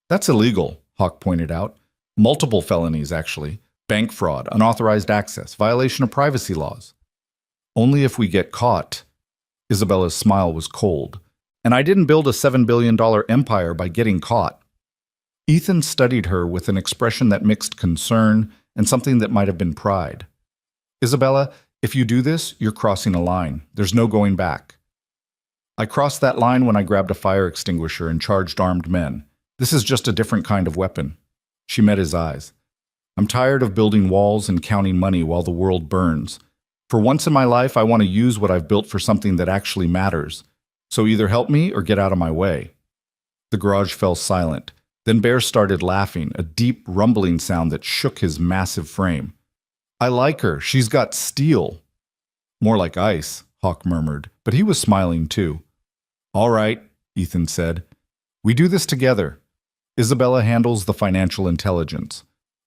That's illegal, Hawk pointed out. Multiple felonies, actually. Bank fraud, unauthorized access, violation of privacy laws. Only if we get caught. Isabella's smile was cold. And I didn't build a $7 billion empire by getting caught. Ethan studied her with an expression that mixed concern and something that might have been pride. Isabella, if you do this, you're crossing a line. There's no going back. I crossed that line when I grabbed a fire extinguisher and charged armed men. This is just a different kind of weapon. She met his eyes. I'm tired of building walls and counting money while the world burns. For once in my life, I want to use what I've built for something that actually matters. So either help me or get out of my way. The garage fell silent. Then Bear started laughing, a deep, rumbling sound that shook his massive frame. I like her. She's got steel. More like ice, Hawk murmured, but he was smiling too. All right, Ethan said. We do this together. Isabella handles the financial intelligence.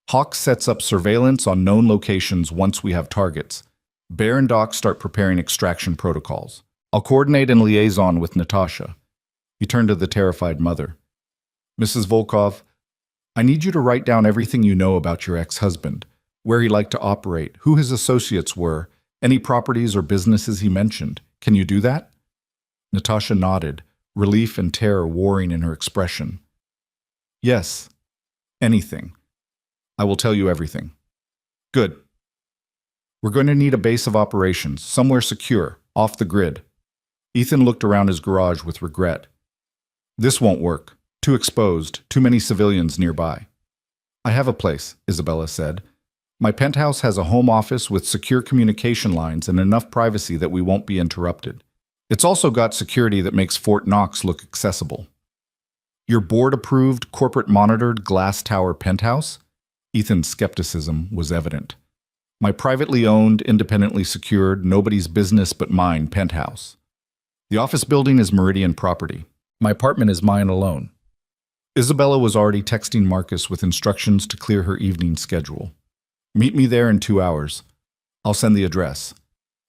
Hawk sets up surveillance on known locations once we have targets. Bear and Doc start preparing extraction protocols. I'll coordinate and liaison with Natasha. He turned to the terrified mother. Mrs. Volkov, I need you to write down everything you know about your ex-husband, where he liked to operate, who his associates were, any properties or businesses he mentioned. Can you do that? Natasha nodded, relief and terror warring in her expression. Yes, anything. I will tell you everything. Good. We're going to need a base of operations, somewhere secure, off the grid. Ethan looked around his garage with regret. This won't work. Too exposed, too many civilians nearby. I have a place, Isabella said. My penthouse has a home office with secure communication lines and enough privacy that we won't be interrupted. It's also got security that makes Fort Knox look accessible. Your board-approved, corporate-monitored glass tower penthouse? Ethan's skepticism was evident. My privately owned, independently secured, nobody's business but mine penthouse. The office building is Meridian property. My apartment is mine alone. Isabella was already texting Marcus with instructions to clear her evening schedule. Meet me there in 2 hours. I'll send the address.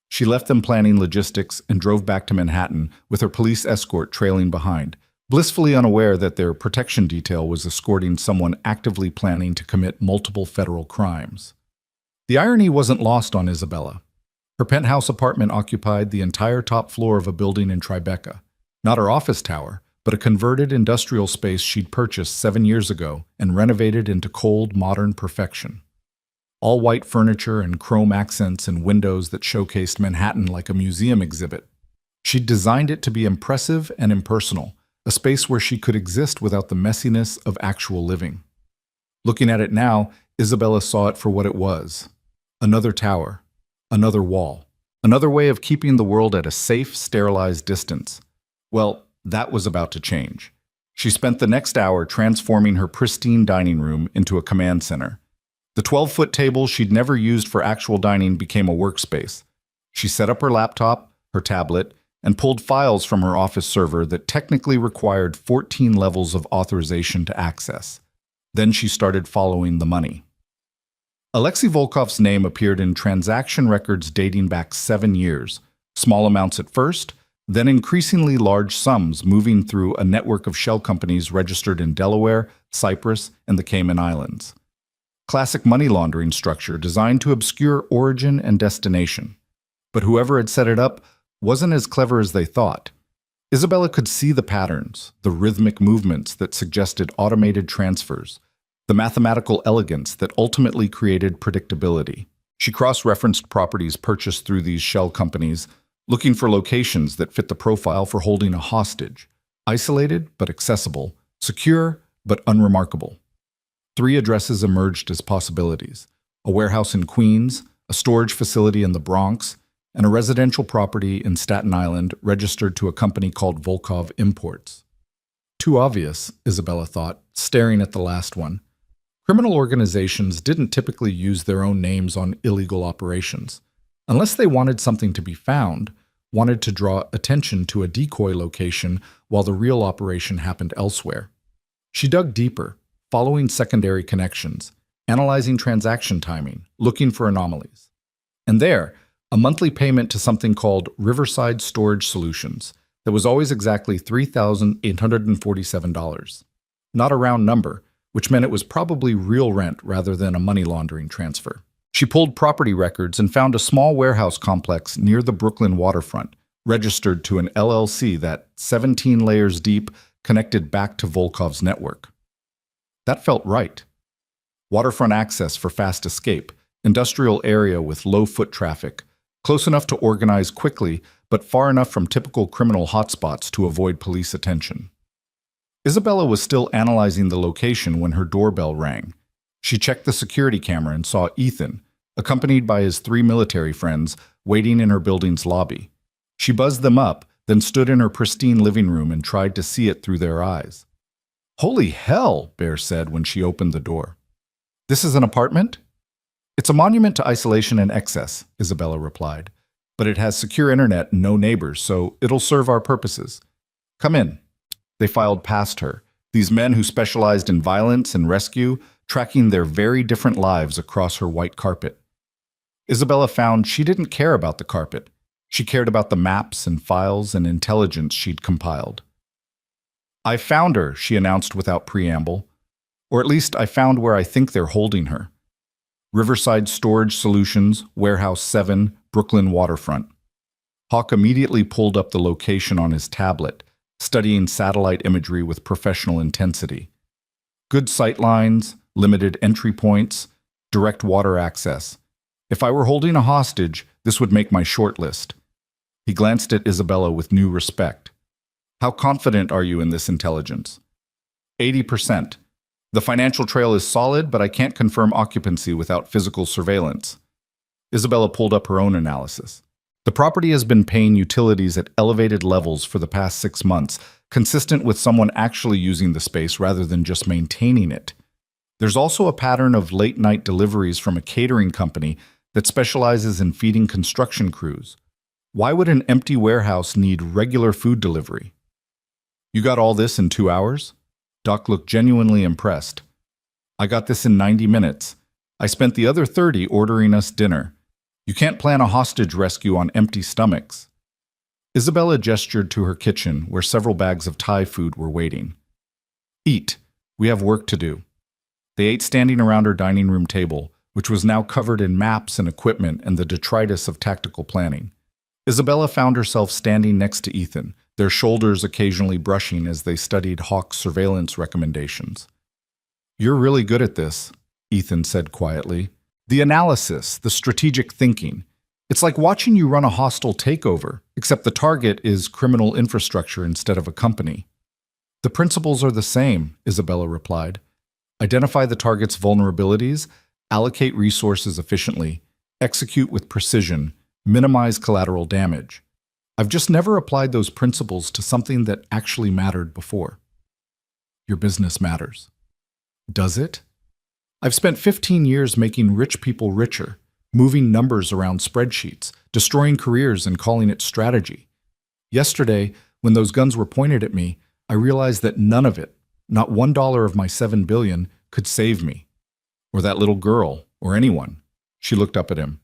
She left them planning logistics and drove back to Manhattan with her police escort trailing behind, blissfully unaware that their protection detail was escorting someone actively planning to commit multiple federal crimes. The irony wasn't lost on Isabella. Her penthouse apartment occupied the entire top floor of a building in Tribeca, not her office tower, but a converted industrial space she'd purchased 7 years ago and renovated into cold, modern perfection. All white furniture and chrome accents and windows that showcased Manhattan like a museum exhibit. She'd designed it to be impressive and impersonal, a space where she could exist without the messiness of actual living. Looking at it now, Isabella saw it for what it was. Another tower, another wall, another way of keeping the world at a safe, sterilized distance. Well, that was about to change. She spent the next hour transforming her pristine dining room into a command center. The 12-foot table she'd never used for actual dining became a workspace. She set up her laptop, her tablet, and pulled files from her office server that technically required 14 levels of authorization to access. Then she started following the money. Alexei Volkov's name appeared in transaction records dating back 7 years, small amounts at first, then increasingly large sums moving through a network of shell companies registered in Delaware, Cyprus, and the Cayman Islands. Classic money laundering structure designed to obscure origin and destination. But whoever had set it up wasn't as clever as they thought. Isabella could see the patterns, the rhythmic movements that suggested automated transfers, the mathematical elegance that ultimately created predictability. She cross-referenced properties purchased through these shell companies, looking for locations that fit the profile for holding a hostage, isolated but accessible, secure but unremarkable. 3 addresses emerged as possibilities: a warehouse in Queens, a storage facility in the Bronx, and a residential property in Staten Island registered to a company called Volkov Imports. Too obvious, Isabella thought, staring at the last one. Criminal organizations didn't typically use their own names on illegal operations. Unless they wanted something to be found, wanted to draw attention to a decoy location while the real operation happened elsewhere. She dug deeper, following secondary connections, analyzing transaction timing, looking for anomalies. And there, a monthly payment to something called Riverside Storage Solutions that was always exactly $3,847. Not a round number, which meant it was probably real rent rather than a money laundering transfer. She pulled property records and found a small warehouse complex near the Brooklyn waterfront, registered to an LLC that, 17 layers deep, connected back to Volkov's network. That felt right. Waterfront access for fast escape, industrial area with low foot traffic, close enough to organize quickly, but far enough from typical criminal hotspots to avoid police attention. Isabella was still analyzing the location when her doorbell rang. She checked the security camera and saw Ethan, accompanied by his 3 military friends, waiting in her building's lobby. She buzzed them up, then stood in her pristine living room and tried to see it through their eyes. "Holy hell," Bear said when she opened the door. "This is an apartment?" "It's a monument to isolation and excess," Isabella replied. "But it has secure internet and no neighbors, so it'll serve our purposes. Come in." They filed past her, these men who specialized in violence and rescue, tracking their very different lives across her white carpet. Isabella found she didn't care about the carpet. She cared about the maps and files and intelligence she'd compiled. "I found her," she announced without preamble. "Or at least I found where I think they're holding her. Riverside Storage Solutions, Warehouse 7, Brooklyn Waterfront." Hawk immediately pulled up the location on his tablet, studying satellite imagery with professional intensity. Good sight lines, limited entry points, direct water access. If I were holding a hostage, this would make my short list. He glanced at Isabella with new respect. "How confident are you in this intelligence?" 80%. The financial trail is solid, but I can't confirm occupancy without physical surveillance." Isabella pulled up her own analysis. The property has been paying utilities at elevated levels for the past 6 months, consistent with someone actually using the space rather than just maintaining it. There's also a pattern of late-night deliveries from a catering company that specializes in feeding construction crews. Why would an empty warehouse need regular food delivery? "You got all this in 2 hours?" Doc looked genuinely impressed. "I got this in 90 minutes. I spent the other 30 ordering us dinner. You can't plan a hostage rescue on empty stomachs." Isabella gestured to her kitchen, where several bags of Thai food were waiting. "Eat. We have work to do." They ate standing around her dining room table, which was now covered in maps and equipment and the detritus of tactical planning. Isabella found herself standing next to Ethan, their shoulders occasionally brushing as they studied Hawk's surveillance recommendations. "You're really good at this," Ethan said quietly. "The analysis, the strategic thinking. It's like watching you run a hostile takeover, except the target is criminal infrastructure instead of a company." "The principles are the same," Isabella replied. "Identify the target's vulnerabilities, allocate resources efficiently, execute with precision, minimize collateral damage. I've just never applied those principles to something that actually mattered before." "Your business matters." "Does it?" "I've spent 15 years making rich people richer, moving numbers around spreadsheets, destroying careers and calling it strategy. Yesterday, when those guns were pointed at me, I realized that none of it, not $1 of my $7 billion, could save me. Or that little girl, or anyone." She looked up at him.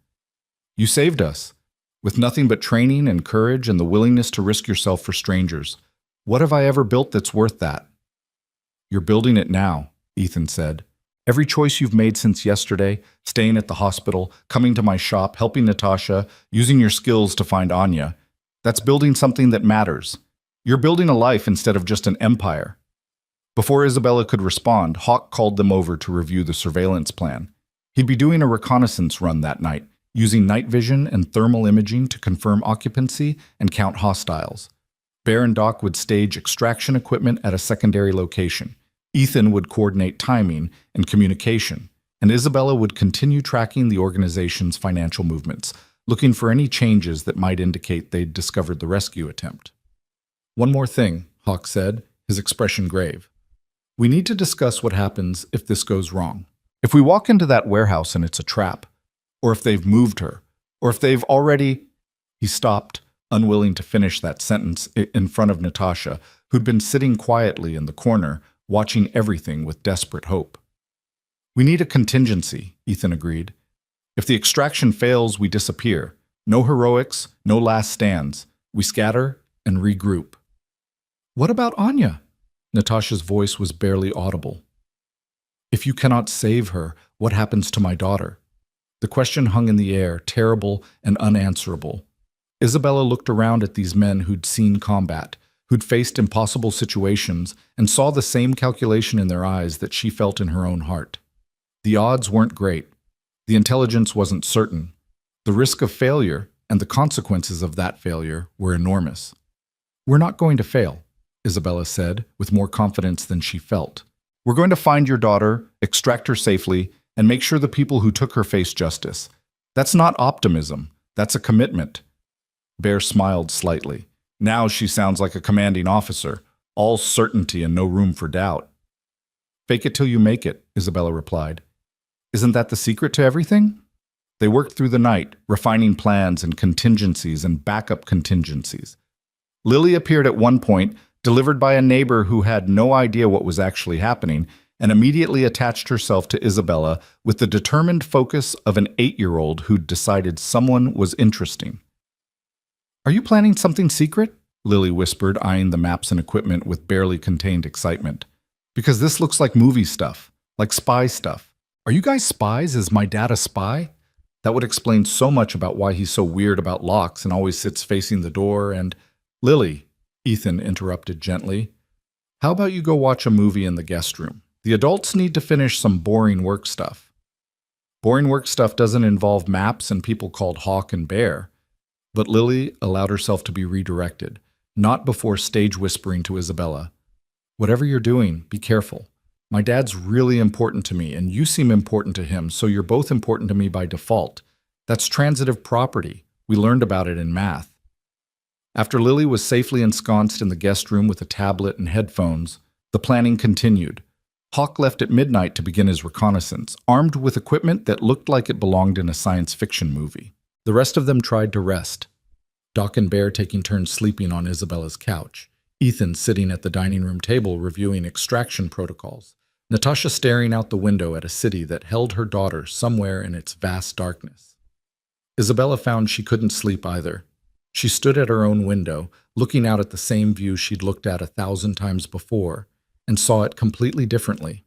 "You saved us. With nothing but training and courage and the willingness to risk yourself for strangers. What have I ever built that's worth that?" "You're building it now," Ethan said. "Every choice you've made since yesterday, staying at the hospital, coming to my shop, helping Natasha, using your skills to find Anya, that's building something that matters. You're building a life instead of just an empire." Before Isabella could respond, Hawk called them over to review the surveillance plan. He'd be doing a reconnaissance run that night, using night vision and thermal imaging to confirm occupancy and count hostiles. Bear and Doc would stage extraction equipment at a secondary location. Ethan would coordinate timing and communication, and Isabella would continue tracking the organization's financial movements, looking for any changes that might indicate they'd discovered the rescue attempt. "One more thing," Hawk said, his expression grave. "We need to discuss what happens if this goes wrong. If we walk into that warehouse and it's a trap, or if they've moved her, or if they've already—" He stopped, unwilling to finish that sentence in front of Natasha, who'd been sitting quietly in the corner, watching everything with desperate hope. "We need a contingency," Ethan agreed. "If the extraction fails, we disappear. No heroics, no last stands. We scatter and regroup." "What about Anya?" Natasha's voice was barely audible. If you cannot save her, what happens to my daughter? The question hung in the air, terrible and unanswerable. Isabella looked around at these men who'd seen combat, who'd faced impossible situations, and saw the same calculation in their eyes that she felt in her own heart. The odds weren't great. The intelligence wasn't certain. The risk of failure and the consequences of that failure were enormous. "We're not going to fail," Isabella said, with more confidence than she felt. "We're going to find your daughter, extract her safely, and make sure the people who took her face justice. That's not optimism. That's a commitment." Bear smiled slightly. Now she sounds like a commanding officer, all certainty and no room for doubt. "Fake it till you make it," Isabella replied. "Isn't that the secret to everything?" They worked through the night, refining plans and contingencies and backup contingencies. Lily appeared at one point, delivered by a neighbor who had no idea what was actually happening, and immediately attached herself to Isabella with the determined focus of an 8-year-old who'd decided someone was interesting. "Are you planning something secret?" Lily whispered, eyeing the maps and equipment with barely contained excitement. "Because this looks like movie stuff, like spy stuff. Are you guys spies? Is my dad a spy?" That would explain so much about why he's so weird about locks and always sits facing the door and— "Lily," Ethan interrupted gently, "how about you go watch a movie in the guest room? The adults need to finish some boring work stuff." Boring work stuff doesn't involve maps and people called Hawk and Bear. But Lily allowed herself to be redirected, not before stage whispering to Isabella. "Whatever you're doing, be careful. My dad's really important to me, and you seem important to him, so you're both important to me by default. That's transitive property. We learned about it in math." After Lily was safely ensconced in the guest room with a tablet and headphones, the planning continued. Hawk left at midnight to begin his reconnaissance, armed with equipment that looked like it belonged in a science fiction movie. The rest of them tried to rest. Doc and Bear taking turns sleeping on Isabella's couch, Ethan sitting at the dining room table reviewing extraction protocols, Natasha staring out the window at a city that held her daughter somewhere in its vast darkness. Isabella found she couldn't sleep either. She stood at her own window, looking out at the same view she'd looked at 1,000 times before, and saw it completely differently.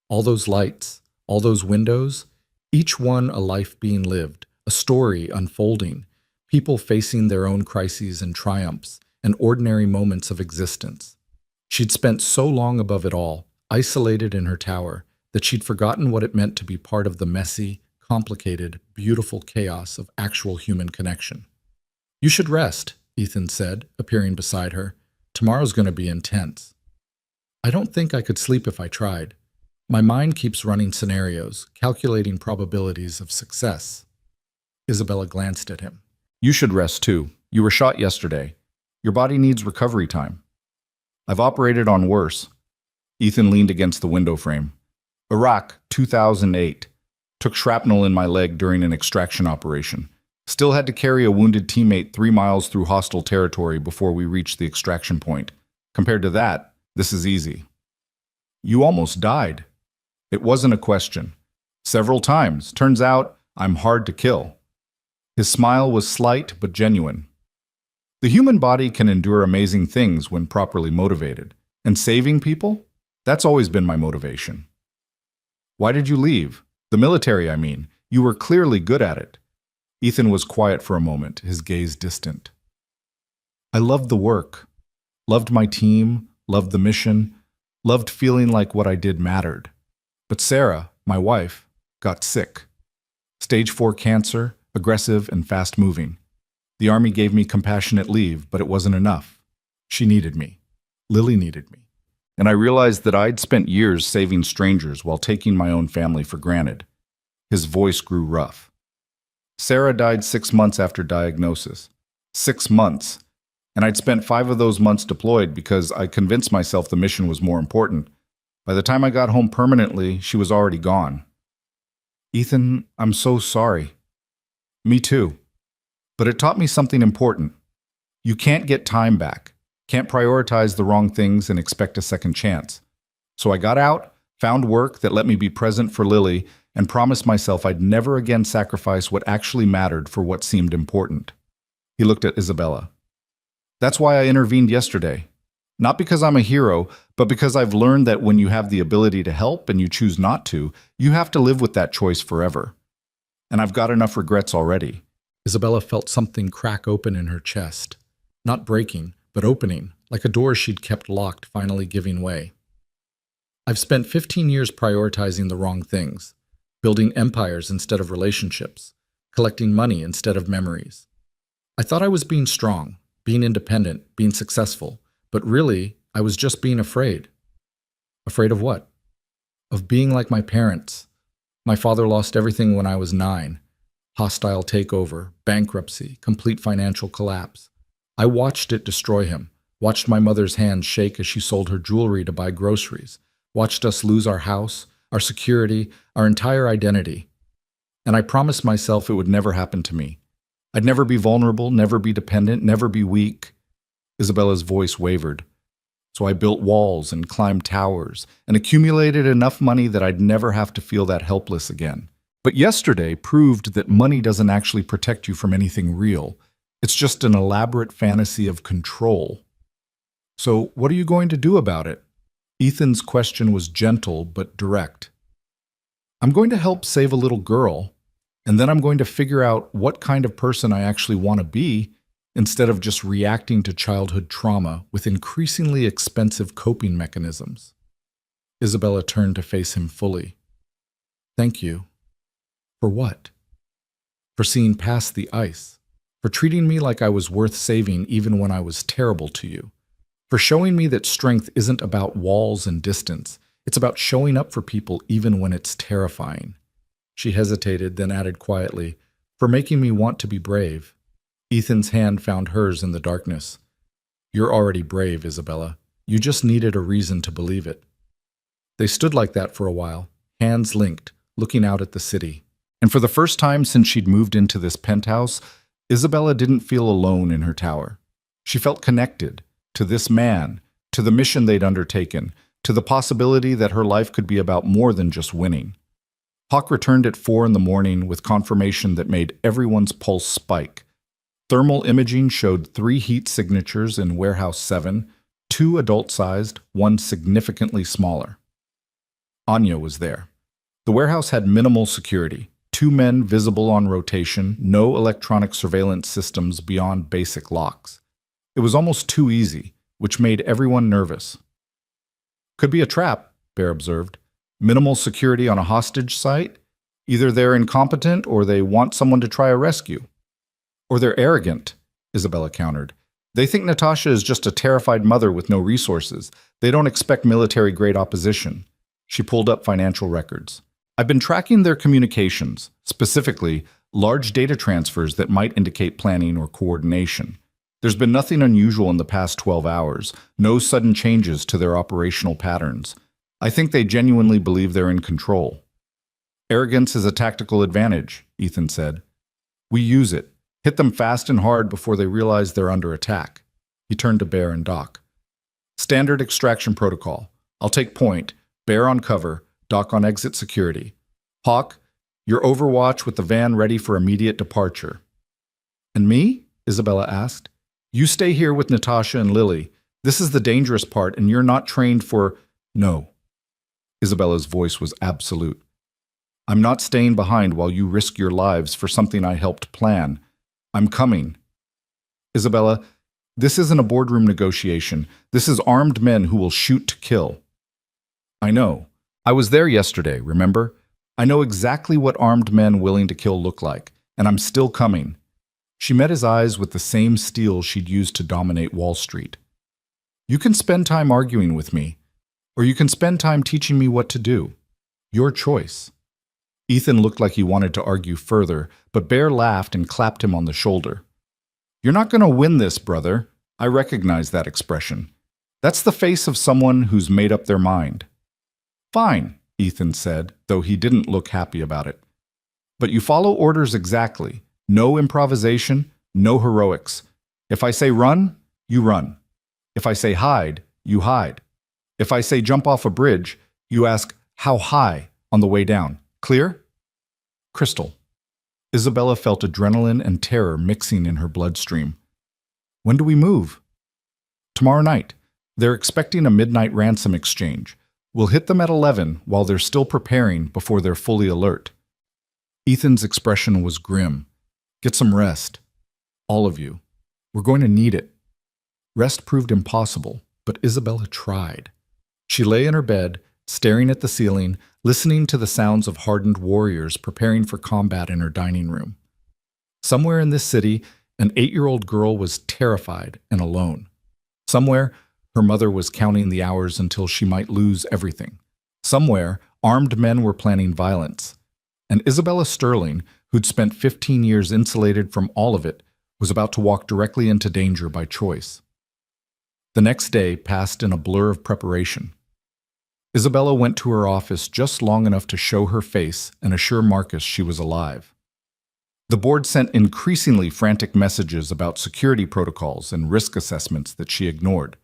All those lights, all those windows, each one a life being lived, a story unfolding, people facing their own crises and triumphs, and ordinary moments of existence. She'd spent so long above it all, isolated in her tower, that she'd forgotten what it meant to be part of the messy, complicated, beautiful chaos of actual human connection. "You should rest," Ethan said, appearing beside her. "Tomorrow's going to be intense." "I don't think I could sleep if I tried. My mind keeps running scenarios, calculating probabilities of success." Isabella glanced at him. "You should rest too. You were shot yesterday. Your body needs recovery time." "I've operated on worse." Ethan leaned against the window frame. "Iraq, 2008. Took shrapnel in my leg during an extraction operation. Still had to carry a wounded teammate 3 miles through hostile territory before we reached the extraction point. Compared to that, this is easy." "You almost died." "It wasn't a question. Several times. Turns out I'm hard to kill." His smile was slight but genuine. "The human body can endure amazing things when properly motivated. And saving people? That's always been my motivation." "Why did you leave? The military, I mean. You were clearly good at it." Ethan was quiet for a moment, his gaze distant. "I loved the work. Loved my team, loved the mission, loved feeling like what I did mattered. But Sarah, my wife, got sick. Stage 4 cancer, aggressive and fast-moving. The Army gave me compassionate leave, but it wasn't enough. She needed me. Lily needed me. And I realized that I'd spent years saving strangers while taking my own family for granted." His voice grew rough. "Sarah died 6 months after diagnosis. 6 months. And I'd spent 5 of those months deployed because I convinced myself the mission was more important. By the time I got home permanently, she was already gone." "Ethan, I'm so sorry." "Me too. But it taught me something important. You can't get time back. Can't prioritize the wrong things and expect a second chance. So I got out, found work that let me be present for Lily, and promised myself I'd never again sacrifice what actually mattered for what seemed important." He looked at Isabella. "That's why I intervened yesterday. Not because I'm a hero, but because I've learned that when you have the ability to help and you choose not to, you have to live with that choice forever. And I've got enough regrets already. Isabella felt something crack open in her chest. Not breaking, but opening, like a door she'd kept locked finally giving way. I've spent 15 years prioritizing the wrong things, building empires instead of relationships, collecting money instead of memories. I thought I was being strong, being independent, being successful, but really, I was just being afraid. Afraid of what? Of being like my parents. My father lost everything when I was 9. Hostile takeover, bankruptcy, complete financial collapse. I watched it destroy him, watched my mother's hands shake as she sold her jewelry to buy groceries, watched us lose our house, our security, our entire identity. And I promised myself it would never happen to me. I'd never be vulnerable, never be dependent, never be weak. Isabella's voice wavered. So I built walls and climbed towers and accumulated enough money that I'd never have to feel that helpless again. But yesterday proved that money doesn't actually protect you from anything real. It's just an elaborate fantasy of control. So what are you going to do about it? Ethan's question was gentle but direct. I'm going to help save a little girl, and then I'm going to figure out what kind of person I actually want to be instead of just reacting to childhood trauma with increasingly expensive coping mechanisms. Isabella turned to face him fully. Thank you. For what? For seeing past the ice. For treating me like I was worth saving even when I was terrible to you. For showing me that strength isn't about walls and distance. It's about showing up for people even when it's terrifying. She hesitated, then added quietly, for making me want to be brave. Ethan's hand found hers in the darkness. You're already brave, Isabella. You just needed a reason to believe it. They stood like that for a while, hands linked, looking out at the city. And for the first time since she'd moved into this penthouse, Isabella didn't feel alone in her tower. She felt connected to this man, to the mission they'd undertaken, to the possibility that her life could be about more than just winning. Hawk returned at 4 a.m. with confirmation that made everyone's pulse spike. Thermal imaging showed 3 heat signatures in Warehouse 7, 2 adult-sized, 1 significantly smaller. Anya was there. The warehouse had minimal security, 2 men visible on rotation, no electronic surveillance systems beyond basic locks. It was almost too easy, which made everyone nervous. Could be a trap, Bear observed. Minimal security on a hostage site? Either they're incompetent or they want someone to try a rescue. Or they're arrogant, Isabella countered. They think Natasha is just a terrified mother with no resources. They don't expect military-grade opposition. She pulled up financial records. I've been tracking their communications, specifically large data transfers that might indicate planning or coordination. There's been nothing unusual in the past 12 hours, no sudden changes to their operational patterns. I think they genuinely believe they're in control. Arrogance is a tactical advantage, Ethan said. We use it. Hit them fast and hard before they realize they're under attack. He turned to Bear and Doc. Standard extraction protocol. I'll take point. Bear on cover. Doc on exit security. Hawk, you're overwatch with the van ready for immediate departure. And me? Isabella asked. You stay here with Natasha and Lily. This is the dangerous part, and you're not trained for... No. Isabella's voice was absolute. I'm not staying behind while you risk your lives for something I helped plan. I'm coming. Isabella, this isn't a boardroom negotiation. This is armed men who will shoot to kill. I know. I was there yesterday, remember? I know exactly what armed men willing to kill look like, and I'm still coming. She met his eyes with the same steel she'd used to dominate Wall Street. You can spend time arguing with me, or you can spend time teaching me what to do. Your choice. Ethan looked like he wanted to argue further, but Bear laughed and clapped him on the shoulder. You're not going to win this, brother. I recognize that expression. That's the face of someone who's made up their mind. Fine, Ethan said, though he didn't look happy about it. But you follow orders exactly. No improvisation, no heroics. If I say run, you run. If I say hide, you hide. If I say jump off a bridge, you ask how high on the way down. Clear? Crystal. Isabella felt adrenaline and terror mixing in her bloodstream. When do we move? Tomorrow night. They're expecting a midnight ransom exchange. We'll hit them at 11 while they're still preparing before they're fully alert. Ethan's expression was grim. Get some rest. All of you. We're going to need it. Rest proved impossible, but Isabella tried. She lay in her bed, staring at the ceiling, listening to the sounds of hardened warriors preparing for combat in her dining room. Somewhere in this city, an 8-year-old girl was terrified and alone. Somewhere, her mother was counting the hours until she might lose everything. Somewhere, armed men were planning violence. And Isabella Sterling, who'd spent 15 years insulated from all of it, was about to walk directly into danger by choice. The next day passed in a blur of preparation. Isabella went to her office just long enough to show her face and assure Marcus she was alive. The board sent increasingly frantic messages about security protocols and risk assessments that she ignored.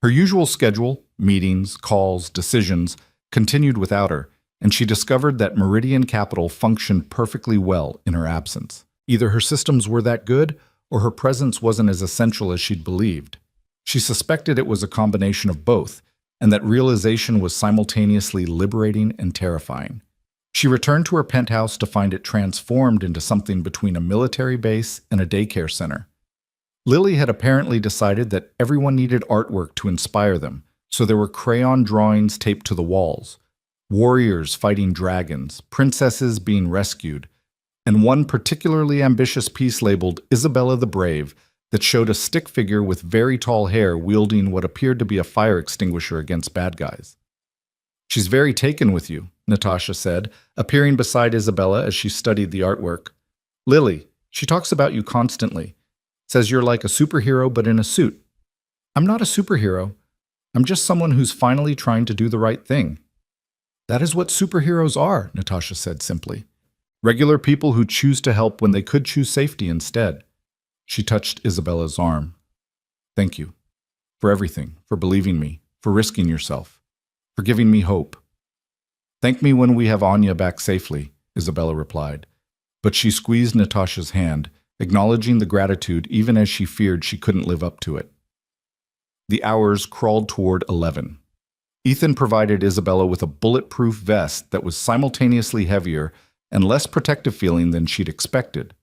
Her usual schedule, meetings, calls, decisions, continued without her, and she discovered that Meridian Capital functioned perfectly well in her absence. Either her systems were that good, or her presence wasn't as essential as she'd believed. She suspected it was a combination of both, and that realization was simultaneously liberating and terrifying. She returned to her penthouse to find it transformed into something between a military base and a daycare center. Lily had apparently decided that everyone needed artwork to inspire them, so there were crayon drawings taped to the walls, warriors fighting dragons, princesses being rescued, and one particularly ambitious piece labeled Isabella the Brave that showed a stick figure with very tall hair wielding what appeared to be a fire extinguisher against bad guys. "She's very taken with you," Natasha said, appearing beside Isabella as she studied the artwork. "Lily, she talks about you constantly. Says you're like a superhero but in a suit." "I'm not a superhero. I'm just someone who's finally trying to do the right thing." "That is what superheroes are," Natasha said simply. "Regular people who choose to help when they could choose safety instead." She touched Isabella's arm. "Thank you. For everything. For believing me. For risking yourself. For giving me hope." "Thank me when we have Anya back safely," Isabella replied. But she squeezed Natasha's hand, acknowledging the gratitude even as she feared she couldn't live up to it. The hours crawled toward 11. Ethan provided Isabella with a bulletproof vest that was simultaneously heavier and less protective feeling than she'd expected.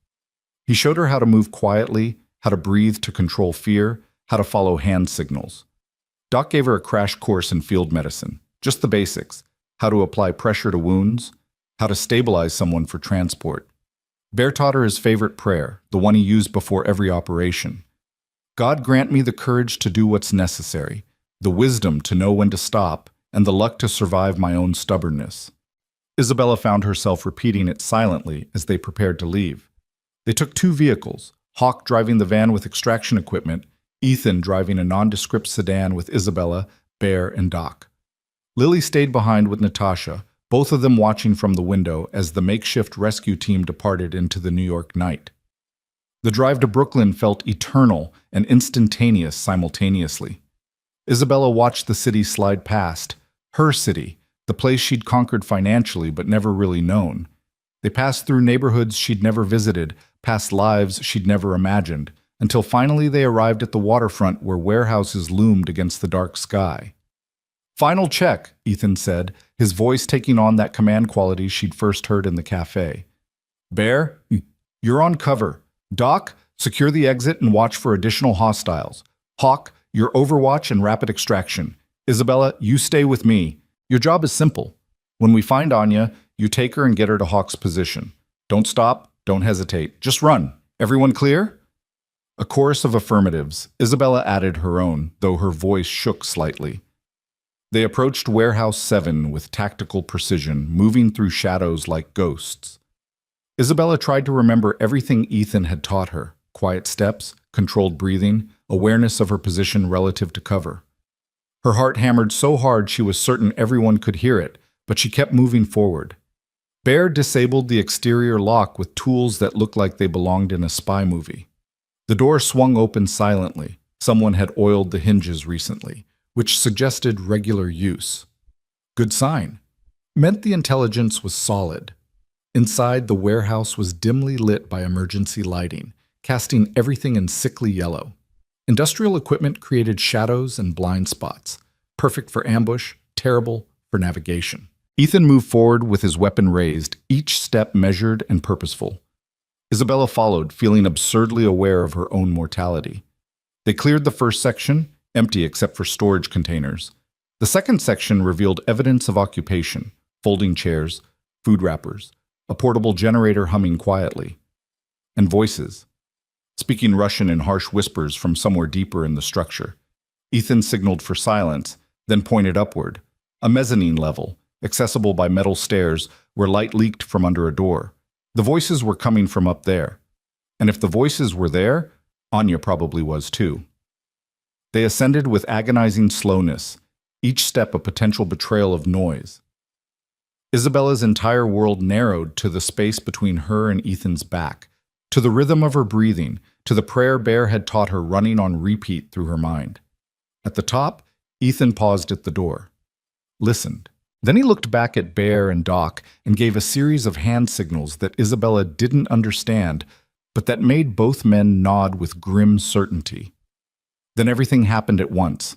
He showed her how to move quietly, how to breathe to control fear, how to follow hand signals. Doc gave her a crash course in field medicine, just the basics, how to apply pressure to wounds, how to stabilize someone for transport. Bear taught her his favorite prayer, the one he used before every operation. "God grant me the courage to do what's necessary, the wisdom to know when to stop, and the luck to survive my own stubbornness." Isabella found herself repeating it silently as they prepared to leave. They took 2 vehicles, Hawk driving the van with extraction equipment, Ethan driving a nondescript sedan with Isabella, Bear, and Doc. Lily stayed behind with Natasha, both of them watching from the window as the makeshift rescue team departed into the New York night. The drive to Brooklyn felt eternal and instantaneous simultaneously. Isabella watched the city slide past, her city, the place she'd conquered financially but never really known. They passed through neighborhoods she'd never visited, past lives she'd never imagined, until finally they arrived at the waterfront where warehouses loomed against the dark sky. "Final check," Ethan said, his voice taking on that command quality she'd first heard in the cafe. "Bear, you're on cover. Doc, secure the exit and watch for additional hostiles. Hawk, your overwatch and rapid extraction. Isabella, you stay with me. Your job is simple. When we find Anya, you take her and get her to Hawk's position. Don't stop, don't hesitate. Just run. Everyone clear?" A chorus of affirmatives. Isabella added her own, though her voice shook slightly. They approached Warehouse 7 with tactical precision, moving through shadows like ghosts. Isabella tried to remember everything Ethan had taught her: quiet steps, controlled breathing, awareness of her position relative to cover. Her heart hammered so hard she was certain everyone could hear it, but she kept moving forward. Bear disabled the exterior lock with tools that looked like they belonged in a spy movie. The door swung open silently. Someone had oiled the hinges recently, which suggested regular use. Good sign. Meant the intelligence was solid. Inside, the warehouse was dimly lit by emergency lighting, casting everything in sickly yellow. Industrial equipment created shadows and blind spots, perfect for ambush, terrible for navigation. Ethan moved forward with his weapon raised, each step measured and purposeful. Isabella followed, feeling absurdly aware of her own mortality. They cleared the first section, empty except for storage containers. The second section revealed evidence of occupation, folding chairs, food wrappers, a portable generator humming quietly, and voices, speaking Russian in harsh whispers from somewhere deeper in the structure. Ethan signaled for silence, then pointed upward, a mezzanine level, accessible by metal stairs where light leaked from under a door. The voices were coming from up there. And if the voices were there, Anya probably was too. They ascended with agonizing slowness, each step a potential betrayal of noise. Isabella's entire world narrowed to the space between her and Ethan's back, to the rhythm of her breathing, to the prayer Bear had taught her running on repeat through her mind. At the top, Ethan paused at the door, listened. Then he looked back at Bear and Doc and gave a series of hand signals that Isabella didn't understand, but that made both men nod with grim certainty. Then everything happened at once.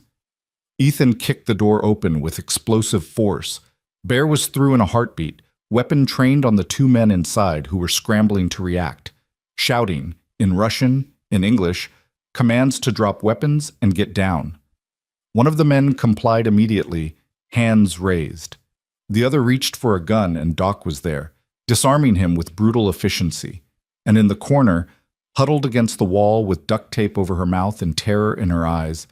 Ethan kicked the door open with explosive force. Bear was through in a heartbeat, weapon trained on the two men inside who were scrambling to react, shouting, in Russian, in English, commands to drop weapons and get down. One of the men complied immediately, hands raised. The other reached for a gun and Doc was there, disarming him with brutal efficiency. And in the corner, huddled against the wall with duct tape over her mouth and terror in her eyes,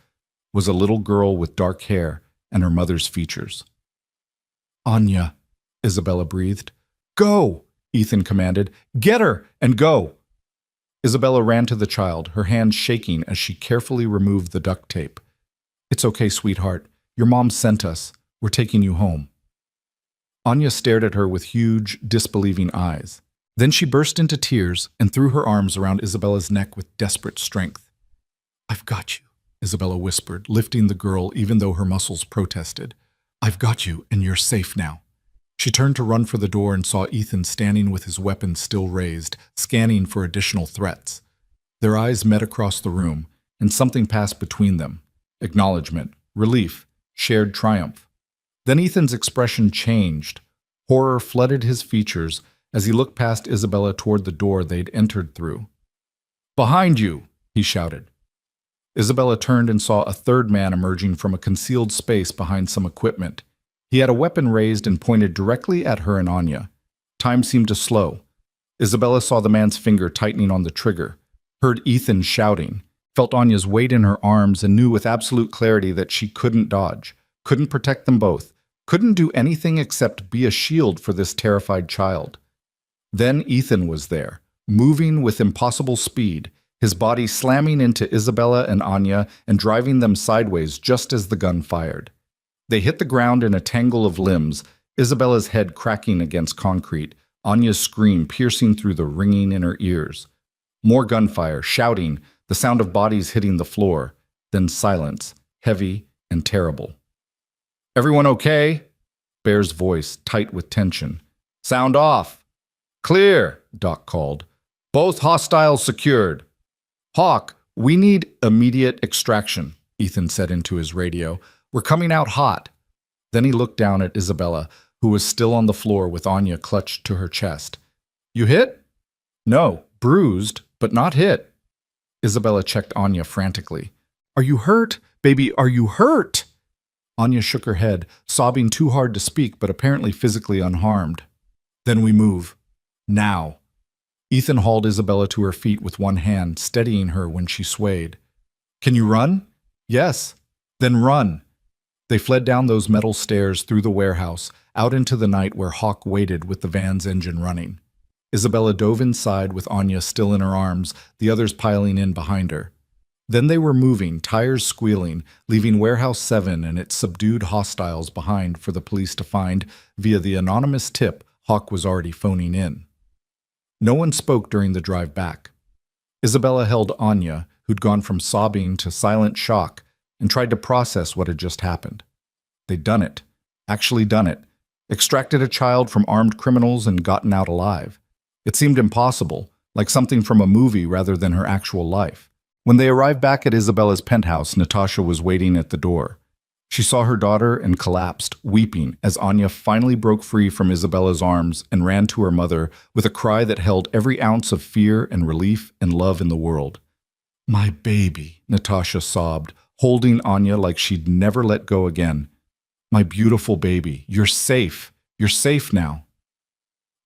was a little girl with dark hair and her mother's features. "Anya," Isabella breathed. "Go," Ethan commanded. "Get her and go." Isabella ran to the child, her hands shaking as she carefully removed the duct tape. "It's okay, sweetheart. Your mom sent us. We're taking you home." Anya stared at her with huge, disbelieving eyes. Then she burst into tears and threw her arms around Isabella's neck with desperate strength. "I've got you," Isabella whispered, lifting the girl even though her muscles protested. "I've got you, and you're safe now." She turned to run for the door and saw Ethan standing with his weapon still raised, scanning for additional threats. Their eyes met across the room, and something passed between them. Acknowledgement, relief, shared triumph. Then Ethan's expression changed. Horror flooded his features as he looked past Isabella toward the door they'd entered through. "Behind you!" he shouted. Isabella turned and saw a third man emerging from a concealed space behind some equipment. He had a weapon raised and pointed directly at her and Anya. Time seemed to slow. Isabella saw the man's finger tightening on the trigger, heard Ethan shouting, felt Anya's weight in her arms, and knew with absolute clarity that she couldn't dodge, couldn't protect them both, couldn't do anything except be a shield for this terrified child. Then Ethan was there, moving with impossible speed, his body slamming into Isabella and Anya and driving them sideways just as the gun fired. They hit the ground in a tangle of limbs, Isabella's head cracking against concrete, Anya's scream piercing through the ringing in her ears. More gunfire, shouting, the sound of bodies hitting the floor, then silence, heavy and terrible. "Everyone okay?" Bear's voice, tight with tension. "Sound off." "Clear," Doc called. "Both hostiles secured." "Hawk, we need immediate extraction," Ethan said into his radio. "We're coming out hot." Then he looked down at Isabella, who was still on the floor with Anya clutched to her chest. "You hit?" "No, bruised, but not hit." Isabella checked Anya frantically. "Are you hurt? Baby, are you hurt?" Anya shook her head, sobbing too hard to speak but apparently physically unharmed. "Then we move. Now." Ethan hauled Isabella to her feet with one hand, steadying her when she swayed. "Can you run?" "Yes." "Then run." They fled down those metal stairs through the warehouse, out into the night where Hawk waited with the van's engine running. Isabella dove inside with Anya still in her arms, the others piling in behind her. Then they were moving, tires squealing, leaving Warehouse 7 and its subdued hostiles behind for the police to find via the anonymous tip Hawk was already phoning in. No one spoke during the drive back. Isabella held Anya, who'd gone from sobbing to silent shock, and tried to process what had just happened. They'd done it. Actually done it. Extracted a child from armed criminals and gotten out alive. It seemed impossible, like something from a movie rather than her actual life. When they arrived back at Isabella's penthouse, Natasha was waiting at the door. She saw her daughter and collapsed, weeping, as Anya finally broke free from Isabella's arms and ran to her mother with a cry that held every ounce of fear and relief and love in the world. "My baby," Natasha sobbed, holding Anya like she'd never let go again. "My beautiful baby, you're safe. You're safe now."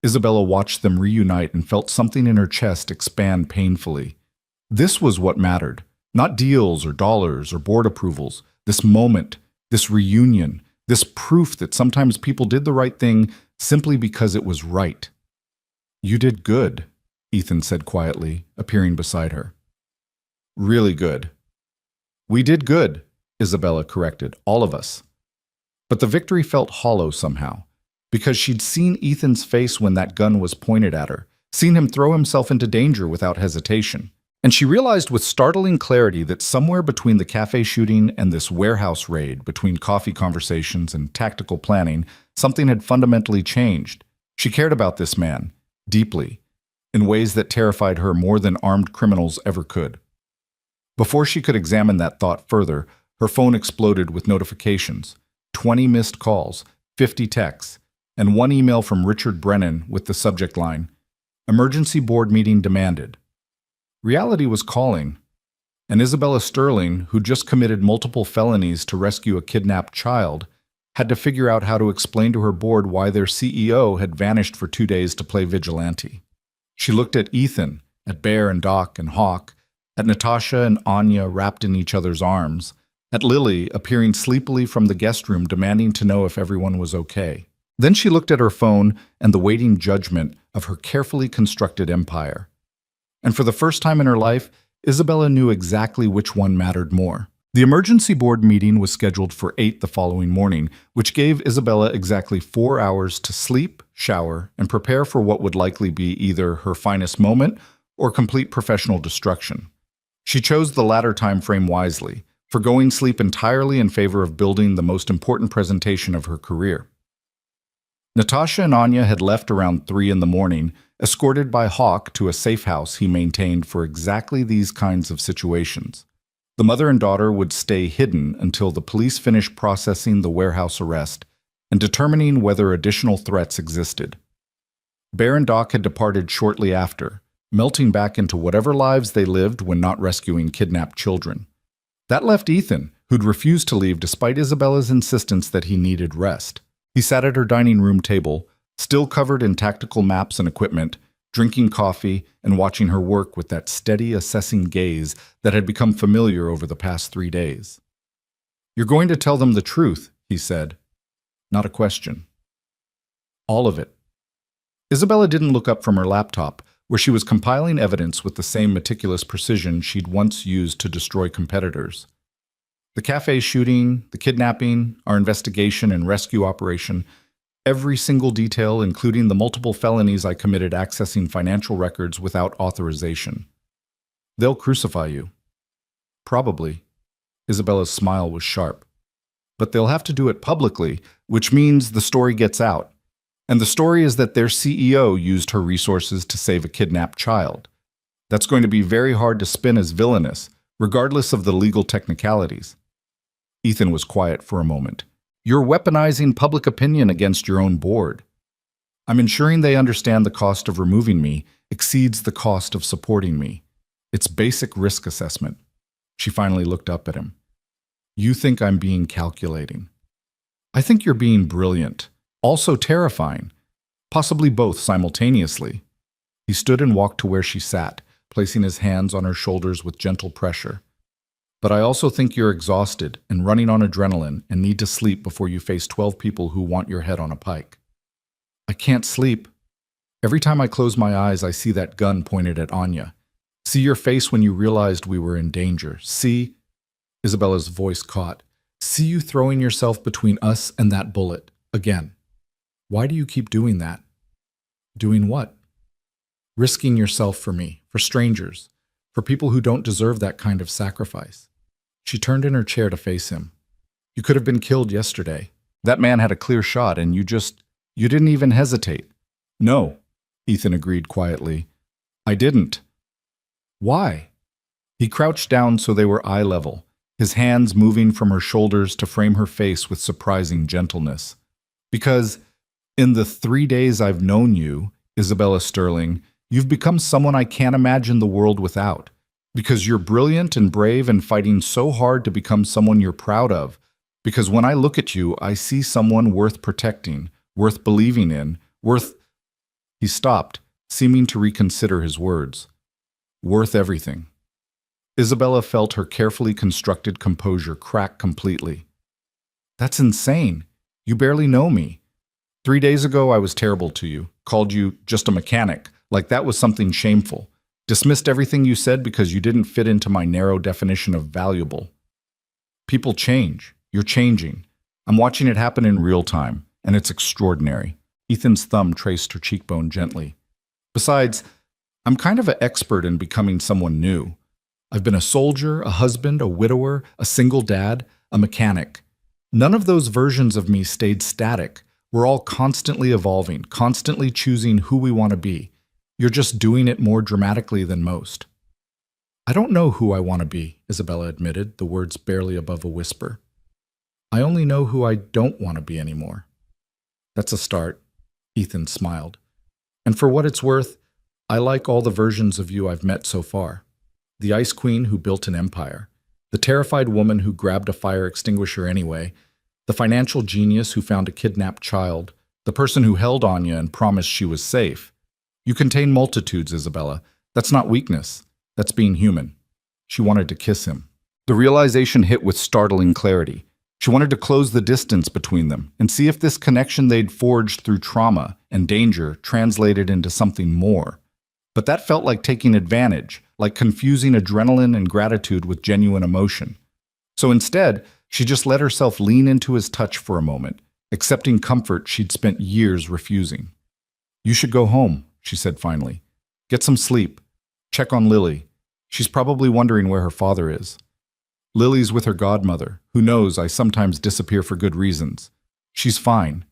Isabella watched them reunite and felt something in her chest expand painfully. This was what mattered, not deals or dollars or board approvals. This moment, this reunion, this proof that sometimes people did the right thing simply because it was right. "You did good," Ethan said quietly, appearing beside her. "Really good." "We did good," Isabella corrected, "all of us." But the victory felt hollow somehow, because she'd seen Ethan's face when that gun was pointed at her, seen him throw himself into danger without hesitation. And she realized with startling clarity that somewhere between the cafe shooting and this warehouse raid, between coffee conversations and tactical planning, something had fundamentally changed. She cared about this man, deeply, in ways that terrified her more than armed criminals ever could. Before she could examine that thought further, her phone exploded with notifications, 20 missed calls, 50 texts, and one email from Richard Brennan with the subject line, "Emergency board meeting demanded." Reality was calling, and Isabella Sterling, who just committed multiple felonies to rescue a kidnapped child, had to figure out how to explain to her board why their CEO had vanished for 2 days to play vigilante. She looked at Ethan, at Bear and Doc and Hawk, at Natasha and Anya wrapped in each other's arms, at Lily appearing sleepily from the guest room demanding to know if everyone was okay. Then she looked at her phone and the waiting judgment of her carefully constructed empire. And for the first time in her life, Isabella knew exactly which one mattered more. The emergency board meeting was scheduled for 8 the following morning, which gave Isabella exactly 4 hours to sleep, shower, and prepare for what would likely be either her finest moment or complete professional destruction. She chose the latter time frame wisely, forgoing sleep entirely in favor of building the most important presentation of her career. Natasha and Anya had left around 3 in the morning, escorted by Hawk to a safe house he maintained for exactly these kinds of situations. The mother and daughter would stay hidden until the police finished processing the warehouse arrest and determining whether additional threats existed. Bear and Doc had departed shortly after, melting back into whatever lives they lived when not rescuing kidnapped children. That left Ethan, who'd refused to leave despite Isabella's insistence that he needed rest. He sat at her dining room table, still covered in tactical maps and equipment, drinking coffee and watching her work with that steady, assessing gaze that had become familiar over the past 3 days. "You're going to tell them the truth," he said. Not a question. All of it. Isabella didn't look up from her laptop, where she was compiling evidence with the same meticulous precision she'd once used to destroy competitors. The cafe shooting, the kidnapping, our investigation and rescue operation, every single detail, including the multiple felonies I committed accessing financial records without authorization. "They'll crucify you." "Probably." Isabella's smile was sharp. "But they'll have to do it publicly, which means the story gets out. And the story is that their CEO used her resources to save a kidnapped child. That's going to be very hard to spin as villainous, regardless of the legal technicalities." Ethan was quiet for a moment. "You're weaponizing public opinion against your own board." "I'm ensuring they understand the cost of removing me exceeds the cost of supporting me. It's basic risk assessment." She finally looked up at him. "You think I'm being calculating. I think you're being brilliant, also terrifying, possibly both simultaneously." He stood and walked to where she sat, placing his hands on her shoulders with gentle pressure. "But I also think you're exhausted and running on adrenaline and need to sleep before you face 12 people who want your head on a pike." "I can't sleep. Every time I close my eyes, I see that gun pointed at Anya. See your face when you realized we were in danger. See," Isabella's voice caught, "see you throwing yourself between us and that bullet, again. Why do you keep doing that?" "Doing what?" "Risking yourself for me, for strangers, for people who don't deserve that kind of sacrifice." She turned in her chair to face him. "You could have been killed yesterday. That man had a clear shot and you didn't even hesitate." "No," Ethan agreed quietly. "I didn't." "Why?" He crouched down so they were eye level, his hands moving from her shoulders to frame her face with surprising gentleness. Because in the 3 days I've known you, Isabella Sterling, you've become someone I can't imagine the world without. Because you're brilliant and brave and fighting so hard to become someone you're proud of. Because when I look at you, I see someone worth protecting, worth believing in, worth... He stopped, seeming to reconsider his words. Worth everything. Isabella felt her carefully constructed composure crack completely. That's insane. You barely know me. 3 days ago, I was terrible to you, called you just a mechanic, like that was something shameful. Dismissed everything you said because you didn't fit into my narrow definition of valuable. People change. You're changing. I'm watching it happen in real time, and it's extraordinary. Ethan's thumb traced her cheekbone gently. Besides, I'm kind of an expert in becoming someone new. I've been a soldier, a husband, a widower, a single dad, a mechanic. None of those versions of me stayed static. We're all constantly evolving, constantly choosing who we want to be. You're just doing it more dramatically than most. I don't know who I want to be, Isabella admitted, the words barely above a whisper. I only know who I don't want to be anymore. That's a start, Ethan smiled. And for what it's worth, I like all the versions of you I've met so far. The ice queen who built an empire, the terrified woman who grabbed a fire extinguisher anyway, the financial genius who found a kidnapped child, the person who held Anya and promised she was safe. You contain multitudes, Isabella. That's not weakness. That's being human. She wanted to kiss him. The realization hit with startling clarity. She wanted to close the distance between them and see if this connection they'd forged through trauma and danger translated into something more. But that felt like taking advantage, like confusing adrenaline and gratitude with genuine emotion. So instead, she just let herself lean into his touch for a moment, accepting comfort she'd spent years refusing. You should go home, she said finally. Get some sleep. Check on Lily. She's probably wondering where her father is. Lily's with her godmother, who knows I sometimes disappear for good reasons. She's fine.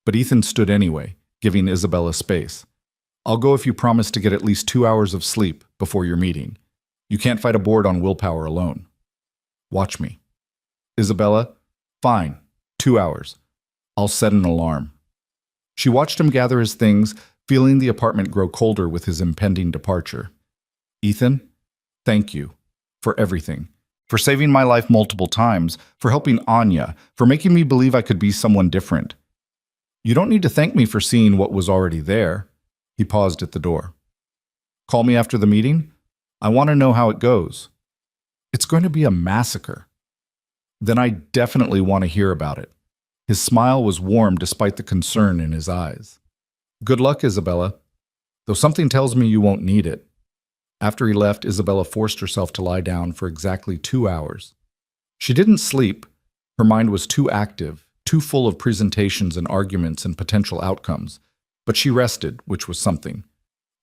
But Ethan stood anyway, giving Isabella space. I'll go if you promise to get at least 2 hours of sleep before your meeting. You can't fight a board on willpower alone. Watch me. Isabella, fine. 2 hours. I'll set an alarm. She watched him gather his things, feeling the apartment grow colder with his impending departure. Ethan, thank you for everything. For saving my life multiple times, for helping Anya, for making me believe I could be someone different. You don't need to thank me for seeing what was already there. He paused at the door. Call me after the meeting? I want to know how it goes. It's going to be a massacre. Then I definitely want to hear about it. His smile was warm despite the concern in his eyes. Good luck, Isabella. Though something tells me you won't need it. After he left, Isabella forced herself to lie down for exactly 2 hours. She didn't sleep. Her mind was too active, too full of presentations and arguments and potential outcomes. But she rested, which was something.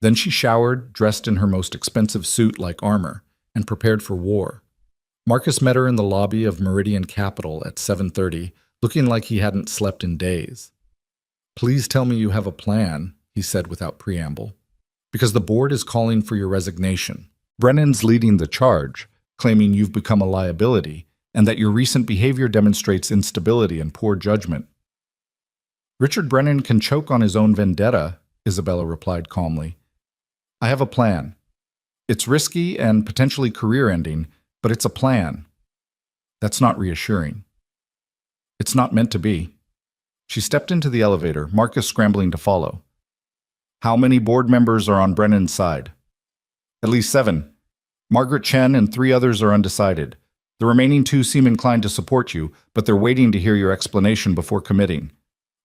Then she showered, dressed in her most expensive suit like armor, and prepared for war. Marcus met her in the lobby of Meridian Capital at 7:30, looking like he hadn't slept in days. Please tell me you have a plan, he said without preamble. Because the board is calling for your resignation. Brennan's leading the charge, claiming you've become a liability, and that your recent behavior demonstrates instability and poor judgment. Richard Brennan can choke on his own vendetta, Isabella replied calmly. I have a plan. It's risky and potentially career-ending, but it's a plan. That's not reassuring. It's not meant to be. She stepped into the elevator, Marcus scrambling to follow. How many board members are on Brennan's side? At least 7. Margaret Chen and 3 others are undecided. The remaining 2 seem inclined to support you, but they're waiting to hear your explanation before committing.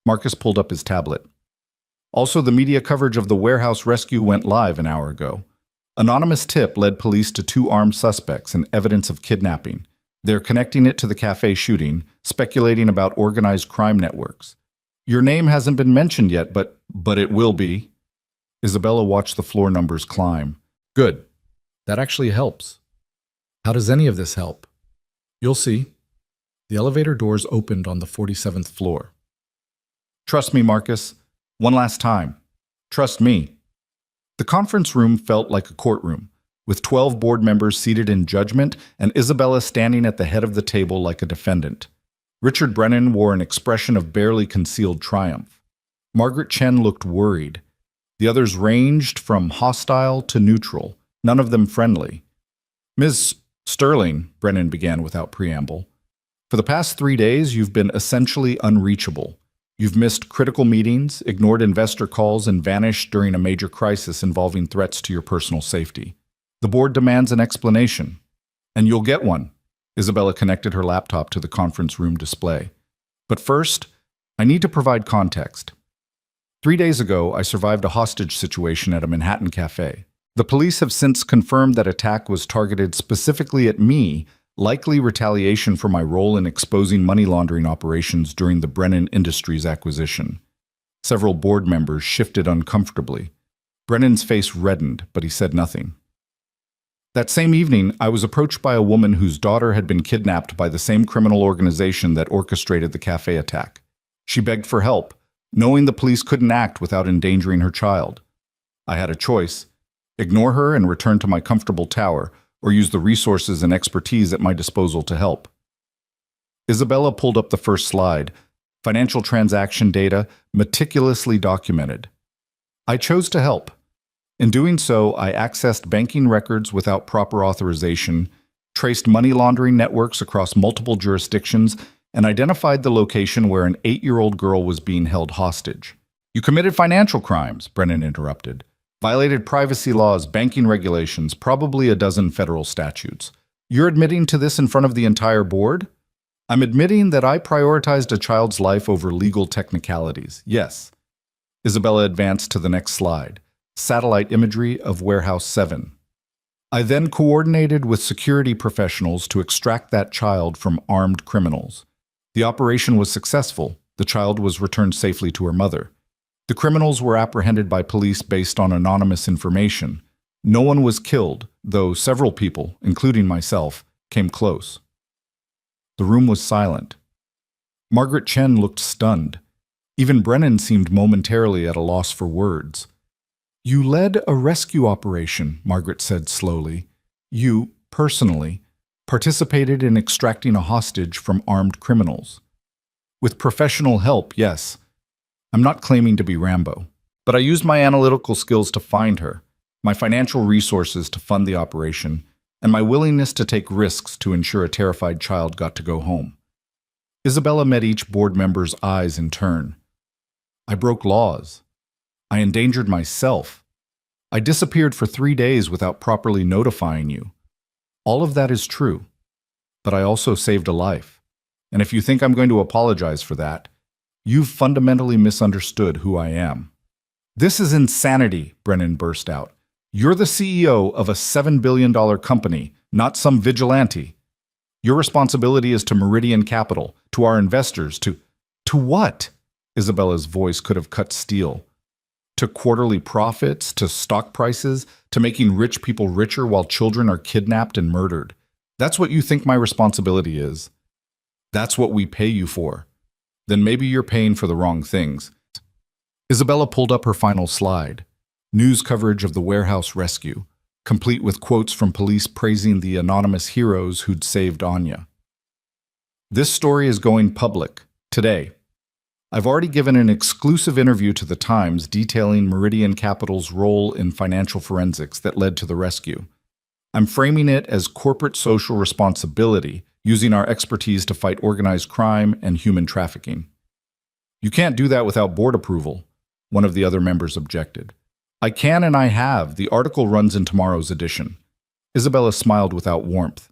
Marcus pulled up his tablet. Also, the media coverage of the warehouse rescue went live an hour ago. Anonymous tip led police to 2 armed suspects and evidence of kidnapping. They're connecting it to the cafe shooting, speculating about organized crime networks. Your name hasn't been mentioned yet, but it will be. Isabella watched the floor numbers climb. Good. That actually helps. How does any of this help? You'll see. The elevator doors opened on the 47th floor. Trust me, Marcus. One last time. Trust me. The conference room felt like a courtroom. with 12 board members seated in judgment and Isabella standing at the head of the table like a defendant. Richard Brennan wore an expression of barely concealed triumph. Margaret Chen looked worried. The others ranged from hostile to neutral, none of them friendly. "Ms. Sterling," Brennan began without preamble, "for the past 3 days you've been essentially unreachable. You've missed critical meetings, ignored investor calls, and vanished during a major crisis involving threats to your personal safety. The board demands an explanation, and you'll get one." Isabella connected her laptop to the conference room display. "But first, I need to provide context. 3 days ago, I survived a hostage situation at a Manhattan cafe. The police have since confirmed that attack was targeted specifically at me, likely retaliation for my role in exposing money laundering operations during the Brennan Industries acquisition." Several board members shifted uncomfortably. Brennan's face reddened, but he said nothing. "That same evening, I was approached by a woman whose daughter had been kidnapped by the same criminal organization that orchestrated the cafe attack. She begged for help, knowing the police couldn't act without endangering her child. I had a choice: ignore her and return to my comfortable tower, or use the resources and expertise at my disposal to help." Isabella pulled up the first slide, financial transaction data meticulously documented. "I chose to help. In doing so, I accessed banking records without proper authorization, traced money laundering networks across multiple jurisdictions, and identified the location where an 8-year-old girl was being held hostage." "You committed financial crimes," Brennan interrupted. "Violated privacy laws, banking regulations, probably a dozen federal statutes. You're admitting to this in front of the entire board?" "I'm admitting that I prioritized a child's life over legal technicalities, yes." Isabella advanced to the next slide. Satellite imagery of Warehouse 7. "I then coordinated with security professionals to extract that child from armed criminals. The operation was successful. The child was returned safely to her mother. The criminals were apprehended by police based on anonymous information. No one was killed, though several people, including myself, came close." The room was silent. Margaret Chen looked stunned. Even Brennan seemed momentarily at a loss for words. "You led a rescue operation," Margaret said slowly. "You, personally, participated in extracting a hostage from armed criminals. With professional help, yes. I'm not claiming to be Rambo, but I used my analytical skills to find her, my financial resources to fund the operation, and my willingness to take risks to ensure a terrified child got to go home." Isabella met each board member's eyes in turn. "I broke laws. I endangered myself. I disappeared for 3 days without properly notifying you. All of that is true, but I also saved a life. And if you think I'm going to apologize for that, you've fundamentally misunderstood who I am." "This is insanity," Brennan burst out. "You're the CEO of a $7 billion company, not some vigilante. Your responsibility is to Meridian Capital, to our investors, to what?" Isabella's voice could have cut steel. "To quarterly profits, to stock prices, to making rich people richer while children are kidnapped and murdered. That's what you think my responsibility is. That's what we pay you for. Then maybe you're paying for the wrong things." Isabella pulled up her final slide. News coverage of the warehouse rescue, complete with quotes from police praising the anonymous heroes who'd saved Anya. "This story is going public, today. I've already given an exclusive interview to the Times detailing Meridian Capital's role in financial forensics that led to the rescue. I'm framing it as corporate social responsibility, using our expertise to fight organized crime and human trafficking." "You can't do that without board approval," one of the other members objected. "I can and I have. The article runs in tomorrow's edition." Isabella smiled without warmth.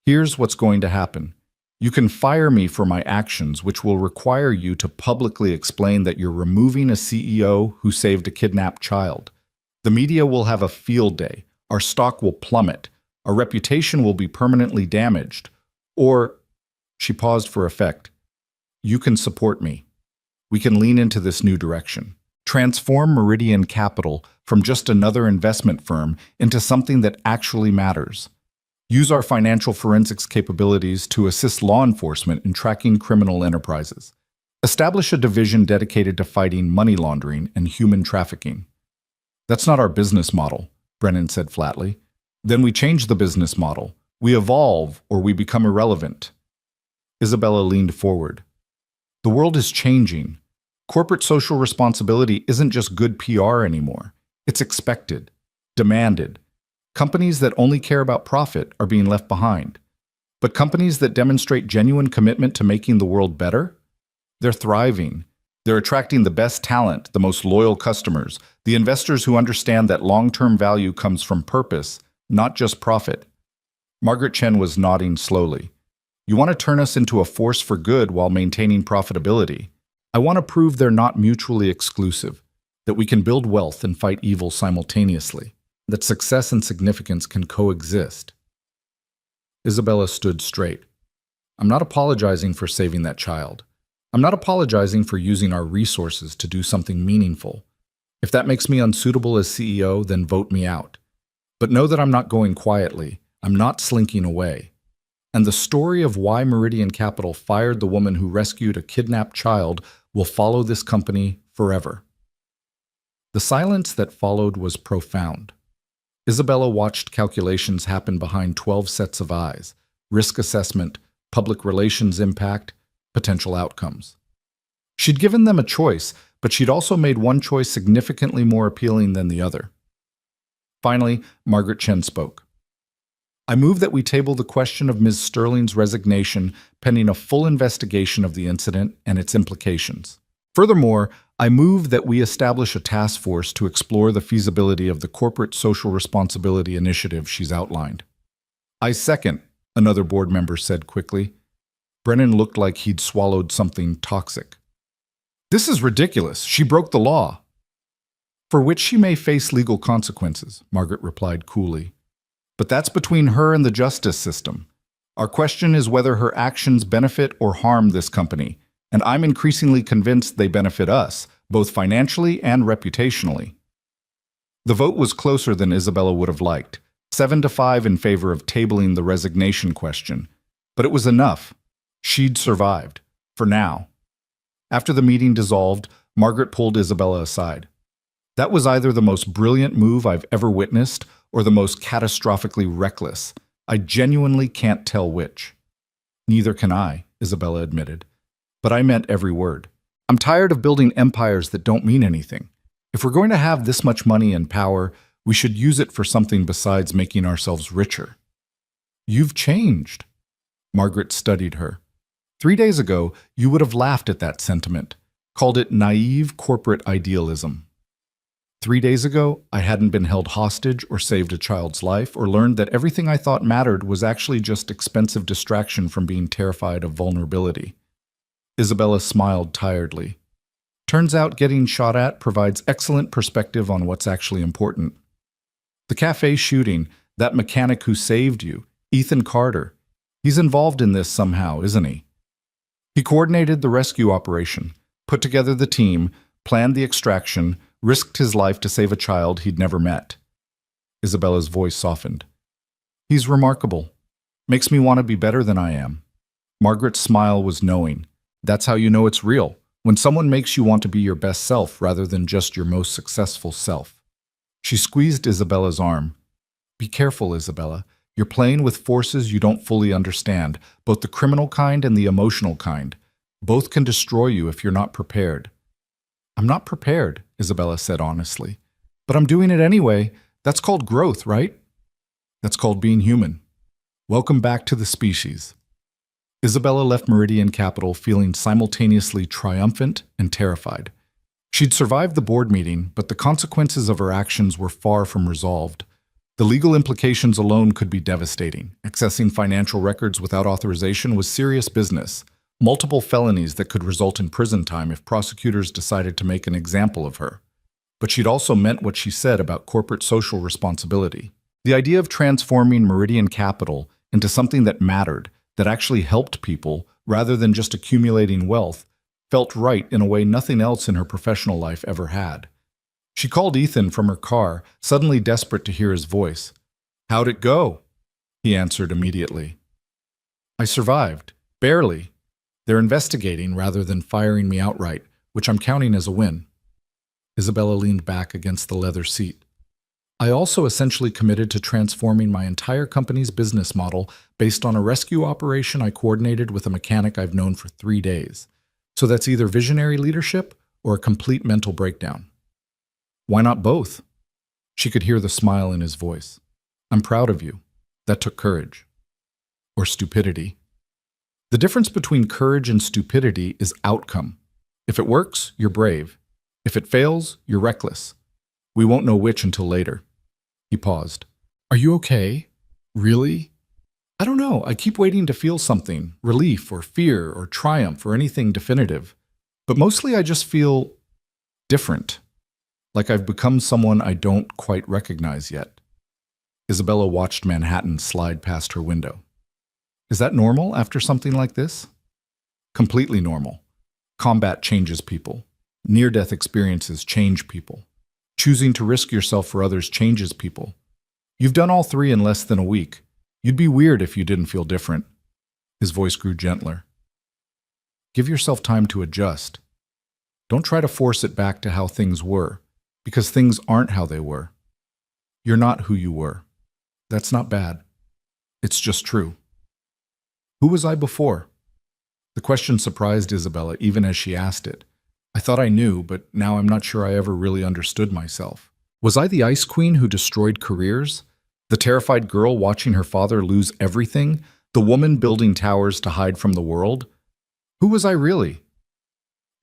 "Here's what's going to happen. You can fire me for my actions, which will require you to publicly explain that you're removing a CEO who saved a kidnapped child. The media will have a field day. Our stock will plummet. Our reputation will be permanently damaged. Or," she paused for effect, "you can support me. We can lean into this new direction. Transform Meridian Capital from just another investment firm into something that actually matters. Use our financial forensics capabilities to assist law enforcement in tracking criminal enterprises. Establish a division dedicated to fighting money laundering and human trafficking." "That's not our business model," Brennan said flatly. Then we change the business model. We evolve or we become irrelevant. Isabella leaned forward. The world is changing. Corporate social responsibility isn't just good PR anymore. It's expected, demanded. Companies that only care about profit are being left behind. But companies that demonstrate genuine commitment to making the world better, they're thriving. They're attracting the best talent, the most loyal customers, the investors who understand that long-term value comes from purpose, not just profit. Margaret Chen was nodding slowly. You want to turn us into a force for good while maintaining profitability. I want to prove they're not mutually exclusive, that we can build wealth and fight evil simultaneously, that success and significance can coexist. Isabella stood straight. I'm not apologizing for saving that child. I'm not apologizing for using our resources to do something meaningful. If that makes me unsuitable as CEO, then vote me out. But know that I'm not going quietly. I'm not slinking away. And the story of why Meridian Capital fired the woman who rescued a kidnapped child will follow this company forever. The silence that followed was profound. Isabella watched calculations happen behind 12 sets of eyes: risk assessment, public relations impact, potential outcomes. She'd given them a choice, but she'd also made one choice significantly more appealing than the other. Finally, Margaret Chen spoke. I move that we table the question of Ms. Sterling's resignation pending a full investigation of the incident and its implications. Furthermore, I move that we establish a task force to explore the feasibility of the corporate social responsibility initiative she's outlined. I second, another board member said quickly. Brennan looked like he'd swallowed something toxic. This is ridiculous. She broke the law. For which she may face legal consequences, Margaret replied coolly. But that's between her and the justice system. Our question is whether her actions benefit or harm this company, and I'm increasingly convinced they benefit us, both financially and reputationally. The vote was closer than Isabella would have liked, 7-5 in favor of tabling the resignation question. But it was enough. She'd survived, for now. After the meeting dissolved, Margaret pulled Isabella aside. That was either the most brilliant move I've ever witnessed or the most catastrophically reckless. I genuinely can't tell which. Neither can I, Isabella admitted. But I meant every word. I'm tired of building empires that don't mean anything. If we're going to have this much money and power, we should use it for something besides making ourselves richer. You've changed. Margaret studied her. 3 days ago, you would have laughed at that sentiment, called it naive corporate idealism. 3 days ago, I hadn't been held hostage or saved a child's life or learned that everything I thought mattered was actually just expensive distraction from being terrified of vulnerability. Isabella smiled tiredly. Turns out getting shot at provides excellent perspective on what's actually important. The cafe shooting, that mechanic who saved you, Ethan Carter, he's involved in this somehow, isn't he? He coordinated the rescue operation, put together the team, planned the extraction, risked his life to save a child he'd never met. Isabella's voice softened. He's remarkable. Makes me want to be better than I am. Margaret's smile was knowing. That's how you know it's real, when someone makes you want to be your best self rather than just your most successful self. She squeezed Isabella's arm. Be careful, Isabella. You're playing with forces you don't fully understand, both the criminal kind and the emotional kind. Both can destroy you if you're not prepared. I'm not prepared, Isabella said honestly. But I'm doing it anyway. That's called growth, right? That's called being human. Welcome back to the species. Isabella left Meridian Capital feeling simultaneously triumphant and terrified. She'd survived the board meeting, but the consequences of her actions were far from resolved. The legal implications alone could be devastating. Accessing financial records without authorization was serious business. Multiple felonies that could result in prison time if prosecutors decided to make an example of her. But she'd also meant what she said about corporate social responsibility. The idea of transforming Meridian Capital into something that mattered, that actually helped people, rather than just accumulating wealth, felt right in a way nothing else in her professional life ever had. She called Ethan from her car, suddenly desperate to hear his voice. How'd it go? He answered immediately. I survived. Barely. They're investigating rather than firing me outright, which I'm counting as a win. Isabella leaned back against the leather seat. I also essentially committed to transforming my entire company's business model based on a rescue operation I coordinated with a mechanic I've known for 3 days. So that's either visionary leadership or a complete mental breakdown. Why not both? She could hear the smile in his voice. I'm proud of you. That took courage. Or stupidity. The difference between courage and stupidity is outcome. If it works, you're brave. If it fails, you're reckless. We won't know which until later. He paused. Are you okay? Really? I don't know. I keep waiting to feel something, relief or fear or triumph or anything definitive. But mostly I just feel different. Like I've become someone I don't quite recognize yet. Isabella watched Manhattan slide past her window. Is that normal after something like this? Completely normal. Combat changes people. Near-death experiences change people. Choosing to risk yourself for others changes people. You've done all three in less than a week. You'd be weird if you didn't feel different. His voice grew gentler. Give yourself time to adjust. Don't try to force it back to how things were, because things aren't how they were. You're not who you were. That's not bad. It's just true. Who was I before? The question surprised Isabella even as she asked it. I thought I knew, but now I'm not sure I ever really understood myself. Was I the ice queen who destroyed careers? The terrified girl watching her father lose everything? The woman building towers to hide from the world? Who was I really?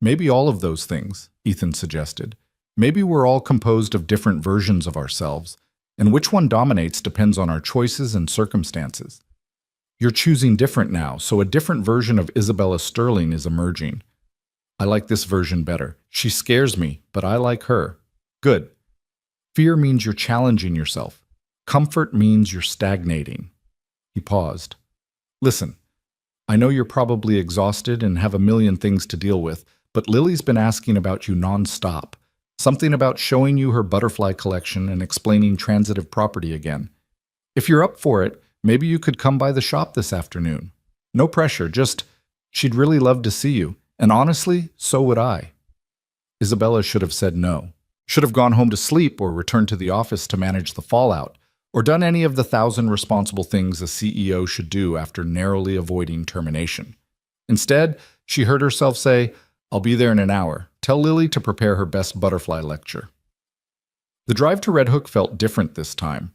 Maybe all of those things, Ethan suggested. Maybe we're all composed of different versions of ourselves, and which one dominates depends on our choices and circumstances. You're choosing different now, so a different version of Isabella Sterling is emerging. I like this version better. She scares me, but I like her. Good. Fear means you're challenging yourself. Comfort means you're stagnating. He paused. Listen, I know you're probably exhausted and have a million things to deal with, but Lily's been asking about you nonstop. Something about showing you her butterfly collection and explaining transitive property again. If you're up for it, maybe you could come by the shop this afternoon. No pressure, just she'd really love to see you, and honestly, so would I. Isabella should have said no. Should have gone home to sleep or returned to the office to manage the fallout, or done any of the 1,000 responsible things a CEO should do after narrowly avoiding termination. Instead, she heard herself say, I'll be there in an hour. Tell Lily to prepare her best butterfly lecture. The drive to Red Hook felt different this time.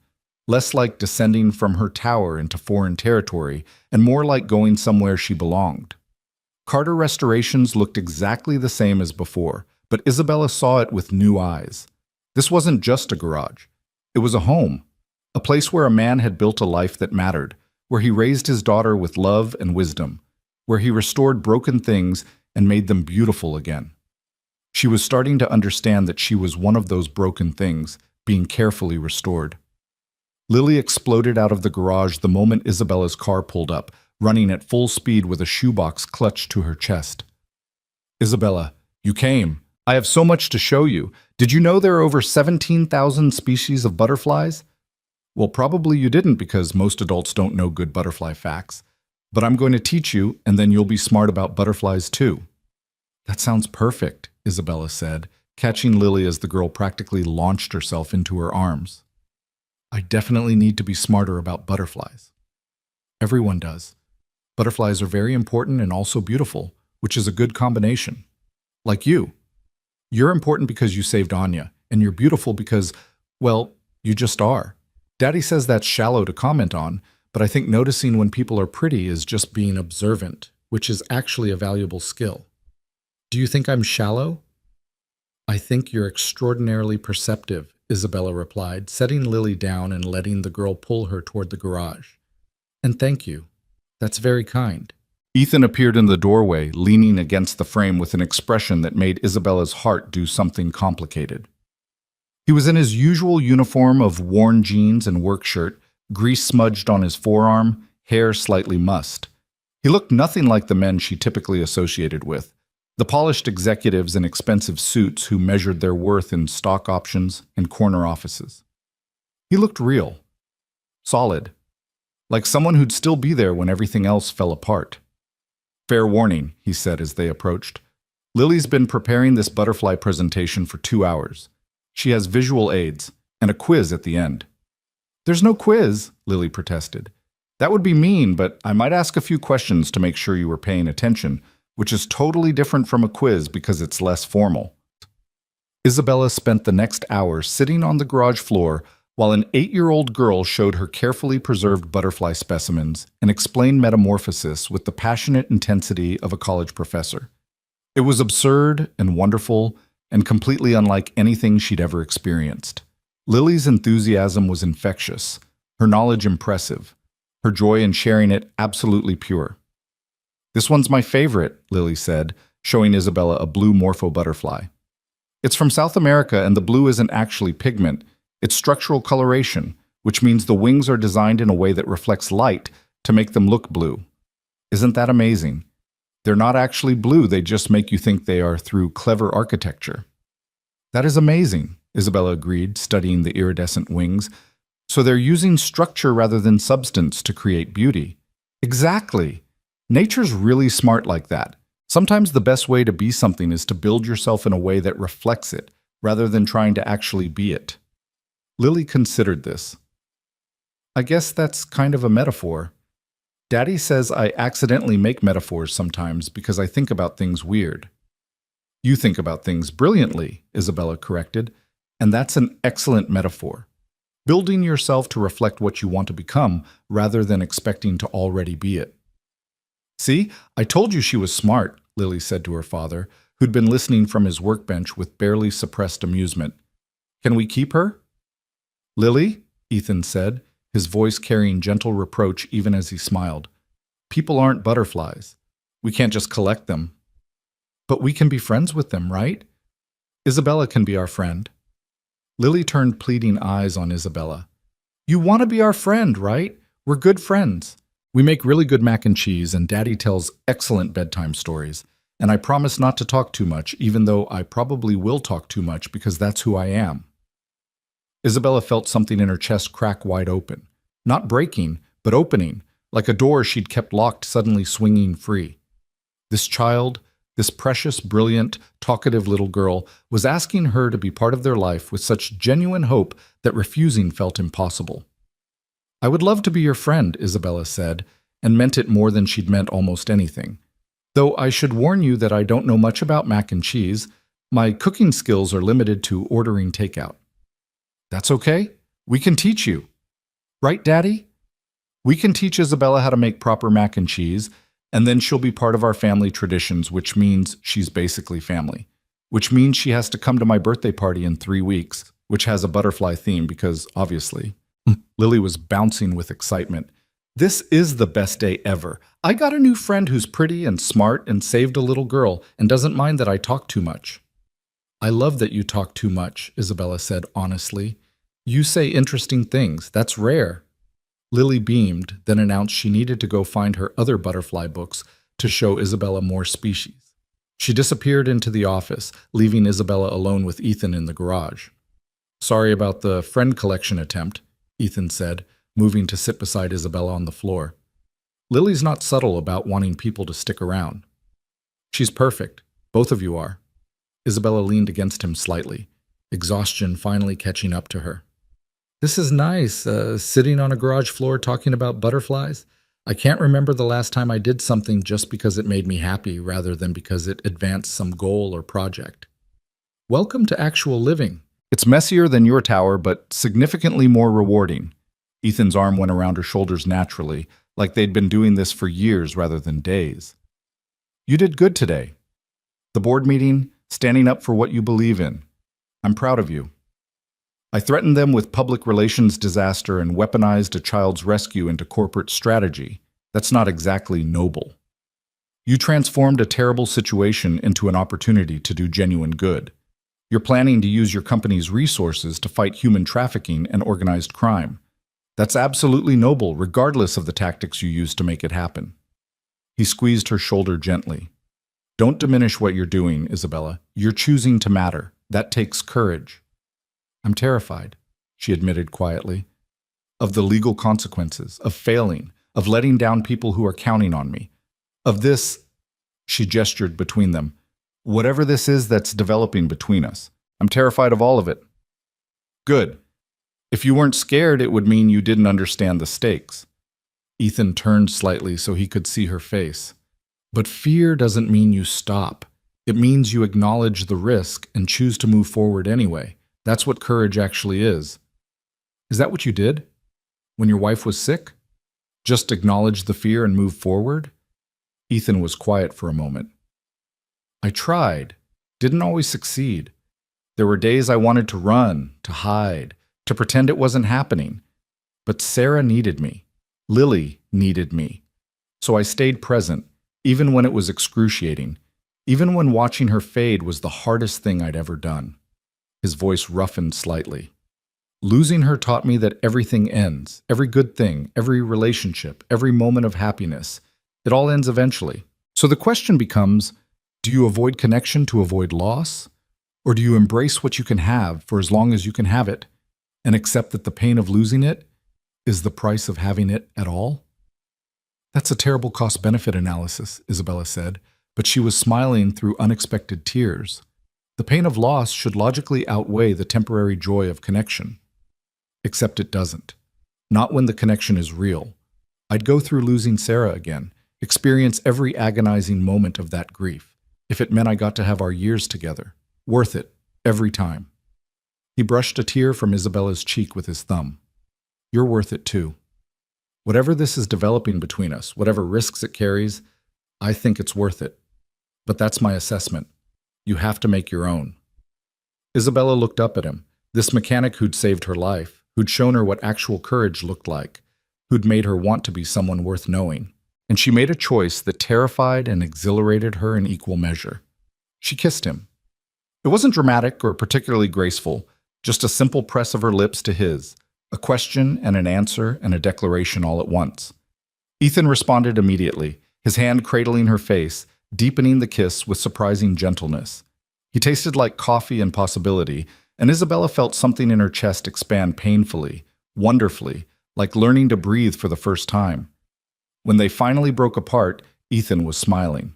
Less like descending from her tower into foreign territory, and more like going somewhere she belonged. Carter Restorations looked exactly the same as before, but Isabella saw it with new eyes. This wasn't just a garage. It was a home, a place where a man had built a life that mattered, where he raised his daughter with love and wisdom, where he restored broken things and made them beautiful again. She was starting to understand that she was one of those broken things, being carefully restored. Lily exploded out of the garage the moment Isabella's car pulled up, running at full speed with a shoebox clutched to her chest. Isabella, you came. I have so much to show you. Did you know there are over 17,000 species of butterflies? Well, probably you didn't because most adults don't know good butterfly facts. But I'm going to teach you, and then you'll be smart about butterflies too. That sounds perfect, Isabella said, catching Lily as the girl practically launched herself into her arms. I definitely need to be smarter about butterflies. Everyone does. Butterflies are very important and also beautiful, which is a good combination. Like you. You're important because you saved Anya, and you're beautiful because, well, you just are. Daddy says that's shallow to comment on, but I think noticing when people are pretty is just being observant, which is actually a valuable skill. Do you think I'm shallow? I think you're extraordinarily perceptive, Isabella replied, setting Lily down and letting the girl pull her toward the garage. And thank you. That's very kind. Ethan appeared in the doorway, leaning against the frame with an expression that made Isabella's heart do something complicated. He was in his usual uniform of worn jeans and work shirt, grease smudged on his forearm, hair slightly mussed. He looked nothing like the men she typically associated with, the polished executives in expensive suits who measured their worth in stock options and corner offices. He looked real, solid, like someone who'd still be there when everything else fell apart. Fair warning, he said as they approached. Lily's been preparing this butterfly presentation for 2 hours. She has visual aids, and a quiz at the end. There's no quiz, Lily protested. That would be mean, but I might ask a few questions to make sure you were paying attention, which is totally different from a quiz because it's less formal. Isabella spent the next hour sitting on the garage floor while an 8-year-old girl showed her carefully preserved butterfly specimens and explained metamorphosis with the passionate intensity of a college professor. It was absurd and wonderful and completely unlike anything she'd ever experienced. Lily's enthusiasm was infectious, her knowledge impressive, her joy in sharing it absolutely pure. This one's my favorite, Lily said, showing Isabella a blue morpho butterfly. It's from South America, and the blue isn't actually pigment, it's structural coloration, which means the wings are designed in a way that reflects light to make them look blue. Isn't that amazing? They're not actually blue, they just make you think they are through clever architecture. That is amazing, Isabella agreed, studying the iridescent wings. So they're using structure rather than substance to create beauty. Exactly. Nature's really smart like that. Sometimes the best way to be something is to build yourself in a way that reflects it, rather than trying to actually be it. Lily considered this. I guess that's kind of a metaphor. Daddy says I accidentally make metaphors sometimes because I think about things weird. You think about things brilliantly, Isabella corrected, and that's an excellent metaphor. Building yourself to reflect what you want to become rather than expecting to already be it. See, I told you she was smart, Lily said to her father, who'd been listening from his workbench with barely suppressed amusement. Can we keep her? Lily, Ethan said, his voice carrying gentle reproach even as he smiled. People aren't butterflies. We can't just collect them. But we can be friends with them, right? Isabella can be our friend. Lily turned pleading eyes on Isabella. You want to be our friend, right? We're good friends. We make really good mac and cheese, and Daddy tells excellent bedtime stories. And I promise not to talk too much, even though I probably will talk too much because that's who I am. Isabella felt something in her chest crack wide open. Not breaking, but opening, like a door she'd kept locked suddenly swinging free. This child, this precious, brilliant, talkative little girl, was asking her to be part of their life with such genuine hope that refusing felt impossible. I would love to be your friend, Isabella said, and meant it more than she'd meant almost anything. Though I should warn you that I don't know much about mac and cheese, my cooking skills are limited to ordering takeout. That's okay. We can teach you. Right, Daddy? We can teach Isabella how to make proper mac and cheese, and then she'll be part of our family traditions, which means she's basically family. Which means she has to come to my birthday party in 3 weeks, which has a butterfly theme because, obviously. Lily was bouncing with excitement. This is the best day ever. I got a new friend who's pretty and smart and saved a little girl and doesn't mind that I talk too much. I love that you talk too much, Isabella said honestly. You say interesting things. That's rare. Lily beamed, then announced she needed to go find her other butterfly books to show Isabella more species. She disappeared into the office, leaving Isabella alone with Ethan in the garage. Sorry about the friend collection attempt, Ethan said, moving to sit beside Isabella on the floor. Lily's not subtle about wanting people to stick around. She's perfect. Both of you are. Isabella leaned against him slightly, exhaustion finally catching up to her. This is nice, sitting on a garage floor talking about butterflies. I can't remember the last time I did something just because it made me happy rather than because it advanced some goal or project. Welcome to actual living. It's messier than your tower, but significantly more rewarding. Ethan's arm went around her shoulders naturally, like they'd been doing this for years rather than days. You did good today. The board meeting, standing up for what you believe in. I'm proud of you. I threatened them with public relations disaster and weaponized a child's rescue into corporate strategy. That's not exactly noble. You transformed a terrible situation into an opportunity to do genuine good. You're planning to use your company's resources to fight human trafficking and organized crime. That's absolutely noble, regardless of the tactics you use to make it happen. He squeezed her shoulder gently. Don't diminish what you're doing, Isabella. You're choosing to matter. That takes courage. I'm terrified, she admitted quietly, of the legal consequences, of failing, of letting down people who are counting on me, of this, she gestured between them, whatever this is that's developing between us. I'm terrified of all of it. Good. If you weren't scared, it would mean you didn't understand the stakes. Ethan turned slightly so he could see her face. But fear doesn't mean you stop. It means you acknowledge the risk and choose to move forward anyway. That's what courage actually is. Is that what you did? When your wife was sick? Just acknowledge the fear and move forward? Ethan was quiet for a moment. I tried. Didn't always succeed. There were days I wanted to run, to hide, to pretend it wasn't happening. But Sarah needed me. Lily needed me. So I stayed present, even when it was excruciating, even when watching her fade was the hardest thing I'd ever done. His voice roughened slightly. Losing her taught me that everything ends, every good thing, every relationship, every moment of happiness. It all ends eventually. So the question becomes, do you avoid connection to avoid loss? Or do you embrace what you can have for as long as you can have it, and accept that the pain of losing it is the price of having it at all? That's a terrible cost-benefit analysis, Isabella said, but she was smiling through unexpected tears. The pain of loss should logically outweigh the temporary joy of connection. Except it doesn't. Not when the connection is real. I'd go through losing Sarah again, experience every agonizing moment of that grief, if it meant I got to have our years together. Worth it, every time. He brushed a tear from Isabella's cheek with his thumb. You're worth it too. Whatever this is developing between us, whatever risks it carries, I think it's worth it. But that's my assessment. You have to make your own. Isabella looked up at him, this mechanic who'd saved her life, who'd shown her what actual courage looked like, who'd made her want to be someone worth knowing. And she made a choice that terrified and exhilarated her in equal measure. She kissed him. It wasn't dramatic or particularly graceful, just a simple press of her lips to his, a question and an answer and a declaration all at once. Ethan responded immediately, his hand cradling her face, deepening the kiss with surprising gentleness. He tasted like coffee and possibility, and Isabella felt something in her chest expand painfully, wonderfully, like learning to breathe for the first time. When they finally broke apart, Ethan was smiling.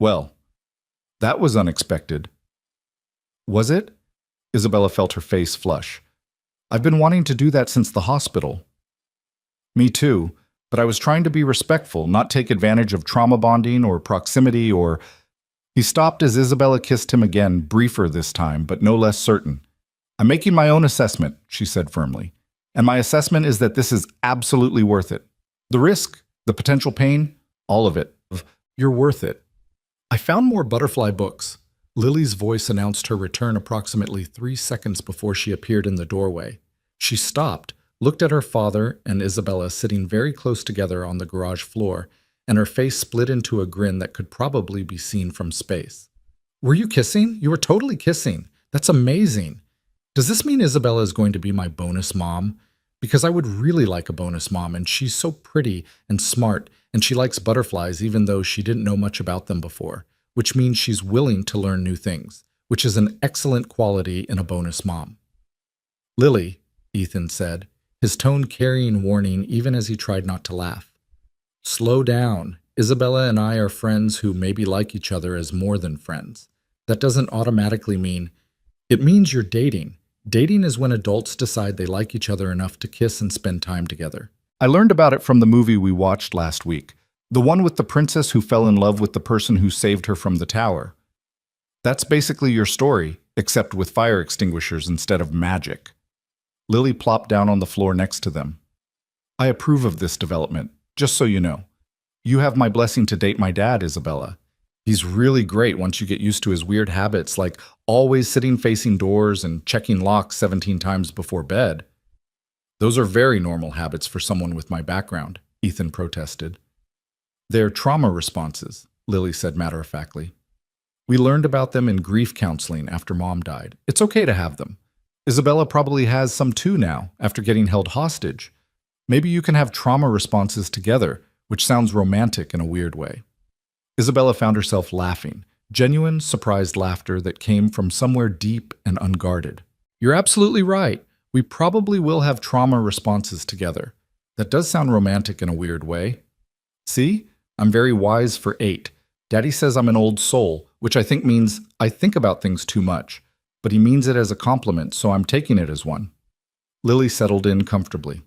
Well, that was unexpected. Was it? Isabella felt her face flush. I've been wanting to do that since the hospital. Me too, but I was trying to be respectful, not take advantage of trauma bonding or proximity or... He stopped as Isabella kissed him again, briefer this time, but no less certain. I'm making my own assessment, she said firmly. And my assessment is that this is absolutely worth it. The risk, the potential pain, all of it. You're worth it. I found more butterfly books. Lily's voice announced her return approximately 3 seconds before she appeared in the doorway. She stopped, looked at her father and Isabella sitting very close together on the garage floor, and her face split into a grin that could probably be seen from space. Were you kissing? You were totally kissing. That's amazing. Does this mean Isabella is going to be my bonus mom? Because I would really like a bonus mom, and she's so pretty and smart, and she likes butterflies even though she didn't know much about them before, which means she's willing to learn new things, which is an excellent quality in a bonus mom. Lily, Ethan said, his tone carrying warning even as he tried not to laugh. Slow down. Isabella and I are friends who maybe like each other as more than friends. That doesn't automatically mean... It means you're dating. Dating is when adults decide they like each other enough to kiss and spend time together. I learned about it from the movie we watched last week, the one with the princess who fell in love with the person who saved her from the tower. That's basically your story, except with fire extinguishers instead of magic. Lily plopped down on the floor next to them. I approve of this development, just so you know. You have my blessing to date my dad, Isabella. He's really great once you get used to his weird habits like always sitting facing doors and checking locks 17 times before bed. Those are very normal habits for someone with my background, Ethan protested. They're trauma responses, Lily said matter-of-factly. We learned about them in grief counseling after Mom died. It's okay to have them. Isabella probably has some too now, after getting held hostage. Maybe you can have trauma responses together, which sounds romantic in a weird way. Isabella found herself laughing, genuine, surprised laughter that came from somewhere deep and unguarded. You're absolutely right. We probably will have trauma responses together. That does sound romantic in a weird way. See? I'm very wise for 8. Daddy says I'm an old soul, which I think means I think about things too much, but he means it as a compliment, so I'm taking it as one. Lily settled in comfortably.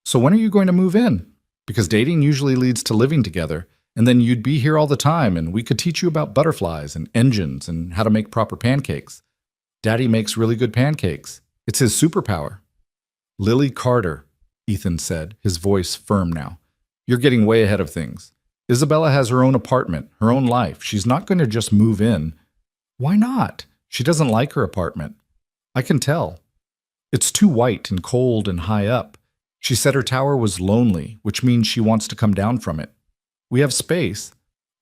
So when are you going to move in? Because dating usually leads to living together, and then you'd be here all the time, and we could teach you about butterflies and engines and how to make proper pancakes. Daddy makes really good pancakes. It's his superpower. Lily Carter, Ethan said, his voice firm now. You're getting way ahead of things. Isabella has her own apartment, her own life. She's not going to just move in. Why not? She doesn't like her apartment. I can tell. It's too white and cold and high up. She said her tower was lonely, which means she wants to come down from it. We have space.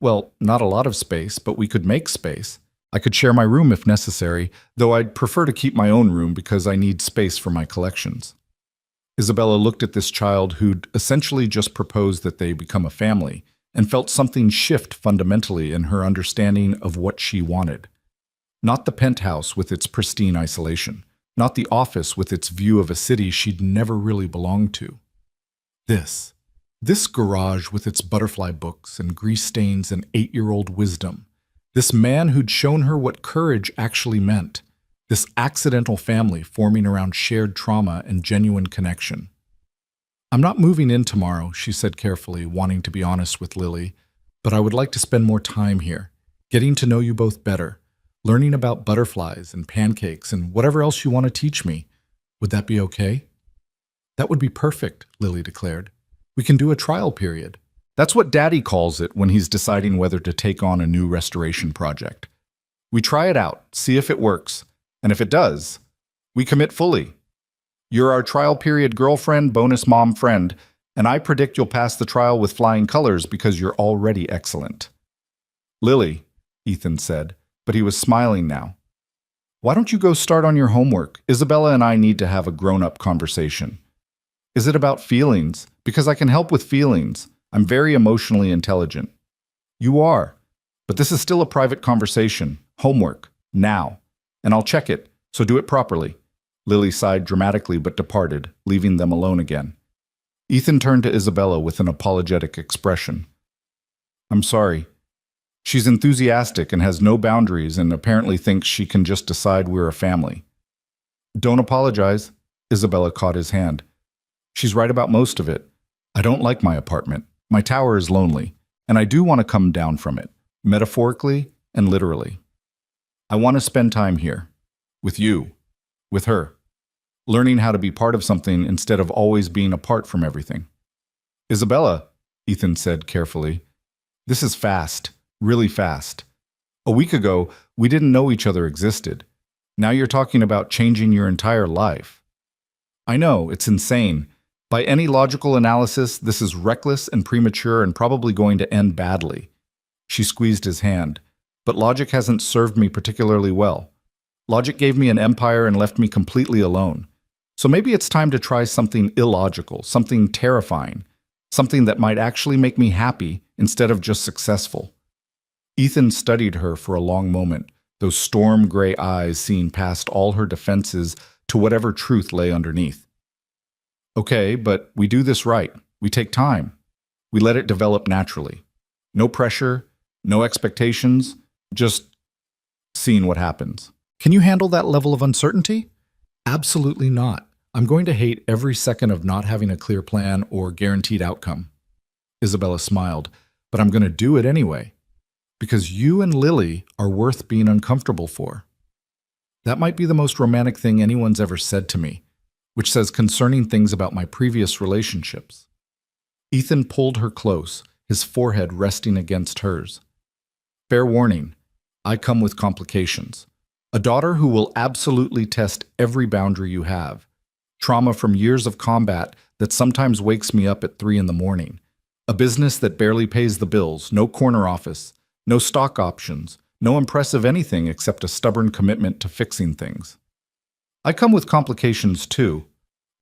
Well, not a lot of space, but we could make space. I could share my room if necessary, though I'd prefer to keep my own room because I need space for my collections. Isabella looked at this child who'd essentially just proposed that they become a family and felt something shift fundamentally in her understanding of what she wanted. Not the penthouse with its pristine isolation, not the office with its view of a city she'd never really belonged to. This garage with its butterfly books and grease stains and 8-year-old wisdom. This man who'd shown her what courage actually meant. This accidental family forming around shared trauma and genuine connection. I'm not moving in tomorrow, she said carefully, wanting to be honest with Lily, but I would like to spend more time here, getting to know you both better, learning about butterflies and pancakes and whatever else you want to teach me. Would that be okay? That would be perfect, Lily declared. We can do a trial period. That's what Daddy calls it when he's deciding whether to take on a new restoration project. We try it out, see if it works, and if it does, we commit fully. You're our trial period girlfriend, bonus mom friend, and I predict you'll pass the trial with flying colors because you're already excellent. Lily, Ethan said, but he was smiling now. Why don't you go start on your homework? Isabella and I need to have a grown-up conversation. Is it about feelings? Because I can help with feelings. I'm very emotionally intelligent. You are. But this is still a private conversation. Homework. Now. And I'll check it, so do it properly. Lily sighed dramatically but departed, leaving them alone again. Ethan turned to Isabella with an apologetic expression. I'm sorry. She's enthusiastic and has no boundaries and apparently thinks she can just decide we're a family. Don't apologize. Isabella caught his hand. She's right about most of it. I don't like my apartment. My tower is lonely, and I do want to come down from it, metaphorically and literally. I want to spend time here, with you, with her, learning how to be part of something instead of always being apart from everything. Isabella, Ethan said carefully, this is fast, really fast. A week ago, we didn't know each other existed. Now you're talking about changing your entire life. I know, it's insane. By any logical analysis, this is reckless and premature and probably going to end badly. She squeezed his hand. But logic hasn't served me particularly well. Logic gave me an empire and left me completely alone. So maybe it's time to try something illogical, something terrifying, something that might actually make me happy instead of just successful. Ethan studied her for a long moment, those storm-gray eyes seeing past all her defenses to whatever truth lay underneath. Okay, but we do this right. We take time. We let it develop naturally. No pressure, no expectations, just seeing what happens. Can you handle that level of uncertainty? Absolutely not. I'm going to hate every second of not having a clear plan or guaranteed outcome. Isabella smiled, but I'm going to do it anyway. Because you and Lily are worth being uncomfortable for. That might be the most romantic thing anyone's ever said to me, which says concerning things about my previous relationships. Ethan pulled her close, his forehead resting against hers. Fair warning, I come with complications. A daughter who will absolutely test every boundary you have. Trauma from years of combat that sometimes wakes me up at 3 in the morning. A business that barely pays the bills, no corner office, no stock options, no impressive anything except a stubborn commitment to fixing things. I come with complications too.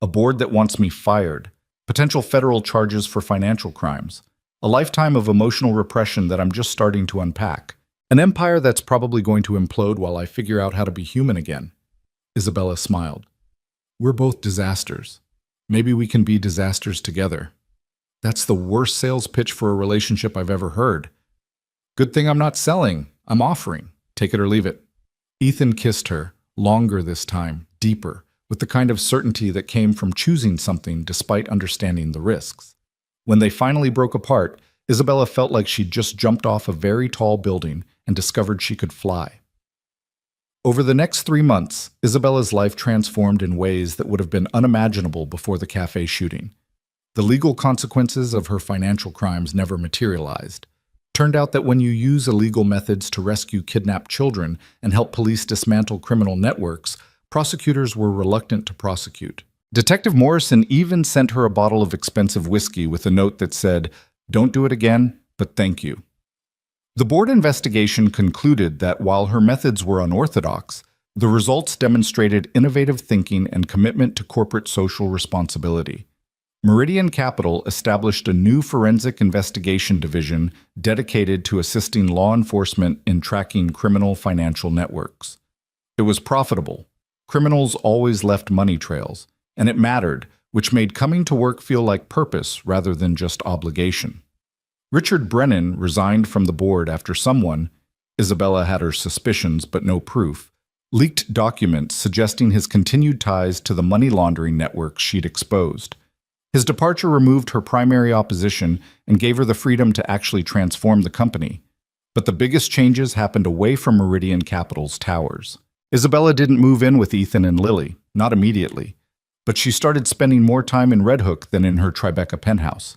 A board that wants me fired, potential federal charges for financial crimes, a lifetime of emotional repression that I'm just starting to unpack, an empire that's probably going to implode while I figure out how to be human again. Isabella smiled. We're both disasters. Maybe we can be disasters together. That's the worst sales pitch for a relationship I've ever heard. Good thing I'm not selling, I'm offering. Take it or leave it. Ethan kissed her, longer this time, deeper, with the kind of certainty that came from choosing something despite understanding the risks. When they finally broke apart, Isabella felt like she'd just jumped off a very tall building and discovered she could fly. Over the next 3 months, Isabella's life transformed in ways that would have been unimaginable before the cafe shooting. The legal consequences of her financial crimes never materialized. Turned out that when you use illegal methods to rescue kidnapped children and help police dismantle criminal networks, prosecutors were reluctant to prosecute. Detective Morrison even sent her a bottle of expensive whiskey with a note that said, "Don't do it again, but thank you." The board investigation concluded that while her methods were unorthodox, the results demonstrated innovative thinking and commitment to corporate social responsibility. Meridian Capital established a new forensic investigation division dedicated to assisting law enforcement in tracking criminal financial networks. It was profitable. Criminals always left money trails, and it mattered, which made coming to work feel like purpose rather than just obligation. Richard Brennan resigned from the board after someone, Isabella had her suspicions but no proof, leaked documents suggesting his continued ties to the money laundering networks she'd exposed. His departure removed her primary opposition and gave her the freedom to actually transform the company. But the biggest changes happened away from Meridian Capital's towers. Isabella didn't move in with Ethan and Lily, not immediately, but she started spending more time in Red Hook than in her Tribeca penthouse.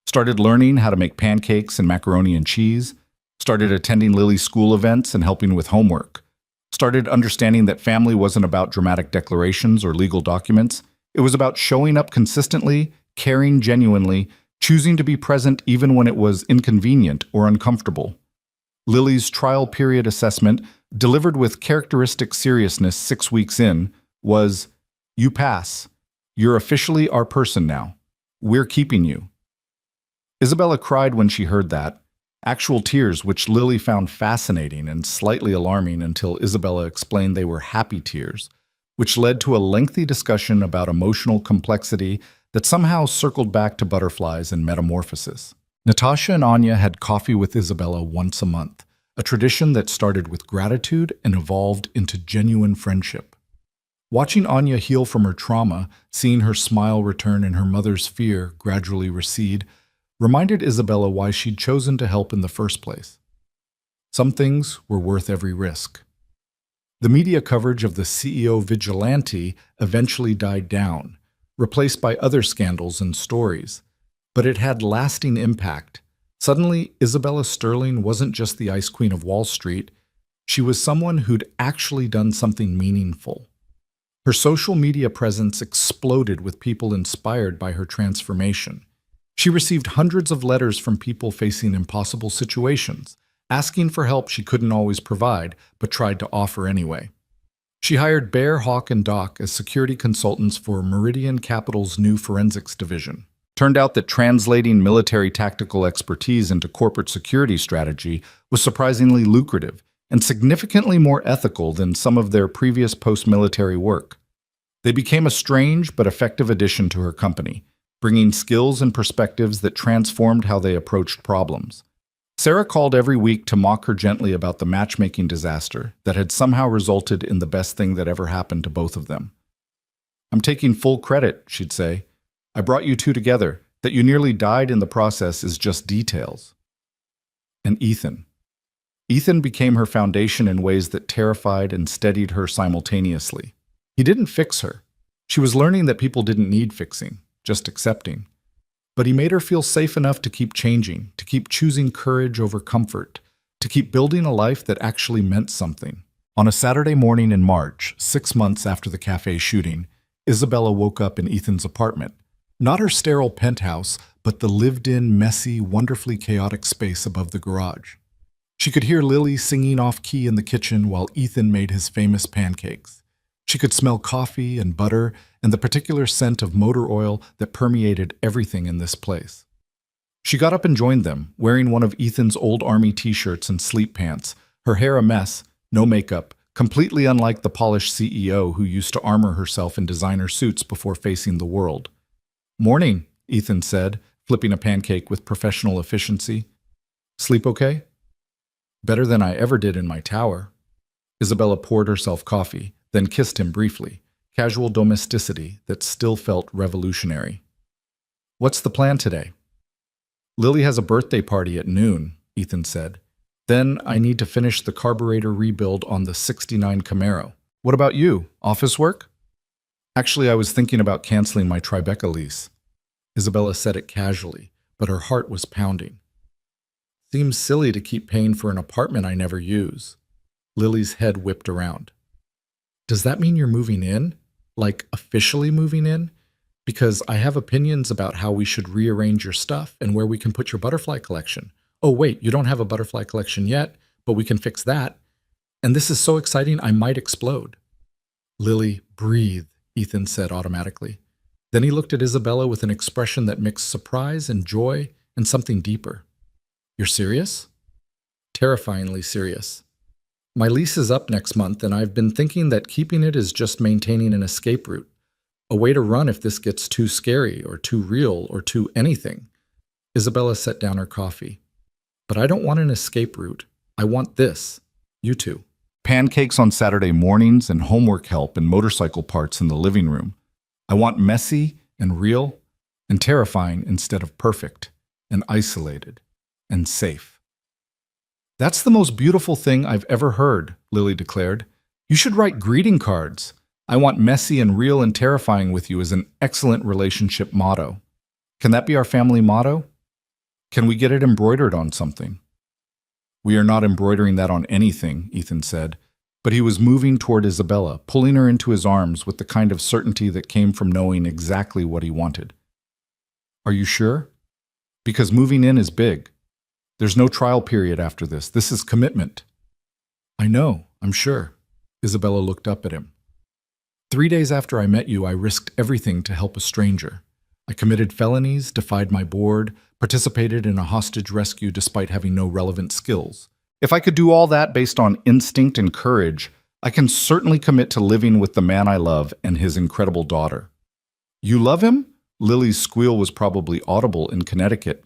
Started learning how to make pancakes and macaroni and cheese, started attending Lily's school events and helping with homework, started understanding that family wasn't about dramatic declarations or legal documents. It was about showing up consistently, caring genuinely, choosing to be present even when it was inconvenient or uncomfortable. Lily's trial period assessment, delivered with characteristic seriousness 6 weeks in, was, "You pass. You're officially our person now. We're keeping you." Isabella cried when she heard that, actual tears which Lily found fascinating and slightly alarming until Isabella explained they were happy tears, which led to a lengthy discussion about emotional complexity that somehow circled back to butterflies and metamorphosis. Natasha and Anya had coffee with Isabella once a month, a tradition that started with gratitude and evolved into genuine friendship. Watching Anya heal from her trauma, seeing her smile return and her mother's fear gradually recede, reminded Isabella why she'd chosen to help in the first place. Some things were worth every risk. The media coverage of the CEO vigilante eventually died down, replaced by other scandals and stories, but it had lasting impact. Suddenly, Isabella Sterling wasn't just the Ice Queen of Wall Street, she was someone who'd actually done something meaningful. Her social media presence exploded with people inspired by her transformation. She received hundreds of letters from people facing impossible situations, asking for help she couldn't always provide, but tried to offer anyway. She hired Bear, Hawk, and Doc as security consultants for Meridian Capital's new forensics division. Turned out that translating military tactical expertise into corporate security strategy was surprisingly lucrative and significantly more ethical than some of their previous post-military work. They became a strange but effective addition to her company, bringing skills and perspectives that transformed how they approached problems. Sarah called every week to mock her gently about the matchmaking disaster that had somehow resulted in the best thing that ever happened to both of them. "I'm taking full credit," she'd say. "I brought you two together. That you nearly died in the process is just details." And Ethan. Ethan became her foundation in ways that terrified and steadied her simultaneously. He didn't fix her. She was learning that people didn't need fixing, just accepting. But he made her feel safe enough to keep changing, to keep choosing courage over comfort, to keep building a life that actually meant something. On a Saturday morning in March, 6 months after the cafe shooting, Isabella woke up in Ethan's apartment. Not her sterile penthouse, but the lived-in, messy, wonderfully chaotic space above the garage. She could hear Lily singing off-key in the kitchen while Ethan made his famous pancakes. She could smell coffee and butter and the particular scent of motor oil that permeated everything in this place. She got up and joined them, wearing one of Ethan's old army t-shirts and sleep pants, her hair a mess, no makeup, completely unlike the polished CEO who used to armor herself in designer suits before facing the world. "Morning," Ethan said, flipping a pancake with professional efficiency. "Sleep okay?" "Better than I ever did in my tower." Isabella poured herself coffee, then kissed him briefly, casual domesticity that still felt revolutionary. What's the plan today? Lily has a birthday party at noon, Ethan said. Then I need to finish the carburetor rebuild on the '69 Camaro. What about you? Office work? Actually, I was thinking about canceling my Tribeca lease. Isabella said it casually, but her heart was pounding. Seems silly to keep paying for an apartment I never use. Lily's head whipped around. Does that mean you're moving in? Like officially moving in? Because I have opinions about how we should rearrange your stuff and where we can put your butterfly collection. Oh wait, you don't have a butterfly collection yet, but we can fix that. And this is so exciting I might explode. Lily, breathe, Ethan said automatically. Then he looked at Isabella with an expression that mixed surprise and joy and something deeper. You're serious? Terrifyingly serious. My lease is up next month, and I've been thinking that keeping it is just maintaining an escape route, a way to run if this gets too scary or too real or too anything. Isabella set down her coffee. But I don't want an escape route. I want this. You two. Pancakes on Saturday mornings and homework help and motorcycle parts in the living room. I want messy and real and terrifying instead of perfect and isolated and safe. That's the most beautiful thing I've ever heard, Lily declared. You should write greeting cards. I want messy and real and terrifying with you as an excellent relationship motto. Can that be our family motto? Can we get it embroidered on something? We are not embroidering that on anything, Ethan said, but he was moving toward Isabella, pulling her into his arms with the kind of certainty that came from knowing exactly what he wanted. Are you sure? Because moving in is big. There's no trial period after this. This is commitment. I know, I'm sure. Isabella looked up at him. 3 days after I met you, I risked everything to help a stranger. I committed felonies, defied my board, participated in a hostage rescue despite having no relevant skills. If I could do all that based on instinct and courage, I can certainly commit to living with the man I love and his incredible daughter. You love him? Lily's squeal was probably audible in Connecticut.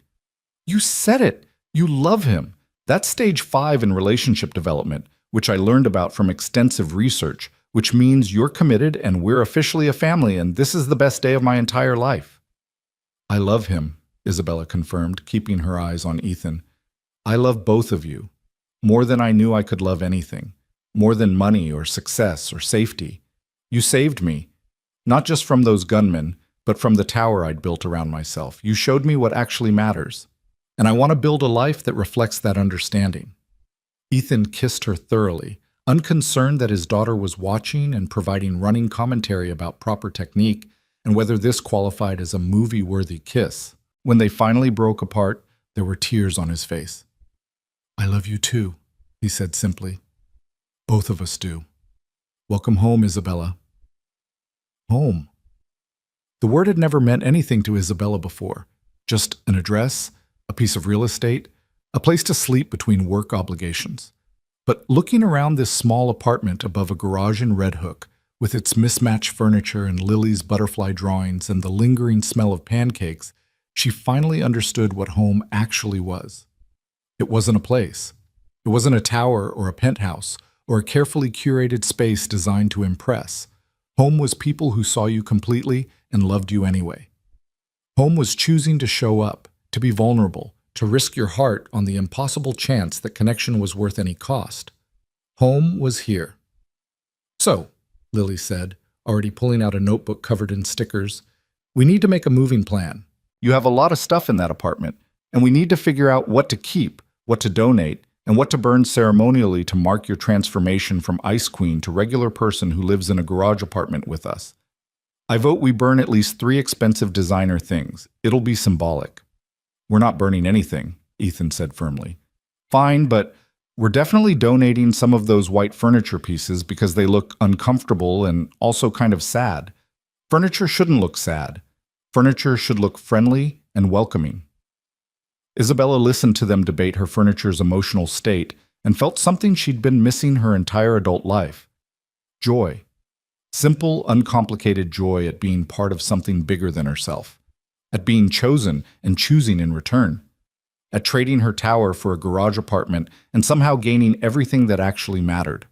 You said it! You love him! That's stage 5 in relationship development, which I learned about from extensive research, which means you're committed and we're officially a family and this is the best day of my entire life. I love him, Isabella confirmed, keeping her eyes on Ethan. I love both of you. More than I knew I could love anything. More than money or success or safety. You saved me. Not just from those gunmen, but from the tower I'd built around myself. You showed me what actually matters. And I want to build a life that reflects that understanding. Ethan kissed her thoroughly, unconcerned that his daughter was watching and providing running commentary about proper technique and whether this qualified as a movie-worthy kiss. When they finally broke apart, there were tears on his face. I love you too, he said simply. Both of us do. Welcome home, Isabella. Home. The word had never meant anything to Isabella before. Just an address, a piece of real estate, a place to sleep between work obligations. But looking around this small apartment above a garage in Red Hook, with its mismatched furniture and Lily's butterfly drawings and the lingering smell of pancakes, she finally understood what home actually was. It wasn't a place. It wasn't a tower or a penthouse or a carefully curated space designed to impress. Home was people who saw you completely and loved you anyway. Home was choosing to show up, to be vulnerable, to risk your heart on the impossible chance that connection was worth any cost. Home was here. So, Lily said, already pulling out a notebook covered in stickers, we need to make a moving plan. You have a lot of stuff in that apartment, and we need to figure out what to keep, what to donate, and what to burn ceremonially to mark your transformation from Ice Queen to regular person who lives in a garage apartment with us. I vote we burn at least 3 expensive designer things. It'll be symbolic. We're not burning anything, Ethan said firmly. Fine, but we're definitely donating some of those white furniture pieces because they look uncomfortable and also kind of sad. Furniture shouldn't look sad. Furniture should look friendly and welcoming. Isabella listened to them debate her furniture's emotional state and felt something she'd been missing her entire adult life. Joy. Simple, uncomplicated joy at being part of something bigger than herself. At being chosen and choosing in return. At trading her tower for a garage apartment and somehow gaining everything that actually mattered.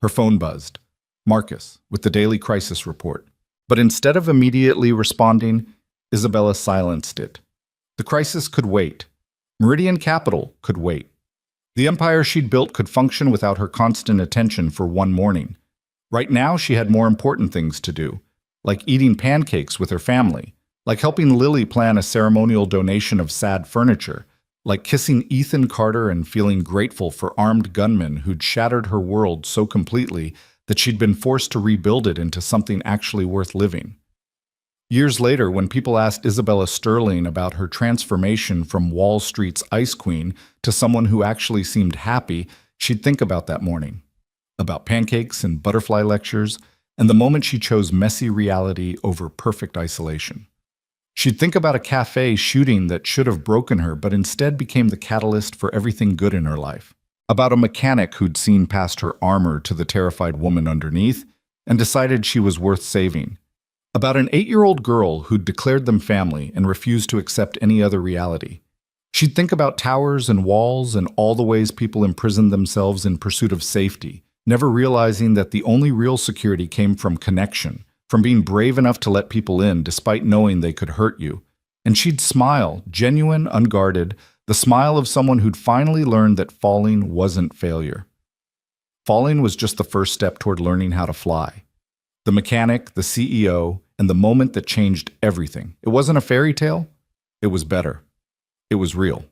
Her phone buzzed. Marcus, with the daily crisis report. But instead of immediately responding, Isabella silenced it. The crisis could wait. Meridian Capital could wait. The empire she'd built could function without her constant attention for one morning. Right now, she had more important things to do, like eating pancakes with her family, like helping Lily plan a ceremonial donation of sad furniture, like kissing Ethan Carter and feeling grateful for armed gunmen who'd shattered her world so completely that she'd been forced to rebuild it into something actually worth living. Years later, when people asked Isabella Sterling about her transformation from Wall Street's ice queen to someone who actually seemed happy, she'd think about that morning, about pancakes and butterfly lectures, and the moment she chose messy reality over perfect isolation. She'd think about a cafe shooting that should have broken her but instead became the catalyst for everything good in her life. About a mechanic who'd seen past her armor to the terrified woman underneath and decided she was worth saving. About an 8-year-old girl who'd declared them family and refused to accept any other reality. She'd think about towers and walls and all the ways people imprisoned themselves in pursuit of safety, never realizing that the only real security came from connection, from being brave enough to let people in despite knowing they could hurt you. And she'd smile, genuine, unguarded, the smile of someone who'd finally learned that falling wasn't failure. Falling was just the first step toward learning how to fly. The mechanic, the CEO, and the moment that changed everything. It wasn't a fairy tale. It was better. It was real.